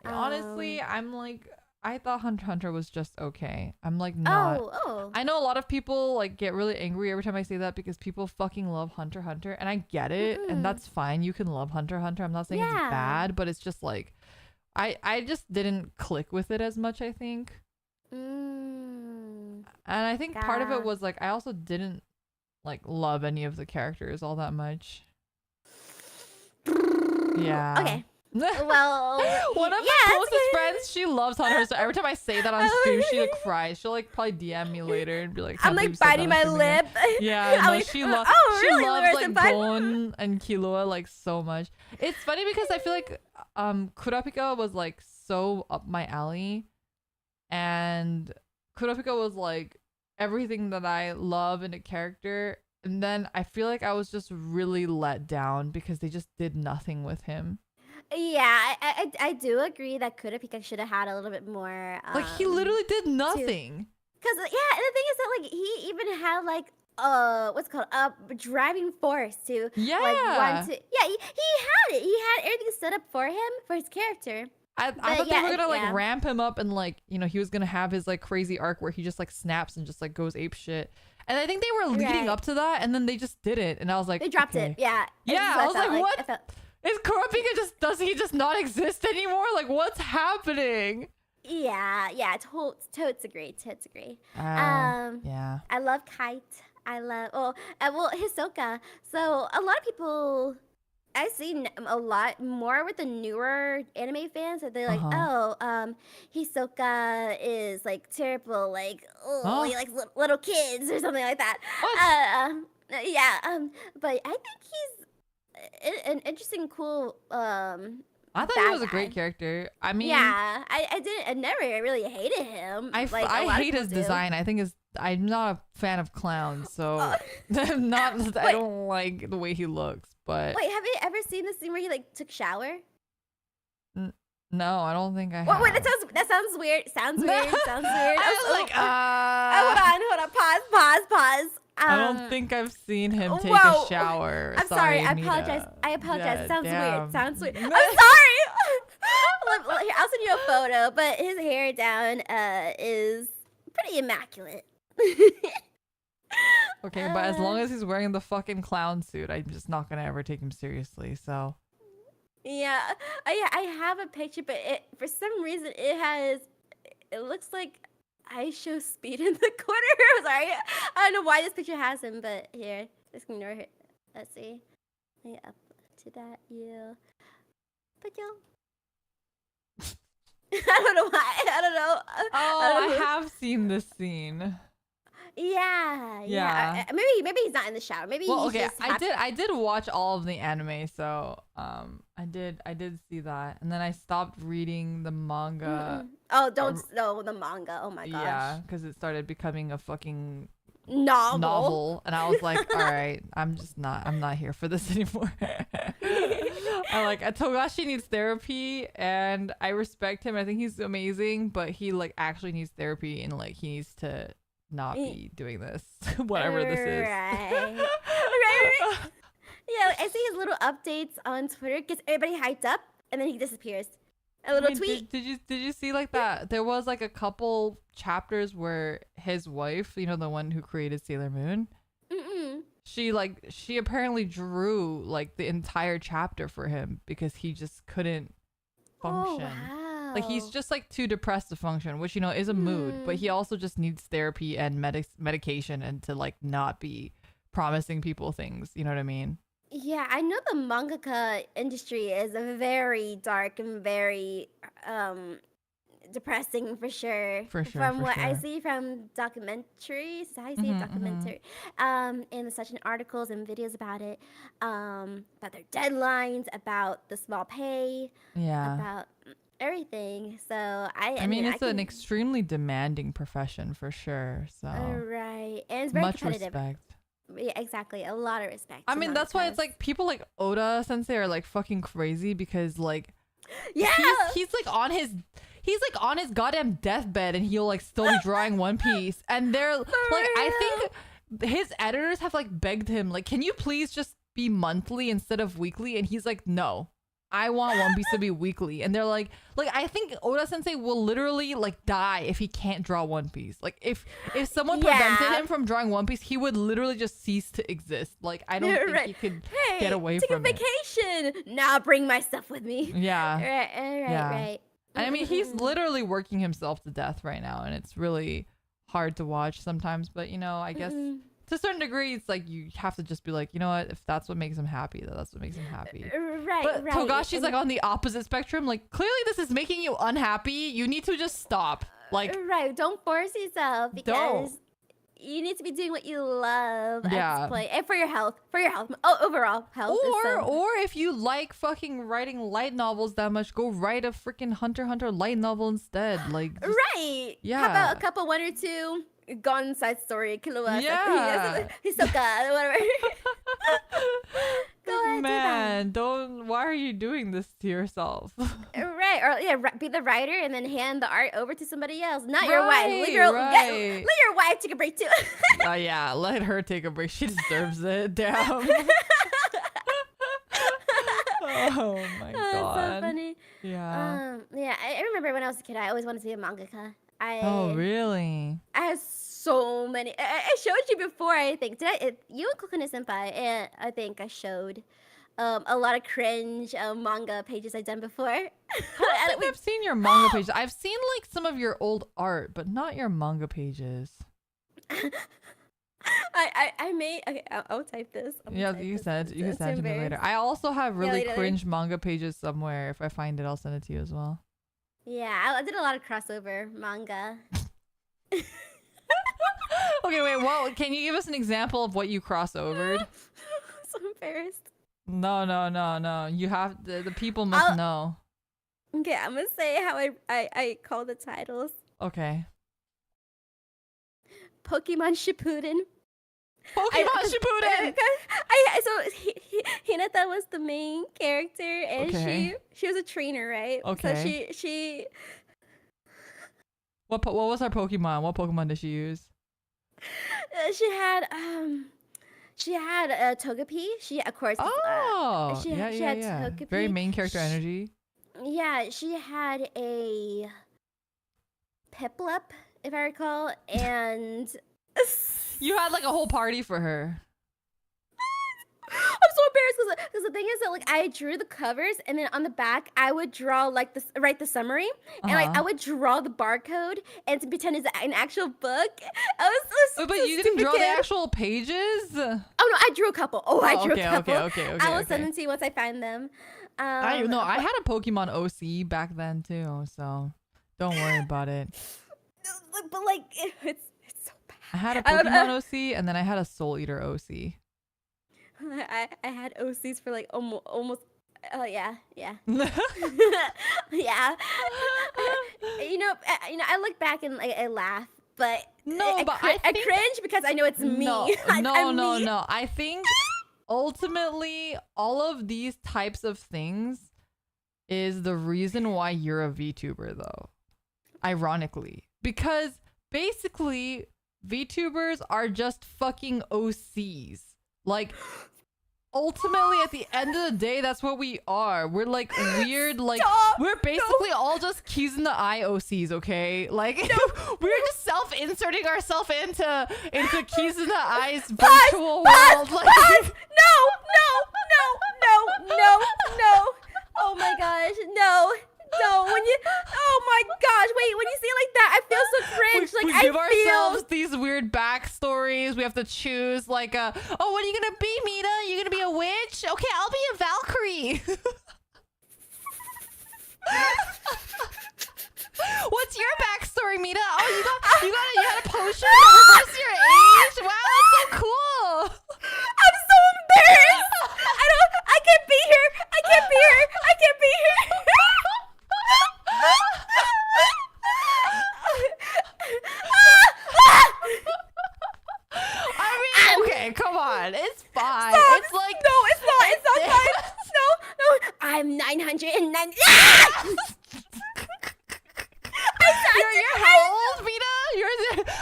Honestly, I'm like, I thought Hunter x Hunter was just okay. I'm like not. Oh. I know a lot of people like get really angry every time I say that because people fucking love Hunter x Hunter, and I get it, and that's fine. You can love Hunter x Hunter. I'm not saying it's bad, but it's just like, I just didn't click with it as much, I think. And I think part of it was like I also didn't like love any of the characters all that much. Yeah. Okay. Well, one of my closest friends, she loves Hunter, so every time I say that on stream, she like cries. She'll like probably DM me later and be like, I'm like biting my lip. Yeah, no, she loves like Gon and Killua like so much. It's funny because I feel like Kurapika was like so up my alley, and Kurapika was like everything that I love in a character. And then I feel like I was just really let down because they just did nothing with him. Yeah, I do agree that Kurapika should have had a little bit more. Like he literally did nothing. Because and the thing is that like he even had like what's it called a driving force to like want to he had it. He had everything set up for him for his character. I thought they were gonna like ramp him up and like, you know, he was gonna have his like crazy arc where he just like snaps and just like goes ape shit. And I think they were leading up to that, and then they just did it, and I was like, they dropped it. Yeah. I was like, what? Is Kurapika does he just not exist anymore? Like, what's happening? Yeah. Totes agree. Yeah. I love Kite. I love Hisoka. So a lot of people I've seen a lot more with the newer anime fans that they're like, Hisoka is like terrible, like he likes little kids or something like that. But I think he's an interesting, cool. I thought he was a great character. I mean, I never really hated him. I hate his design. I'm not a fan of clowns, so I'm not. I don't like the way he looks. But wait, have you ever seen the scene where he like took shower? No, I don't think I have. Wait, that sounds weird. Sounds weird. I was like, hold on. Pause. I don't think I've seen him take a shower. I'm sorry. I apologize. Yeah, Sounds weird. I'm sorry. Here, I'll send you a photo, but his hair down is pretty immaculate. Okay, but as long as he's wearing the fucking clown suit, I'm just not gonna ever take him seriously. So yeah, I have a picture, but for some reason it looks like I show speed in the corner. Sorry, I don't know why this picture has him, but here, just ignore it. Let's see. Let me up to that but yo. I don't know why. I don't know. I have seen this scene. Yeah. Maybe he's not in the shower. Maybe he's just I did watch all of the anime, so I did see that, and then I stopped reading the manga. The manga. Oh my gosh. Yeah, because it started becoming a fucking novel, and I was like, all right, I'm not here for this anymore. I like Togashi needs therapy, and I respect him. I think he's amazing, but he like actually needs therapy, and like he needs to not be doing this, whatever this is. Right. Yeah, I see his little updates on Twitter, gets everybody hyped up, and then he disappears. A little tweet. Did you see like that? There was like a couple chapters where his wife, you know, the one who created Sailor Moon, she apparently drew like the entire chapter for him because he just couldn't function. Oh, wow. Like he's just like too depressed to function, which is a mood, but he also just needs therapy and medication and to like not be promising people things. You know what I mean? Yeah, I know the mangaka industry is very dark and very depressing for sure. For sure. From for what I sure. see from documentaries, I see documentary, and such articles and videos about it, about their deadlines, about the small pay, Yeah. about everything. So I mean, it's an extremely demanding profession for sure. So right, and it's very much competitive. respect. Yeah, exactly. A lot of respect. I mean, that's why it's like people like Oda Sensei are like fucking crazy because like he's like on his goddamn deathbed and he'll like still be drawing One Piece, and they're like I think his editors have like begged him like, can you please just be monthly instead of weekly, and he's like, no, I want One Piece to be weekly. And they're like I think Oda Sensei will literally like die if he can't draw One Piece. Like if someone prevented him from drawing One Piece, he would literally just cease to exist. Like I don't think he could get away from it. Take a vacation. Nah, bring my stuff with me. Yeah. Right. And I mean, he's literally working himself to death right now, and it's really hard to watch sometimes. But I guess to a certain degree, it's like you have to just be like, you know what? If that's what makes him happy, then that's what makes him happy. Right. But Togashi's like on the opposite spectrum. Like clearly, this is making you unhappy. You need to just stop. Like right. Don't force yourself because you need to be doing what you love. Yeah. And for your health. Overall health. Or if you like fucking writing light novels that much, go write a freaking Hunter x Hunter light novel instead. Like right. Yeah. How about a couple, one or two gone side story, Killua. Yeah. He's so good. Whatever. Go ahead, Man, why are you doing this to yourself? Right, or be the writer and then hand the art over to somebody else, not your wife. Let your wife take a break too. Yeah, let her take a break. She deserves it. Damn. Oh my god. That's so funny. Yeah. Yeah, I remember when I was a kid, I always wanted to be a mangaka. Oh really? I have so many. I showed you before. I think you and Kokone Senpai, and I think I showed a lot of cringe manga pages I've done before. I don't think I've seen your manga pages. I've seen like some of your old art, but not your manga pages. I made. Okay, I'll type this. Yeah, you can send it to me later. I also have really cringe manga pages somewhere. If I find it, I'll send it to you as well. Yeah, I did a lot of crossover manga. Okay, wait. Well, can you give us an example of what you crossovered? I'm so embarrassed. No. You have the people must know. Okay, I'm gonna say how I call the titles. Okay. Pokemon Shippuden. Shippuden. So Hinata was the main character, and she was a trainer, right? Okay. So she. What was her Pokemon? What Pokemon did she use? She had Togepi. She of course. She had Togepi. Very main character energy. Yeah, she had a Piplup, if I recall, and you had like a whole party for her. I'm so embarrassed because the thing is that like I drew the covers, and then on the back I would draw like write the summary, and like I would draw the barcode and to pretend it's an actual book. I was so but you didn't draw the actual pages? Oh no, I drew a couple. I drew a couple. Okay. I will send them to you once I find them. I had a Pokemon OC back then too, so don't worry about it. But like it's so bad. I had a Pokemon OC, and then I had a Soul Eater OC. I had OCs for like almost. Oh yeah. Yeah. I look back and I laugh, but I cringe because I know it's me. No. I think ultimately all of these types of things is the reason why you're a VTuber, though. Ironically, because basically VTubers are just fucking OCs. Like, ultimately, at the end of the day, that's what we are. We're like weird, like we're basically all just keys in the eye OCs, okay? Like we're just self-inserting ourselves into keys in the eyes virtual world. Like no. Oh my gosh, no. When you We have to choose like what are you gonna be, Mita? You gonna be a witch? Okay, I'll be a Valkyrie. What's your backstory, Mita? Oh, you had a potion that reverses your age? Wow, that's so cool. I'm so embarrassed. I can't be here. I can't be here. I can't be here. I mean, okay, come on. It's fine. Stop. It's like no, it's not. It's not fine. No. I'm 909. You're how old, Mita?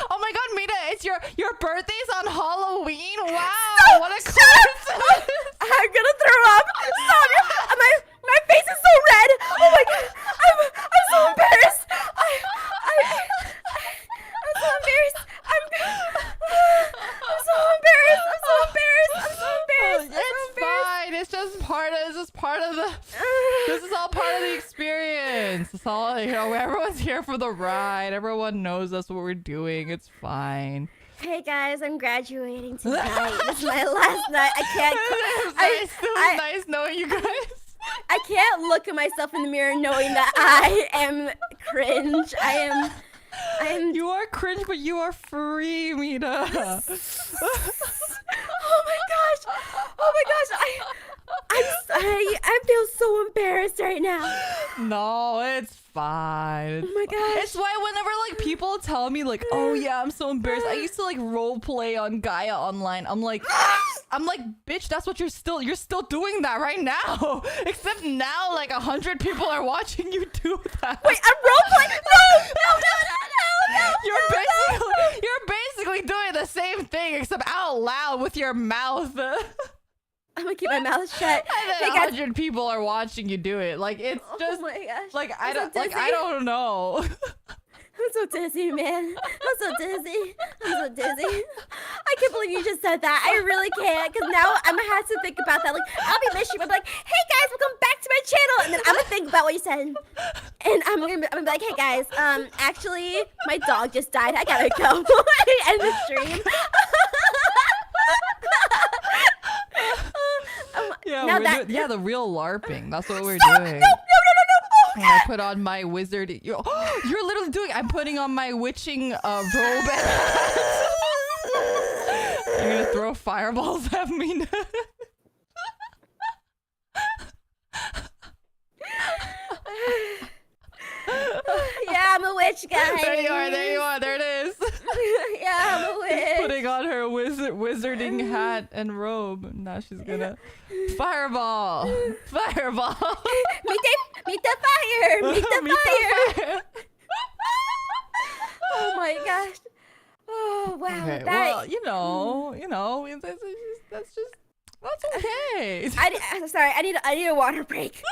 Oh my god, Mita, it's your birthday's on Halloween. Wow, what a coincidence. I'm gonna throw up. Stop. My face is so red. Oh my god. I'm so embarrassed. I'm so embarrassed. I'm so embarrassed. It's fine. It's just part of the this is all part of the experience. It's all, everyone's here for the ride. Everyone knows that's what we're doing. It's fine. Hey guys, I'm graduating tonight. This is my last night. I can't. It was nice knowing you guys. I can't look at myself in the mirror knowing that I am cringe. I am. You are cringe, but you are free, Mita. Oh my gosh! I feel so embarrassed right now. No, it's fine. Oh my gosh! It's why whenever like people tell me like, oh yeah, I'm so embarrassed. I used to like role play on Gaia online. I'm like, bitch, that's what you're still doing that right now. Except now like 100 people are watching you do that. Wait, I'm role playing? No! You're basically doing the same thing except out loud with your mouth. I'm gonna keep my mouth shut. And then 100 people are watching you do it. Like it's just oh my gosh. like I don't know. I'm so dizzy, man. I'm so dizzy. I can't believe you just said that. I really can't, because now I'm gonna have to think about that. Like, I'll be mischief. I'm like, hey guys, welcome back to my channel. And then I'm gonna think about what you said. And I'm gonna be like, hey guys, actually, my dog just died. I gotta go. End the stream. Yeah, the real LARPing. That's what we're doing. No. And I put on my wizard. You're literally doing. I'm putting on my witching robe. You're gonna throw fireballs at me. Yeah, I'm a witch, guys. There you are. There it is. Yeah, I'm a witch. Putting on her wizarding hat and robe. Now she's gonna fireball. Meet the fire. Oh my gosh. Oh wow. Okay, well, that's okay. Sorry. I need a water break.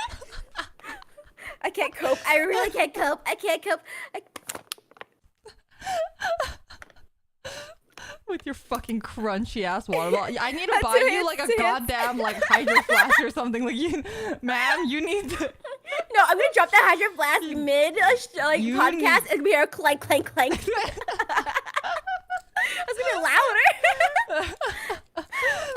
I can't cope. I really can't cope. I can't cope. With your fucking crunchy ass water bottle. I need to buy you like a goddamn like hydro flask or something. Like ma'am, you need to. No, I'm gonna drop the hydro flask mid podcast. It's gonna be a clank. It's gonna be louder.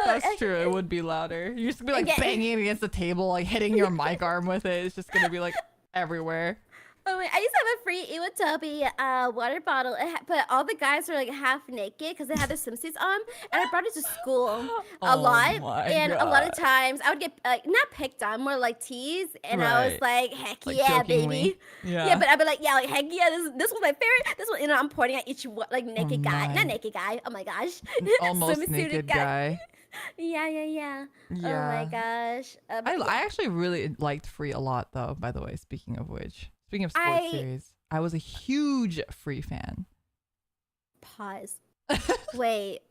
That's true. It would be louder. You're just gonna be like banging against the table, like hitting your mic arm with it. It's just gonna be like everywhere. Oh wait, I used to have a free Iwatobi water bottle, but all the guys were like half naked because they had their swimsuits on, and I brought it to school a lot, and a lot of times I would get not picked on, more like teased, and I was like, heck like yeah, jokingly. Baby, yeah. But I'd be like, yeah, like heck yeah, this was my favorite. This one, I'm pointing at each like naked guy, not naked guy. Oh my gosh, almost naked guy. Yeah. Oh my gosh. I actually really liked Free a lot, though. By the way, speaking of which. Speaking of sports series, I was a huge Free fan. Pause. Wait,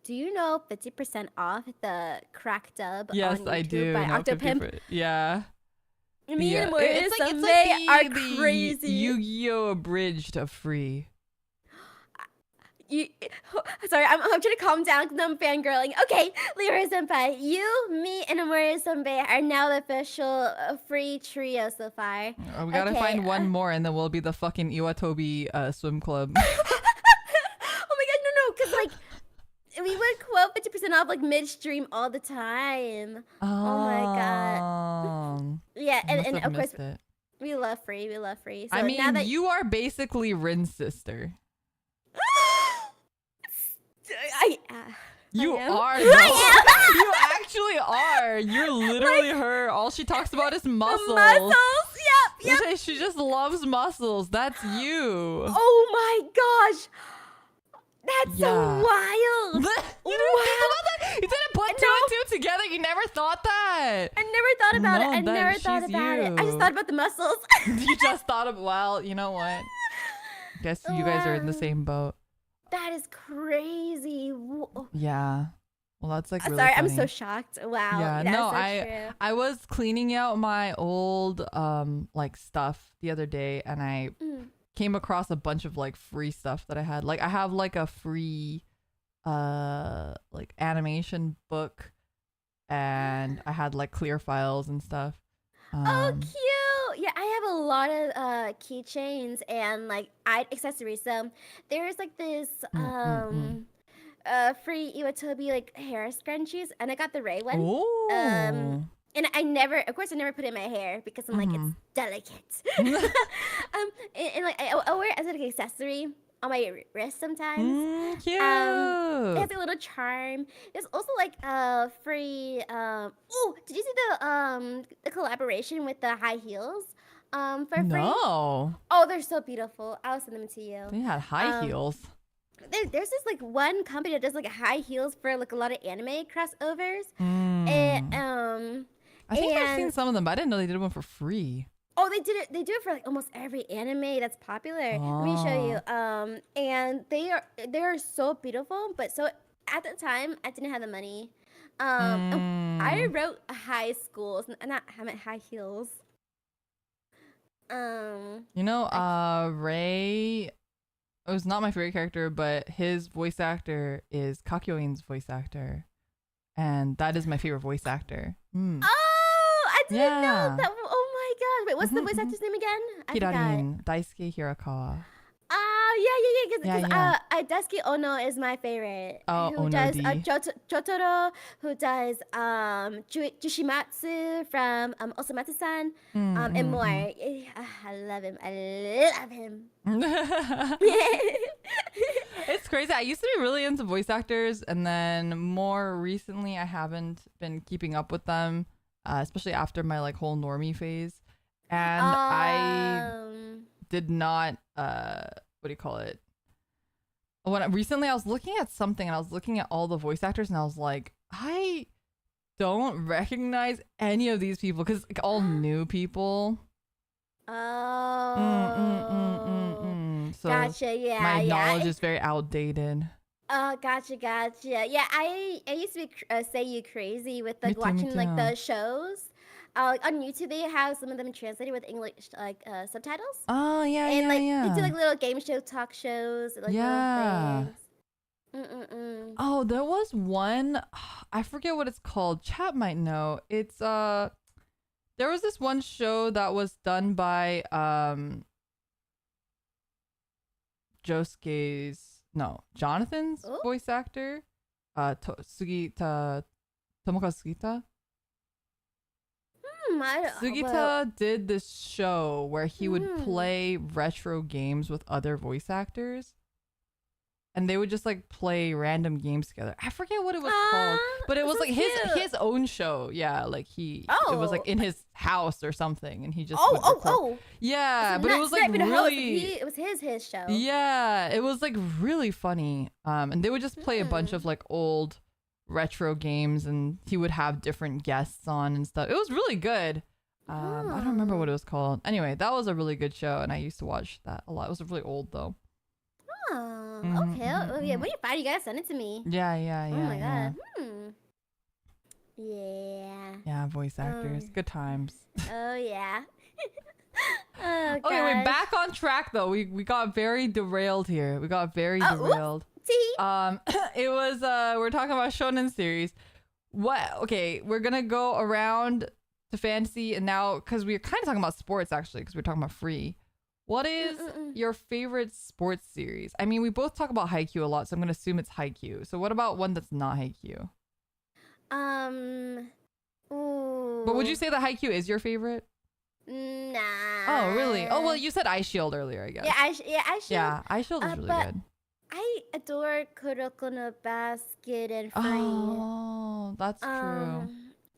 do you know 50% off the crack dub on YouTube I do. by Octopimp? Yeah. Me and Marissa are crazy. Yu-Gi-Oh! Abridged of Free. Sorry, I'm trying to calm down because I'm fangirling. Okay, Leora Senpai, you, me, and Amori Senpai are now the official free trio so far. We gotta find one more and then we'll be the fucking Iwatobi swim club. Oh my god, no, because like, we would quote 50% off like midstream all the time. Oh my god. Yeah, I must and have of course missed it. we love free. We love free. So I now mean, that you are basically Rin's sister. You am. are. I You actually are. You're literally her. All she talks about is muscles. Muscles. Yep. She just loves muscles. That's you. Oh my gosh. That's so wild. You didn't think about that? You didn't put two and two together? You never thought that? I never thought about it. I No, never thought she's about it. I you. just thought about the muscles. You just thought of, well, you know what? Guess you guys are in the same boat. That is crazy. Yeah. Well, that's like really Sorry, funny. I'm so shocked. Wow. Yeah, That's no, so true. I was cleaning out my old like stuff the other day, and I came across a bunch of like free stuff that I had. Like I have like a free like animation book, and I had like clear files and stuff. Oh, cute. Yeah, I have a lot of keychains and like accessories. So there's like this free Iwatobi like hair scrunchies, and I got the Ray one. Oh. And I never put it in my hair because I'm like, it's delicate. And like I wear it as like an accessory on my wrist sometimes. Cute. It has a little charm. There's also like free. Oh, did you see the collaboration with the high heels? For free. No. Oh, they're so beautiful. I'll send them to you. They had high heels. There's this like one company that does like high heels for like a lot of anime crossovers. And I think I've seen some of them, but I didn't know they did one for free. Oh, they did it. They do it for like almost every anime that's popular. Let me show you. And they are so beautiful. But so at the time, I didn't have the money. I wrote high schools, not high heels. You know, Ray. It was not my favorite character, but his voice actor is Kakyoin's voice actor, and that is my favorite voice actor. Oh, I didn't know that. Oh my god! Wait, what's the voice actor's name again? I Hirarin, Daisuke Hirakawa. Because Daisuke Ono is my favorite. Oh, who Ono does D. Jotaro, who does Jushimatsu from Osamatsu-san, and more. I love him. I love him. It's crazy. I used to be really into voice actors, and then more recently, I haven't been keeping up with them, especially after my like whole normie phase. And I did not what do you call it? Recently I was looking at something, and I was looking at all the voice actors, and I was like, I don't recognize any of these people because like all new people. So gotcha. Yeah, my knowledge is very outdated. Oh, gotcha. Yeah, I used to be say you crazy with like watching like the shows. Like on YouTube, they have some of them translated with English like subtitles. Oh yeah, and like yeah. they do like little game show talk shows, like little things. Oh, there was one. I forget what it's called. Chat might know. It's there was this one show that was done by Jonathan's voice actor, Tomoka Sugita. Sugita did this show where he would play retro games with other voice actors, and they would just like play random games together. I forget what it was called, but it was like his own show. Yeah, like it was like in his house or something, and he just yeah, but it was like really it was his show. Yeah, it was like really funny. And they would just play a bunch of like old retro games, and he would have different guests on and stuff. It was really good. I don't remember what it was called. Anyway, that was a really good show, and I used to watch that a lot. It was really old though. Okay. Yeah, when you find it, you gotta send it to me. Yeah. Oh my god. Yeah. Yeah, voice actors. Good times. Oh yeah. Okay, wait, back on track though. We got very derailed here. We got very derailed. It was we're talking about shonen series. We're gonna go around to fantasy, and now because we're kind of talking about sports actually, because we're talking about free. What is your favorite sports series? I mean, we both talk about Haikyuu a lot, so I'm gonna assume it's Haikyuu. So what about one that's not Haikyuu? But would you Ooh. say that Haikyuu is your favorite? Oh, really? Oh, well, Nah. you said Ice Shield earlier, I guess. Yeah, I should. Yeah, Ice Shield is really But good. I adore Kuroko no Basket and Free. Oh, that's true.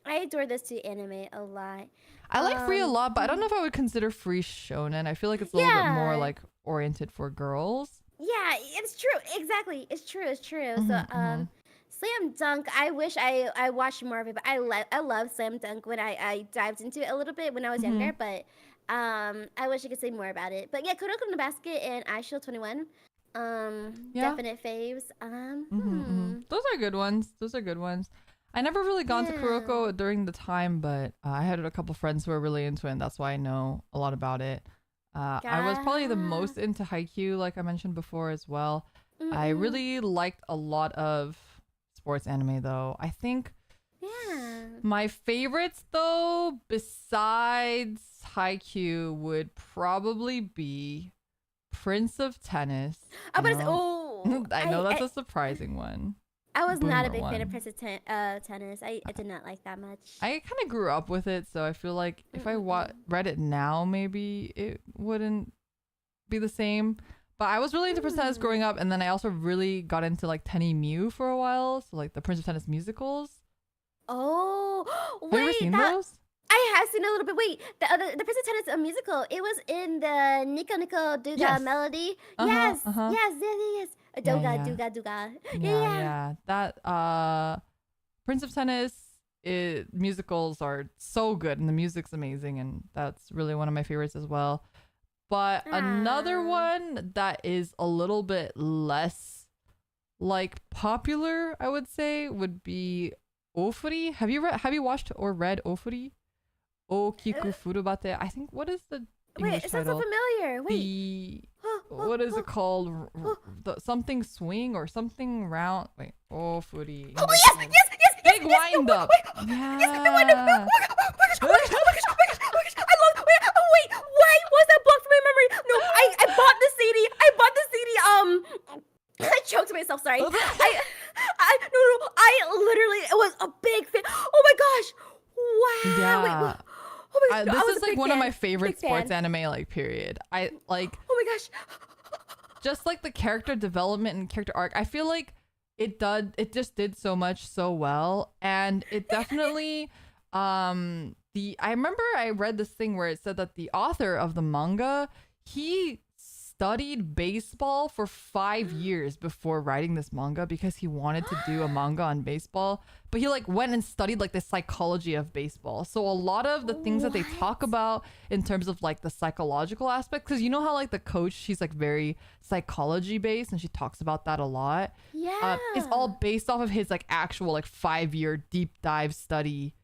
I adore those two anime a lot. I like Free a lot, but I don't know mhm. if I would consider Free shonen. I feel like it's a little bit more Yeah. like oriented for girls. Yeah, it's true. Exactly. It's true. It's true. So, Mm-hmm. Slam Dunk. I wish I watched more of it, but I love Slam Dunk when I dived into it a little bit when I was Mm-hmm. younger. But I wish I could say more about it. But yeah, Kuroko no Basket and I Shield 21. Yeah. Definite faves. Those are good ones. Those are good ones. I never really gone to Yeah. Kuroko during the time, but I had a couple friends who were really into it, and that's why I know a lot about it. I was probably the most into Haikyuu, like I mentioned before as well. I Mm-mm. really liked a lot of sports anime, though. I think Yeah. my favorites, though, besides Haikyuu, would probably be Prince of Tennis. Oh, but You it's know? I know that's I a surprising one. I was not a Boomer big fan of one. Prince of Tennis. I did not like that much. I kind of grew up with it, so I feel like if I Mm-mm. read it now, maybe it wouldn't be the same. But I was really into Prince of Tennis growing up, and then I also really got into like Tenny Mew for a while, so like the Prince of Tennis musicals. Oh, Have you ever wait, seen that those? I have seen a little bit. Wait, the Prince of Tennis musical. It was in the Nico Nico Duga Yes. melody. Uh-huh, Yes, uh-huh. yes. Yeah, Duga yeah. Duga Duga. Yeah. That Prince of Tennis musicals are so good, and the music's amazing, and that's really one of my favorites as well. But another Ah. one that is a little bit less like popular, I would say, would be Ofuri. Have you watched or read Ofuri? O Kiku Furubate. I think, what is the Wait, English it sounds so title? familiar. Wait. The what is it called? Something swing or something round. Wait, Ofuri. Oh yes. Big wind up. Yeah. Yes, big wind up. Oh my gosh. I love. Wait. Why was that blocked from my memory? No, I bought the CD. I choked myself. Sorry. No. I literally was a big fan. Oh my gosh. Wow. Yeah. Wait. Oh my gosh. This I was is a like big one of fan. my favorite Big fan. sports anime, like, period. I like Oh my gosh. just like the character development and character arc. I feel like it just did so much so well, and it definitely I remember I read this thing where it said that the author of the manga, he studied baseball for 5 years before writing this manga because he wanted to do a manga on baseball, but he like went and studied like the psychology of baseball. So a lot of the things that they talk about in terms of like the psychological aspect, because you know how like the coach, she's like very psychology based and she talks about that a lot. Yeah. It's all based off of his like actual like 5-year deep dive study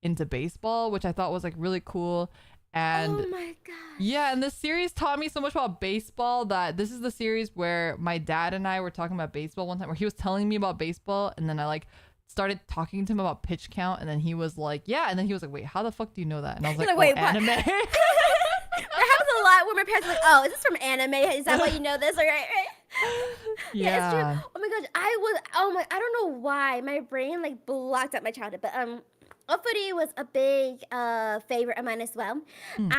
into baseball, which I thought was like really cool. And oh my gosh. yeah, and this series taught me so much about baseball that this is the series where my dad and I were talking about baseball one time, where he was telling me about baseball, and then I like started talking to him about pitch count, and then he was like, yeah, and then he was like, wait, how the fuck do you know that? And I was like, You're like, oh, wait, what? anime. That happens a lot where my parents are like, oh, is this from anime? Is that why you know this? Like, right. Yeah, it's true. Oh my gosh, I don't know why my brain like blocked out my childhood, but Ofuri was a big favorite of mine as well. Hmm.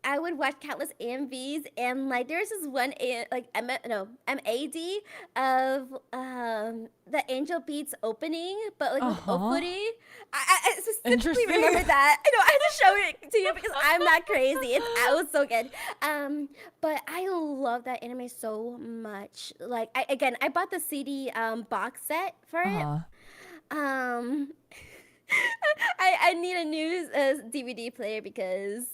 I would watch countless AMVs, and like there's this one MAD of the Angel Beats opening, but like with Ofuri. I specifically Interesting. remember that. I know I had to show it to you because I'm not crazy. It was so good. But I love that anime so much. Like I bought the CD box set for it. I need a new DVD player because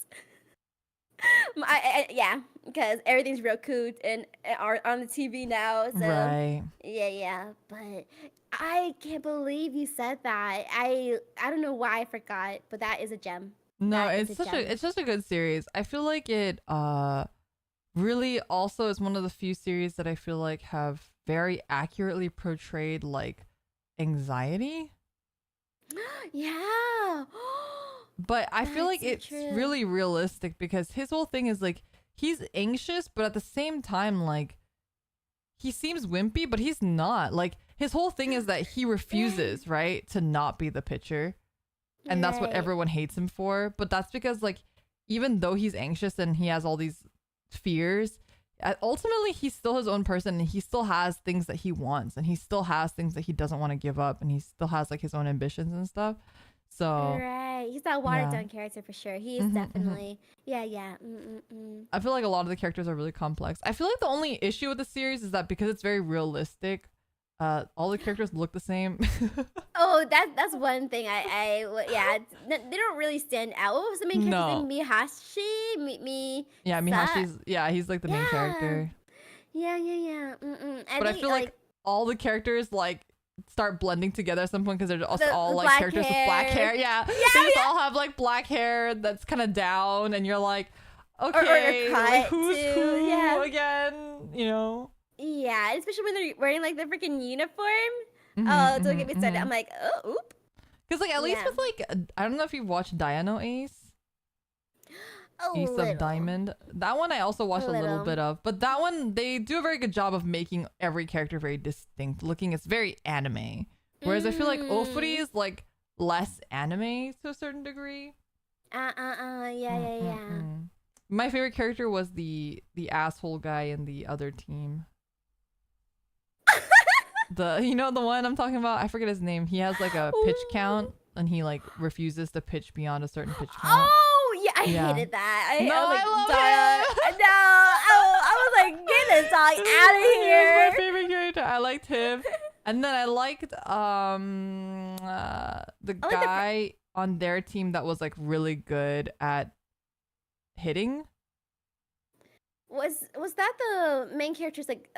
because everything's Roku and are on the TV now. So Right. yeah. But I can't believe you said that. I don't know why I forgot, but that is a gem. No, That is it's a such gem. it's such a good series. I feel like it really also is one of the few series that I feel like have very accurately portrayed like anxiety. Yeah. But I feel That's like so it's true. really realistic because his whole thing is like he's anxious, but at the same time, like, he seems wimpy, but he's not. Like, his whole thing is that he refuses, right, to not be the pitcher. And that's what everyone hates him for. But that's because, like, even though he's anxious and he has all these fears, ultimately he's still his own person, and he still has things that he wants, and he still has things that he doesn't want to give up, and he still has like his own ambitions and stuff. So he's that watered down character for sure. He is definitely I feel like a lot of the characters are really complex. I feel like the only issue with the series is that because it's very realistic, all the characters look the same. Oh, that's one thing. They don't really stand out. What was the main character's name? Mihashi? Yeah, Mihashi's. Yeah, he's like the main character. Yeah. But I feel like all the characters like start blending together at some point because they're just all like characters with black hair. Yeah, they just all have like black hair that's kind of down, and you're like, okay, like, who's who again? You know? Yeah, especially when they're wearing like the freaking uniform. Don't get me started. I'm like, oh, oop. Because like at least with like, I don't know if you've watched Diano Ace. Ace of Diamond. That one I also watched a little bit of, but that one they do a very good job of making every character very distinct looking. It's very anime, whereas I feel like Ofuri is like less anime to a certain degree. Yeah. My favorite character was the asshole guy in the other team. The one I'm talking about. I forget his name. He has like a pitch count, and he like refuses to pitch beyond a certain pitch count. I hated that. I love him. No, I was like, get this dog out of here. He was my favorite character. I liked him, and then I liked the guy on their team that was like really good at hitting. Was that the main character's like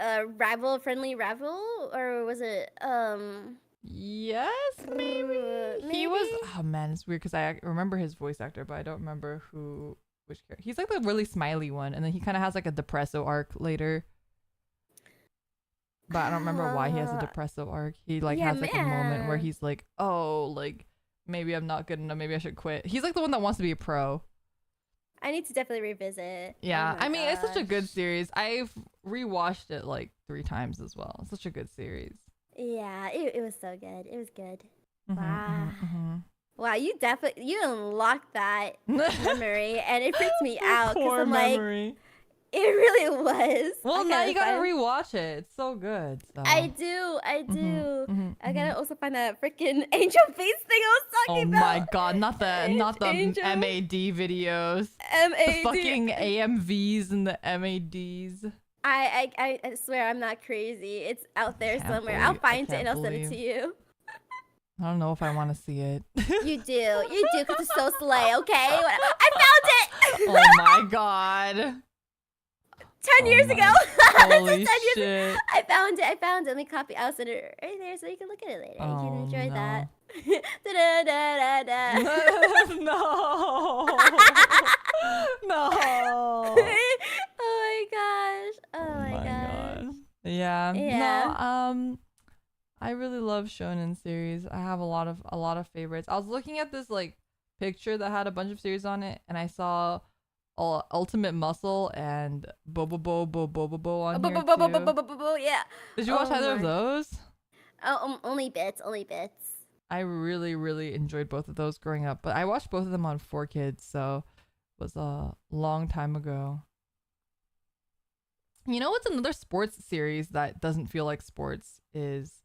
friendly rival, or was it Yes, maybe. He was. Oh man, it's weird because I remember his voice actor, but I don't remember which character. He's like the really smiley one, and then he kind of has like a depresso arc later. But I don't remember why he has a depresso arc. He like has like a moment where he's like, oh, like maybe I'm not good enough. Maybe I should quit. He's like the one that wants to be a pro. I need to definitely revisit. Yeah, I mean, it's such a good series. I've rewatched it like 3 times as well. It's such a good series. Yeah, it was so good. It was good. Wow, you unlocked that memory, and it freaks me out because I'm memory. Like, it really was. Well, now you gotta rewatch it. It's so good. So. I do. I gotta also find that freaking angel face thing I was talking about. Oh my god, not the MAD videos. The fucking AMVs and the MADs. I swear I'm not crazy. It's out there somewhere. I'll find it and I'll send it to you. I don't know if I want to see it. You do, because it's so slay, okay? I found it! Oh my god. 10 years ago. Holy shit. I found it. Let me copy. I'll send it right there so you can look at it later. You can enjoy that. No. No. Oh my gosh. Yeah. No, I really love Shonen series. I have a lot of favorites. I was looking at this like picture that had a bunch of series on it, and I saw Ultimate Muscle and Bobobo on here too. Yeah. Did you watch either of those? Oh, only bits. I really, really enjoyed both of those growing up, but I watched both of them on 4Kids, so it was a long time ago. You know what's another sports series that doesn't feel like sports is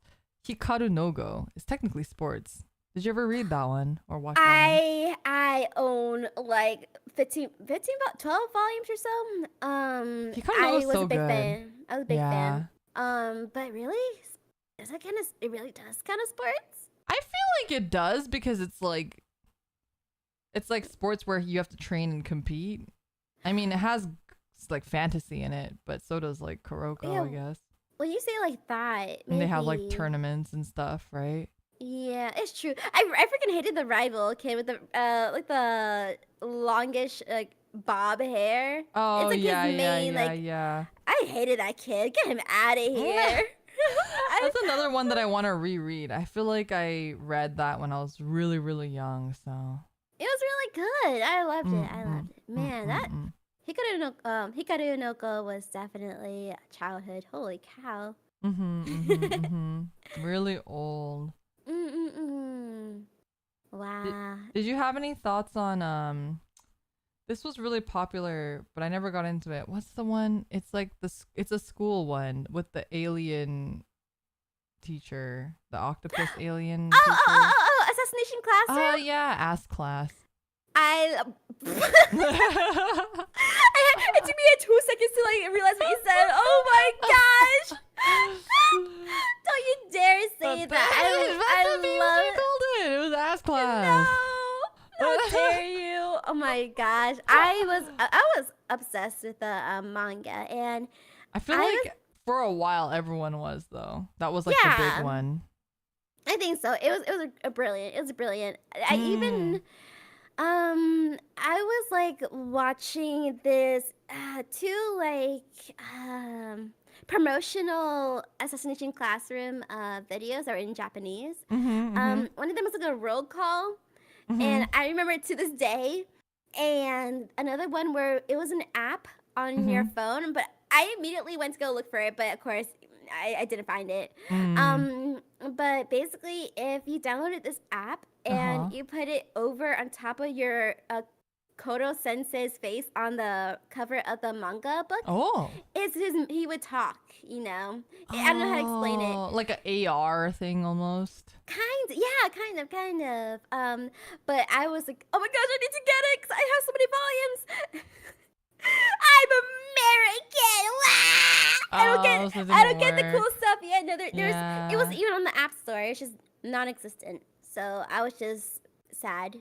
Hikaru no Go. It's technically sports. Did you ever read that one or watch that one? I own like 12 volumes or so. Hikaru no Go's so good. Fan. I was a big fan. But really, it really does kind of sports? I feel like it does because it's like sports where you have to train and compete. I mean, it has like fantasy in it, but so does like Kuroko, I guess. When you say like that, maybe. And they have like tournaments and stuff, right? Yeah, it's true. I freaking hated the rival kid with the like the longish like bob hair. Oh, it's like yeah, his main, yeah. I hated that kid. Get him out of here. That's another one that I want to reread. I feel like I read that when I was really, really young, so. It was really good. I loved it. Man, Hikaru no Ko was definitely childhood. Holy cow. Really old. Mm-mm-mm. Did, Wow. did you have any thoughts on this was really popular, but I never got into it. What's the one? It's like it's a school one with the alien teacher, the octopus alien teacher. Assassination Classroom? Oh yeah, ass class. It took me 2 seconds to like realize what you said. Oh my gosh! Don't you dare say that. I love it. It was ass class. No, how dare you? Oh my gosh, I was obsessed with the manga, and I feel like for a while everyone was though. That was like the big one. I think so. It was brilliant. It was brilliant. I even I was like watching this two like promotional Assassination Classroom videos that were in Japanese. One of them was like a roll call, and I remember it to this day. And another one where it was an app on your phone, but I immediately went to go look for it, but of course I didn't find it. But basically, if you downloaded this app and you put it over on top of your Kodo Sensei's face on the cover of the manga book, he would talk, you know. I don't know how to explain it. Like an AR thing almost. Kind of. But I was like, oh my gosh, I need to get it because I have so many volumes. I'm American. I don't get the cool stuff. Yeah, no, it wasn't even on the App Store. It's just non-existent. So I was just sad.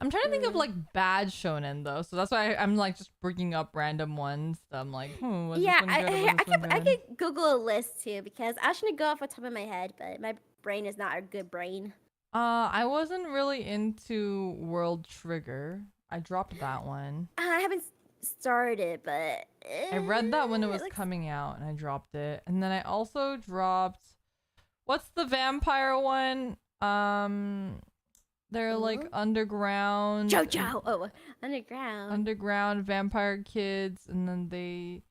I'm trying to think of like bad shonen though, so that's why I'm like just bringing up random ones. I'm like, I could Google a list too because I shouldn't go off the top of my head, but my brain is not a good brain. I wasn't really into World Trigger. I dropped that one. I haven't started, but I read that when it was coming out, and I dropped it. And then I also dropped, what's the vampire one? They're like underground. JoJo. Oh, underground. Underground vampire kids, and then they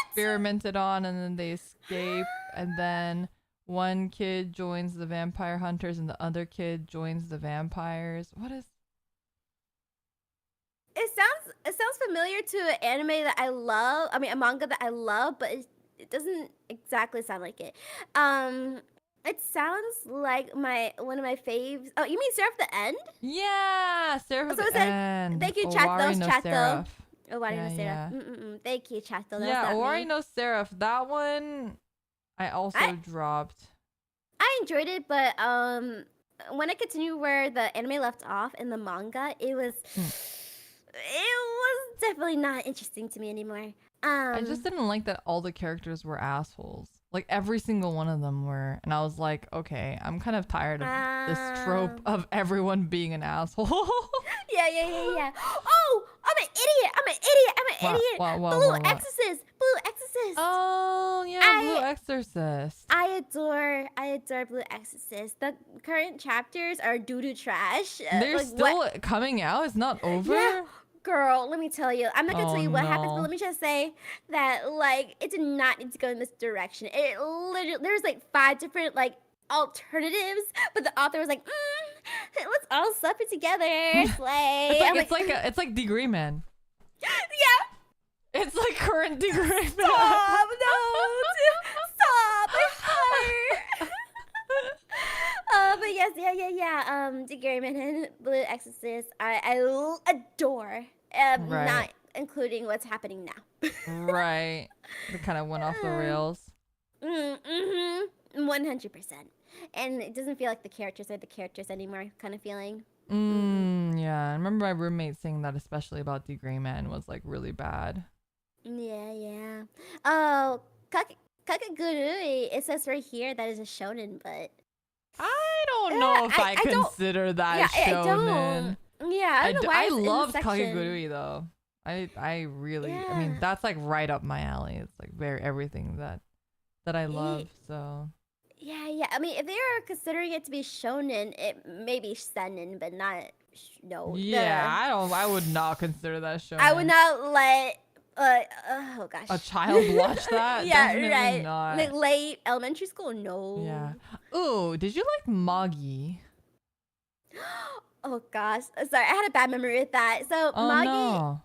experimented on, and then they escape, and then one kid joins the vampire hunters, and the other kid joins the vampires. What is? It sounds familiar to an anime that I love. I mean, a manga that I love, but it doesn't exactly sound like it. It sounds like one of my faves. Oh, you mean Seraph the End? Yeah, Seraph the End. Thank you, Chato. Owari no Seraph. Yeah. Thank you, Chato. Yeah, Owari no Seraph. That one, I also dropped. I enjoyed it, but when I continued where the anime left off in the manga, it was definitely not interesting to me anymore. I just didn't like that all the characters were assholes. Like every single one of them were, and I was like, okay, I'm kind of tired of this trope of everyone being an asshole. Yeah. Oh, I'm an idiot. Blue Exorcist. Oh yeah, Blue Exorcist. I adore Blue Exorcist. The current chapters are doo-doo trash. They're still coming out. It's not over. Yeah. Girl, let me tell you. I'm not gonna tell you what happens, but let me just say that like it did not need to go in this direction. It literally there's like 5 different like alternatives, but the author was like, let's all sup it together. Slay. It's like Degree Man. Yeah. It's like current Degree Man. Stop! No! Stop! My heart. But yes, yeah. Degree Man and Blue Exorcist, I adore. Not including what's happening now. Right. It kind of went off the rails. 100%. And it doesn't feel like the characters are the characters anymore, kind of feeling. Yeah. I remember my roommate saying that, especially about Degree Man, was like really bad. Yeah. Oh, Kakegurui, it says right here that is a shonen, but I don't know if I consider that shonen. I don't know why I love Kakegurui though. I really, I mean, that's like right up my alley. It's like everything that I love. So Yeah. I mean, if they are considering it to be shonen, it may be seinen, but not no. Yeah, The I would not consider that I would shonen. not let oh A gosh. child watch that? Yeah, Definitely right. not. Like late elementary school, Yeah. no. Ooh, did you like Magi? Oh gosh. Sorry, I had a bad memory with that. So Oh Magi, no.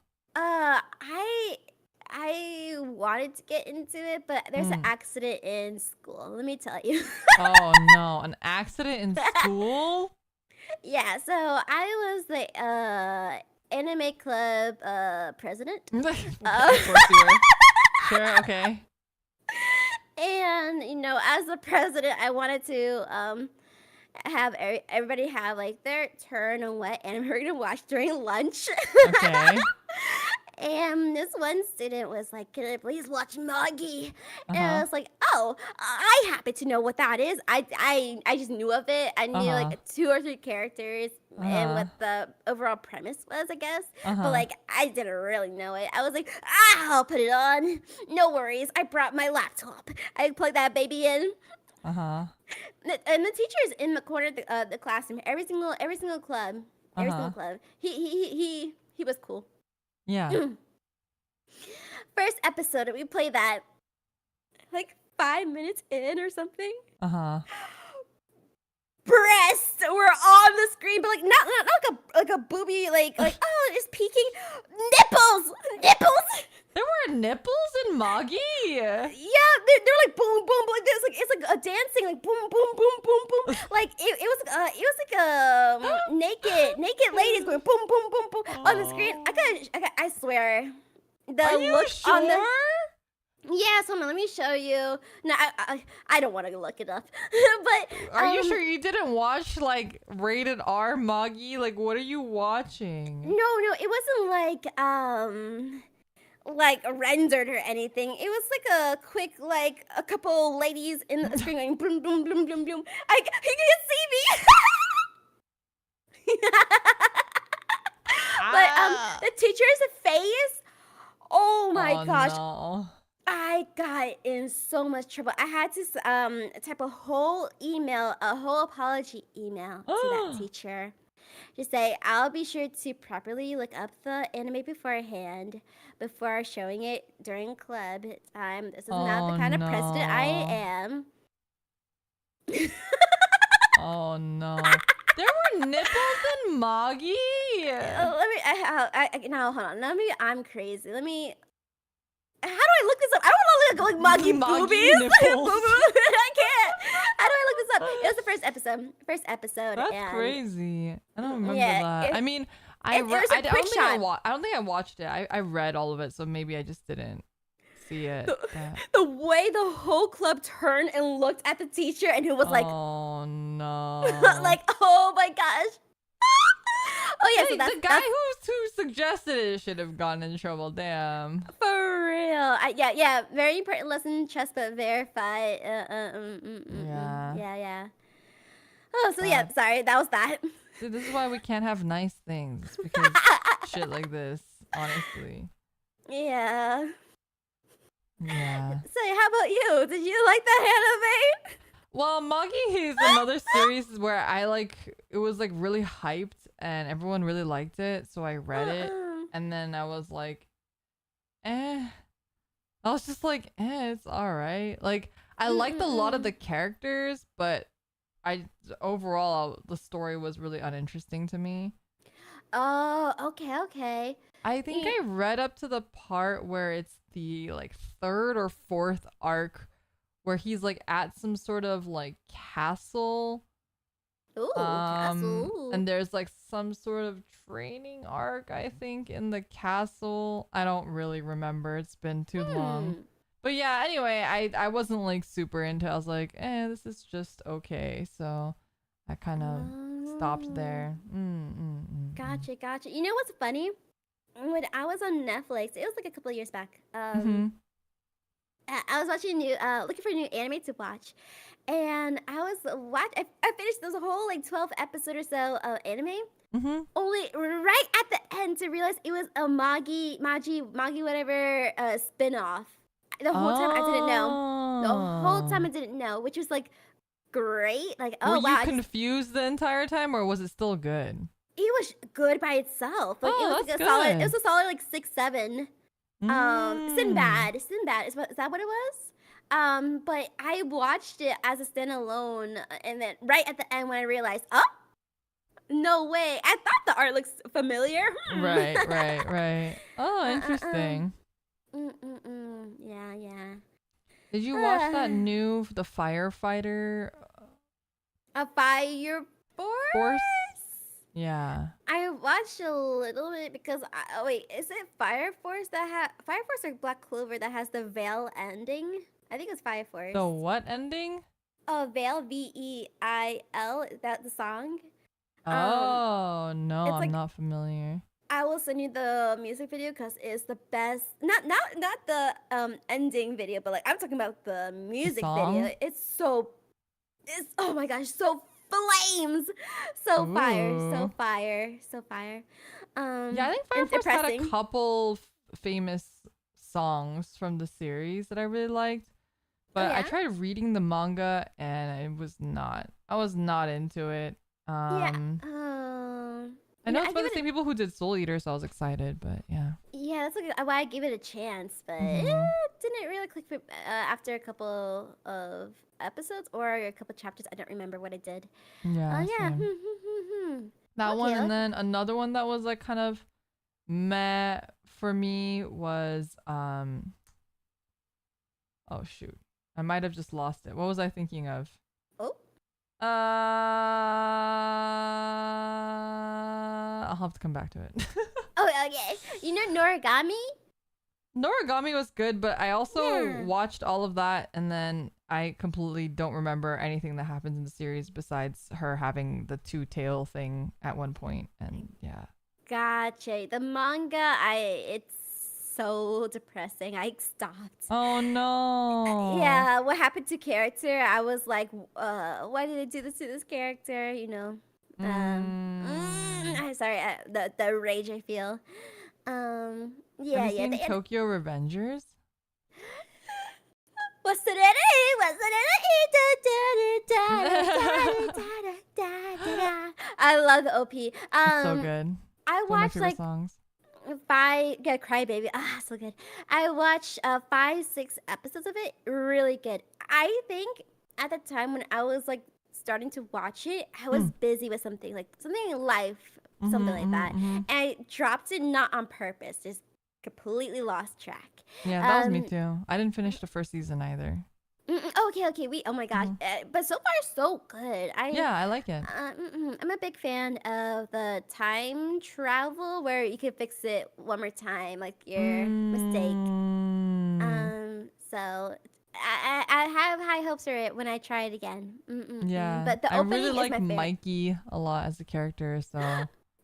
I wanted to get into it, but there's an Mm. accident in school. Let me tell you. Oh no, an accident in school? Yeah, so I was the anime club president. Of Uh, course you were. Sure, okay. and as the president, I wanted to have everybody have like their turn on what anime we're gonna watch during lunch. Okay. And this one student was like, "Can I please watch Magi?" And I Uh-huh. was like, "Oh, I happen to know what that is. I just knew of it. I knew Uh-huh. like 2 or 3 characters and Uh-huh. what the overall premise was, I guess. But Uh-huh. like, I didn't really know it. I was like, I'll put it on. No worries. I brought my laptop. I plugged that baby in, Uh-huh. and the teacher is in the corner of the classroom. Every Uh-huh. single club. He was cool. Yeah. First episode, we played that like 5 minutes in or something. Uh-huh. Breasts were on the screen, but like not like a booby, like oh, it's peeking. Nipples. There were nipples in Magi? Yeah, they're like boom, boom, like this, like it's like a dancing, like boom, boom, boom, boom, boom. Like it was like naked ladies going boom, boom, boom, boom on the screen. I swear, the Are you look sure? on the yes, hold on, let me show you. No, I don't want to look it up, but Are you sure you didn't watch like rated R Magi? Like what are you watching? No, it wasn't like rendered or anything. It was like a quick, like a couple ladies in the screen going boom, boom, boom, boom, boom. He can't see me. But the teacher's face. Oh my gosh. No. I got in so much trouble. I had to type a whole apology email to that teacher. Just say, I'll be sure to properly look up the anime beforehand before showing it during club time. This is not the kind of president I am. Oh no. There were nipples in Magi? Now hold on. I'm crazy. How do I look this up? I don't want to look like Magi boobies. Nipples. I can't. How do I look this up? It was the first episode. That's and crazy. I don't remember yeah, that. I mean, I it was a don't quick think shot. I don't think I watched it. I read all of it, so maybe I just didn't see it. The way the whole club turned and looked at the teacher, and it was like, oh no. like, oh my gosh. Oh yeah, Hey, so that's the guy who suggested it should have gotten in trouble. Damn. for real. Yeah. Very important lesson: trust but verify. Yeah. Yeah. Oh, so yeah. Sorry, that was that. Dude, this is why we can't have nice things because shit like this. Honestly. Yeah. Yeah. So how about you? Did you like that anime? Well, Magi is another series where it was like really hyped and everyone really liked it, so I read it and then I was like, I was just like, it's all right. Like I liked a lot of the characters, but overall the story was really uninteresting to me. Oh, okay. I think I read up to the part where it's the like third or fourth arc where he's like at some sort of like castle. Ooh, castle. And there's like some sort of training arc, I think, in the castle. I don't really remember. It's been too long. But yeah, anyway, I wasn't like super into it. I was like, this is just okay. So I kind of stopped there. Gotcha. You know what's funny? When I was on Netflix, it was like a couple of years back. I was watching looking for a new anime to watch, and I finished this whole like 12 episode or so of anime. Only right at the end to realize it was a Magi whatever spin-off. The whole time I didn't know. The whole time I didn't know, which was like great. Like, Were oh you wow, confused the entire time, or was it still good? it was good by itself. Like Oh, it was that's like a good. solid. It was a solid like 6-7. Mm. Sinbad. Is that what it was? But I watched it as a standalone, and then right at the end when I realized, oh, no way! I thought the art looks familiar. Right. Oh, Uh. interesting. Yeah. Did you watch that new The Firefighter A Fire Force? Force? Yeah. I watched a little bit because oh wait, is it Fire Force Fire Force or Black Clover that has the Veil ending? I think it's Fire Force. The what ending? Oh, Veil, Veil. Is that the song? Oh, no, it's I'm like, not familiar. I will send you the music video because it's the best. Not the ending video, but like I'm talking about the music video. It's oh my gosh, so flames, so fire. Yeah, I think Fire Force had a couple famous songs from the series that I really liked, but I tried reading the manga and I was not into it. I know it's by the same people who did Soul Eater, so I was excited, but yeah. Yeah, that's why I gave it a chance, but it didn't really click for, after a couple of episodes or a couple chapters. I don't remember what I did. Yeah. That one, and then another one that was like kind of meh for me was oh shoot, I might have just lost it. What was I thinking of? I'll have to come back to it. Oh, okay. You know Noragami? Noragami was good, but I also watched all of that, and then I completely don't remember anything that happens in the series besides her having the two-tail thing at one point, and yeah. Gotcha. The manga, it's so depressing. I stopped. Oh no. Yeah, what happened to character? I was like, why did they do this to this character? You know. I'm sorry, the rage I feel. Have you seen Tokyo Revengers? I love the OP. It's so good. I watched like songs. 5 Cry Baby. So good. I watched 5-6 episodes of it. Really good. I think at the time when I was like starting to watch it, I was busy with something in life, something like that, and I dropped it not on purpose, just completely lost track. Yeah, that was me too. I didn't finish the first season either. Okay. Oh my gosh, but so far so good. I like it. I'm a big fan of the time travel where you can fix it one more time, like your mistake. So I have high hopes for it when I try it again. Yeah, but the opening I really like is my favorite. Mikey a lot as a character. So.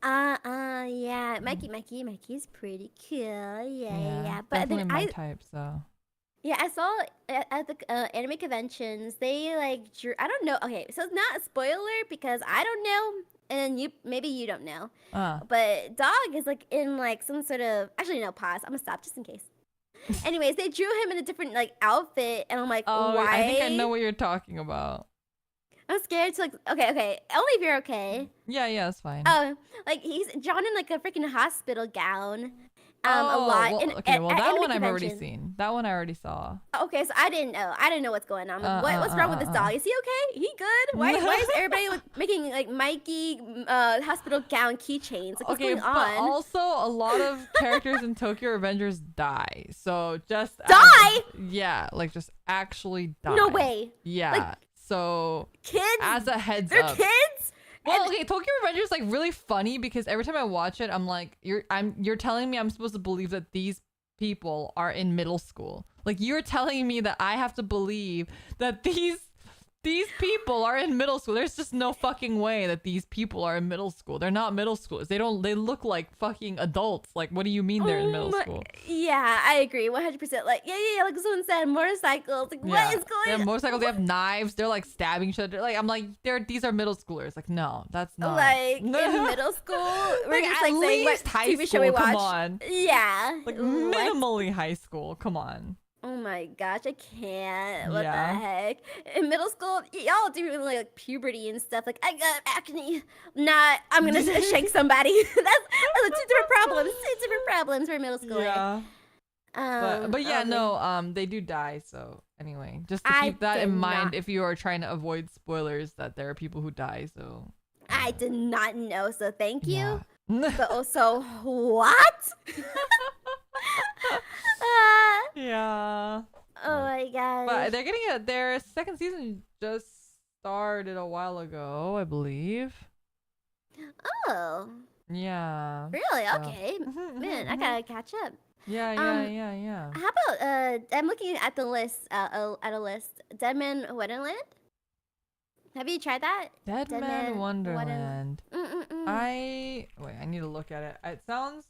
Yeah, Mikey's pretty cool. Yeah. But definitely then my type. So. Yeah, I saw at the anime conventions, they like drew. I don't know. Okay, so it's not a spoiler because I don't know, and maybe you don't know. But Dog is like in like some sort of. Actually, no. Pause. I'm gonna stop just in case. Anyways, they drew him in a different like outfit, and I'm like, why? I think I know what you're talking about. I'm scared to like. Okay. Only if you're okay. Yeah, it's fine. Oh, like he's drawn in like a freaking hospital gown. A lot. Well, that one I've already seen. That one I already saw. Okay, so I didn't know what's going on. What's wrong with this dog? Is he okay? He good? Why is everybody making like Mikey hospital gown keychains? Like, what's going on? But also a lot of characters in Tokyo Revengers die. So just die? Like just actually die. No way. Yeah. Like, so kids? As a heads They're up. kids? Well, okay, Tokyo Revengers is like really funny because every time I watch it, I'm like, you're telling me I'm supposed to believe that these people are in middle school. Like you're telling me that I have to believe that these people are in middle school. There's just no fucking way that these people are in middle school. They're not middle schoolers. They look like fucking adults. Like, what do you mean they're in middle school? Yeah, I agree. 100%. Like, yeah, like someone said, motorcycles. Like, what is going on? They have motorcycles, they have knives, they're like stabbing each other. Like, I'm like, these are middle schoolers. Like, no, that's not. Like, in middle school? We're just at saying what least high TV school, show we watch. come on. Yeah. Like, minimally high school, come on. Oh my gosh, I can't. What Yeah. the heck? In middle school, y'all do like puberty and stuff. Like, I got acne. Nah, I'm gonna shake somebody. That's two different problems. Two different problems for middle schooler. Yeah. But yeah, okay. no, they do die. So anyway, just to keep that in mind, if you are trying to avoid spoilers, that there are people who die. So I did not know. So thank you. Yeah. But also, what? Yeah. Oh my god. But they're getting their second season just started a while ago, I believe. Oh. Yeah. Really? So. Okay. Man, I gotta catch up. Yeah. How about I'm looking at the list at a list. Dead Man Wonderland? Have you tried that? Dead Man Wonderland. I I need to look at it. It sounds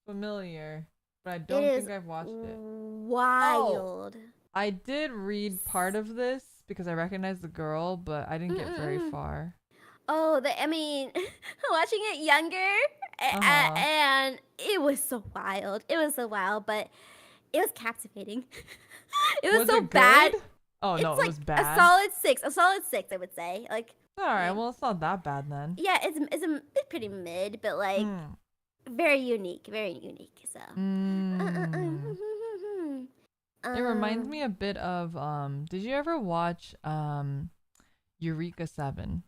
familiar, but I don't think I've watched it. Wild. Oh, I did read part of this because I recognized the girl, but I didn't get very far. Oh, I mean, watching it younger, and it was so wild. It was so wild, but it was captivating. It was so it bad. Good? Oh no, like it was bad. A solid six. A solid six, I would say. Like. All right, well, it's not that bad then. Yeah, it's pretty mid, but like very unique, So. It reminds me a bit of Did you ever watch Eureka 7?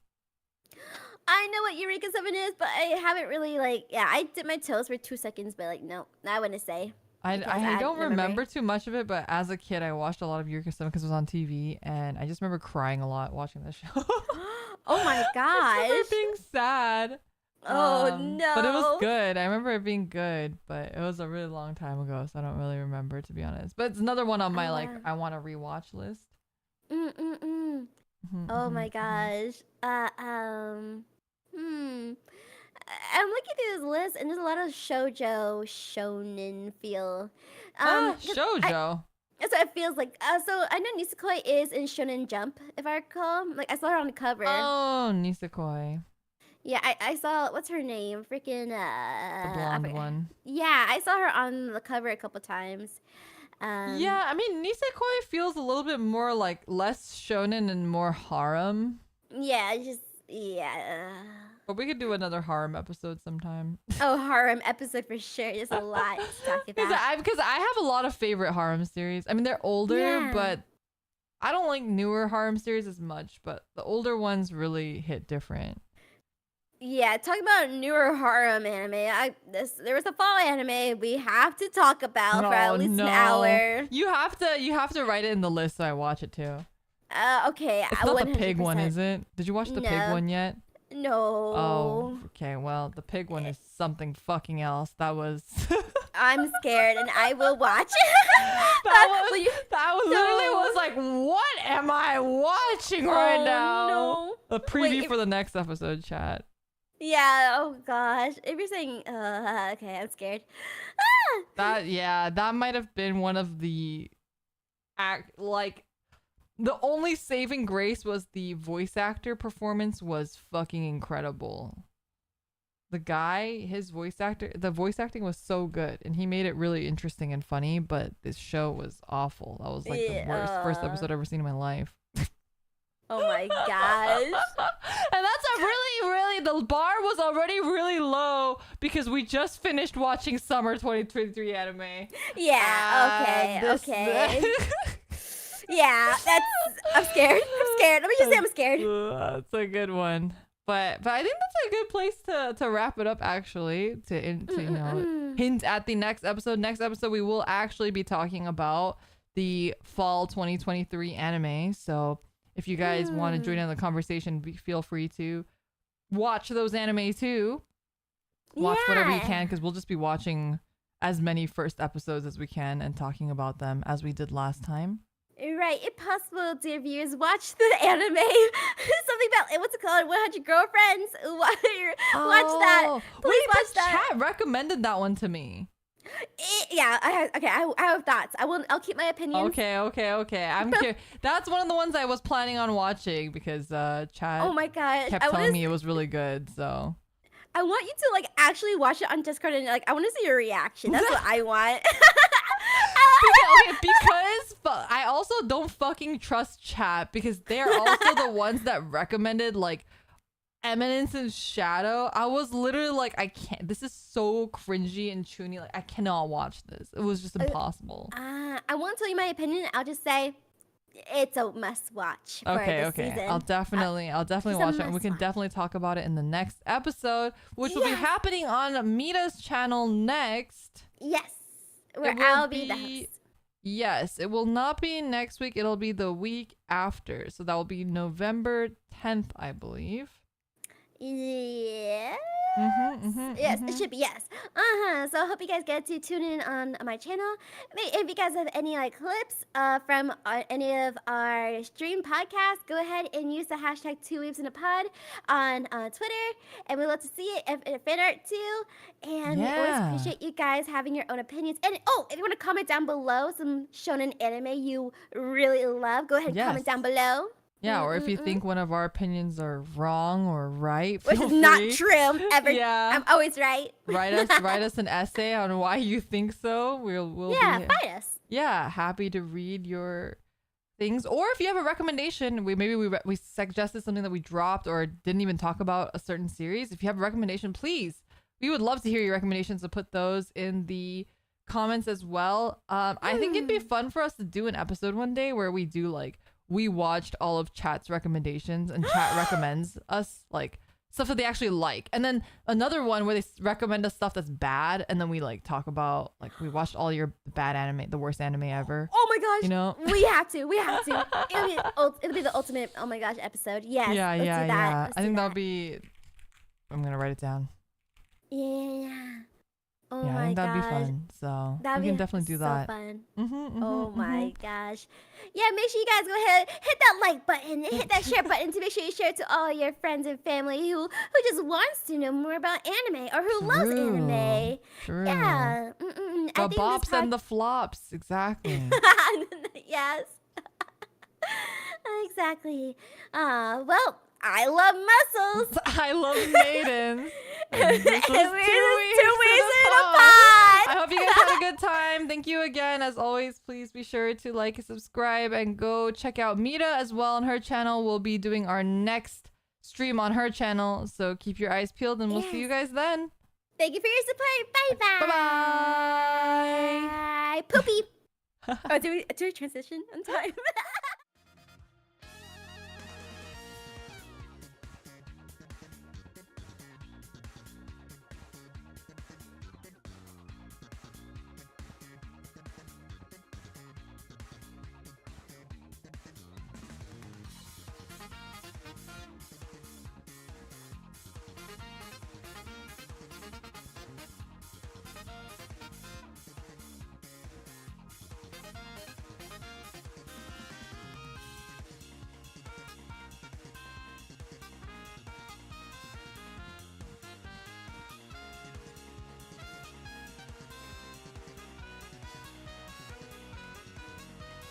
I know what Eureka 7 is, but I haven't really I dipped my toes for 2 seconds, but like no, I wouldn't say. I don't remember too much of it, but as a kid I watched a lot of Eureka 7 because it was on TV, and I just remember crying a lot watching the show. Oh my gosh. I remember being sad. Oh no. But it was good. I remember it being good, but it was a really long time ago, so I don't really remember, to be honest. But it's another one on my I want to rewatch list. Oh my gosh. I'm looking through this list, and there's a lot of shoujo, shonen feel. Shoujo. That's what it feels like. So I know Nisekoi is in Shonen Jump, if I recall. Like I saw her on the cover. Oh, Nisekoi. Yeah, I saw, what's her name? Freaking the blonde one. Yeah, I saw her on the cover a couple times. Yeah, I mean, Nisekoi feels a little bit more like less shonen and more harem. Yeah, yeah. But we could do another harem episode sometime. Oh, harem episode for sure. There's a lot to talk about. Because I have a lot of favorite harem series. I mean, they're older, but I don't like newer harem series as much. But the older ones really hit different. Yeah, talking about newer harem anime. There was a fall anime we have to talk about for at least an hour. You have to write it in the list so I watch it too. Okay. It's not the pig one, is it? Did you watch the pig one yet? No. Oh, okay. Well, the pig one is something fucking else. That was. I'm scared, and I will watch. that was literally like, what am I watching right now? No. A preview for the next episode, chat. Yeah. Oh gosh. If you're saying, okay, I'm scared. That might have been one of the the only saving grace was the voice actor performance was fucking incredible. The guy, the voice acting was so good, and he made it really interesting and funny, but this show was awful. That was like the worst first episode I've ever seen in my life. Oh my gosh. And that's the bar was already really low because we just finished watching Summer 2023 anime. Yeah, okay. Yeah, I'm scared. Let me just say I'm scared. That's a good one. But I think that's a good place to wrap it up, actually, to hint at the next episode. Next episode, we will actually be talking about the fall 2023 anime. So if you guys want to join in the conversation, feel free to watch those anime too. Watch whatever you can, because we'll just be watching as many first episodes as we can and talking about them as we did last time. Right, if possible, dear viewers, watch the anime. Something about, what's it called? 100 Girlfriends. Watch that. Please watch that. Chat recommended that one to me. I have thoughts. I'll keep my opinions. Okay. I'm curious. That's one of the ones I was planning on watching because chat oh my gosh, kept telling me it was really good. So I want you to actually watch it on Discord and I want to see your reaction. That's what I want. because I also don't fucking trust chat because they're also the ones that recommended like Eminence in Shadow. I was literally like, I can't. This is so cringy and chuny. Like, I cannot watch this. It was just impossible. I won't tell you my opinion. I'll just say it's a must watch for this season. I'll definitely watch it. And we can definitely talk about it in the next episode, which will be happening on Mita's channel next. Yes, where I'll be the host. Yes, it will not be next week. It'll be the week after. So that will be November 10th, I believe. Yes. It should be yes. So I hope you guys get to tune in on my channel. If you guys have any like clips from any of our stream podcasts, go ahead and use the hashtag 2weebsinapod on Twitter, and we'd love to see it. If fan art too, and we always appreciate you guys having your own opinions. And if you want to comment down below some shonen anime you really love, go ahead and comment down below. Yeah, or if you think one of our opinions are wrong or right, which is not true ever. I'm always right. write us an essay on why you think so. We'll fight us. Yeah, happy to read your things. Or if you have a recommendation, we suggested something that we dropped or didn't even talk about a certain series. If you have a recommendation, please, we would love to hear your recommendations. So put those in the comments as well. I think it'd be fun for us to do an episode one day where we do like. We watched all of chat's recommendations and chat recommends us like stuff that they actually like. And then another one where they recommend us stuff that's bad. And then we like talk about like we watched all your bad anime, the worst anime ever. Oh my gosh. You know? We have to. It'll be the ultimate oh my gosh episode. Yes. Yeah. I think that'll be I'm gonna write it down. Yeah. Oh I think that'd be fun. So we can definitely do that. Fun. Oh my gosh. Yeah, make sure you guys go ahead, hit that like button, hit that share button to make sure you share it to all your friends and family who just wants to know more about anime or who loves anime. True. Yeah. The bops and the flops. Exactly. Yes. Exactly. Well, I love muscles. I love maidens. And we're 2 weeks in a pod. I hope you guys had a good time. Thank you again. As always, please be sure to like and subscribe and go check out Mita as well on her channel. We'll be doing our next stream on her channel. So keep your eyes peeled and we'll see you guys then. Thank you for your support. Bye-bye. Bye-bye. Bye. Poopy. Do we transition on time?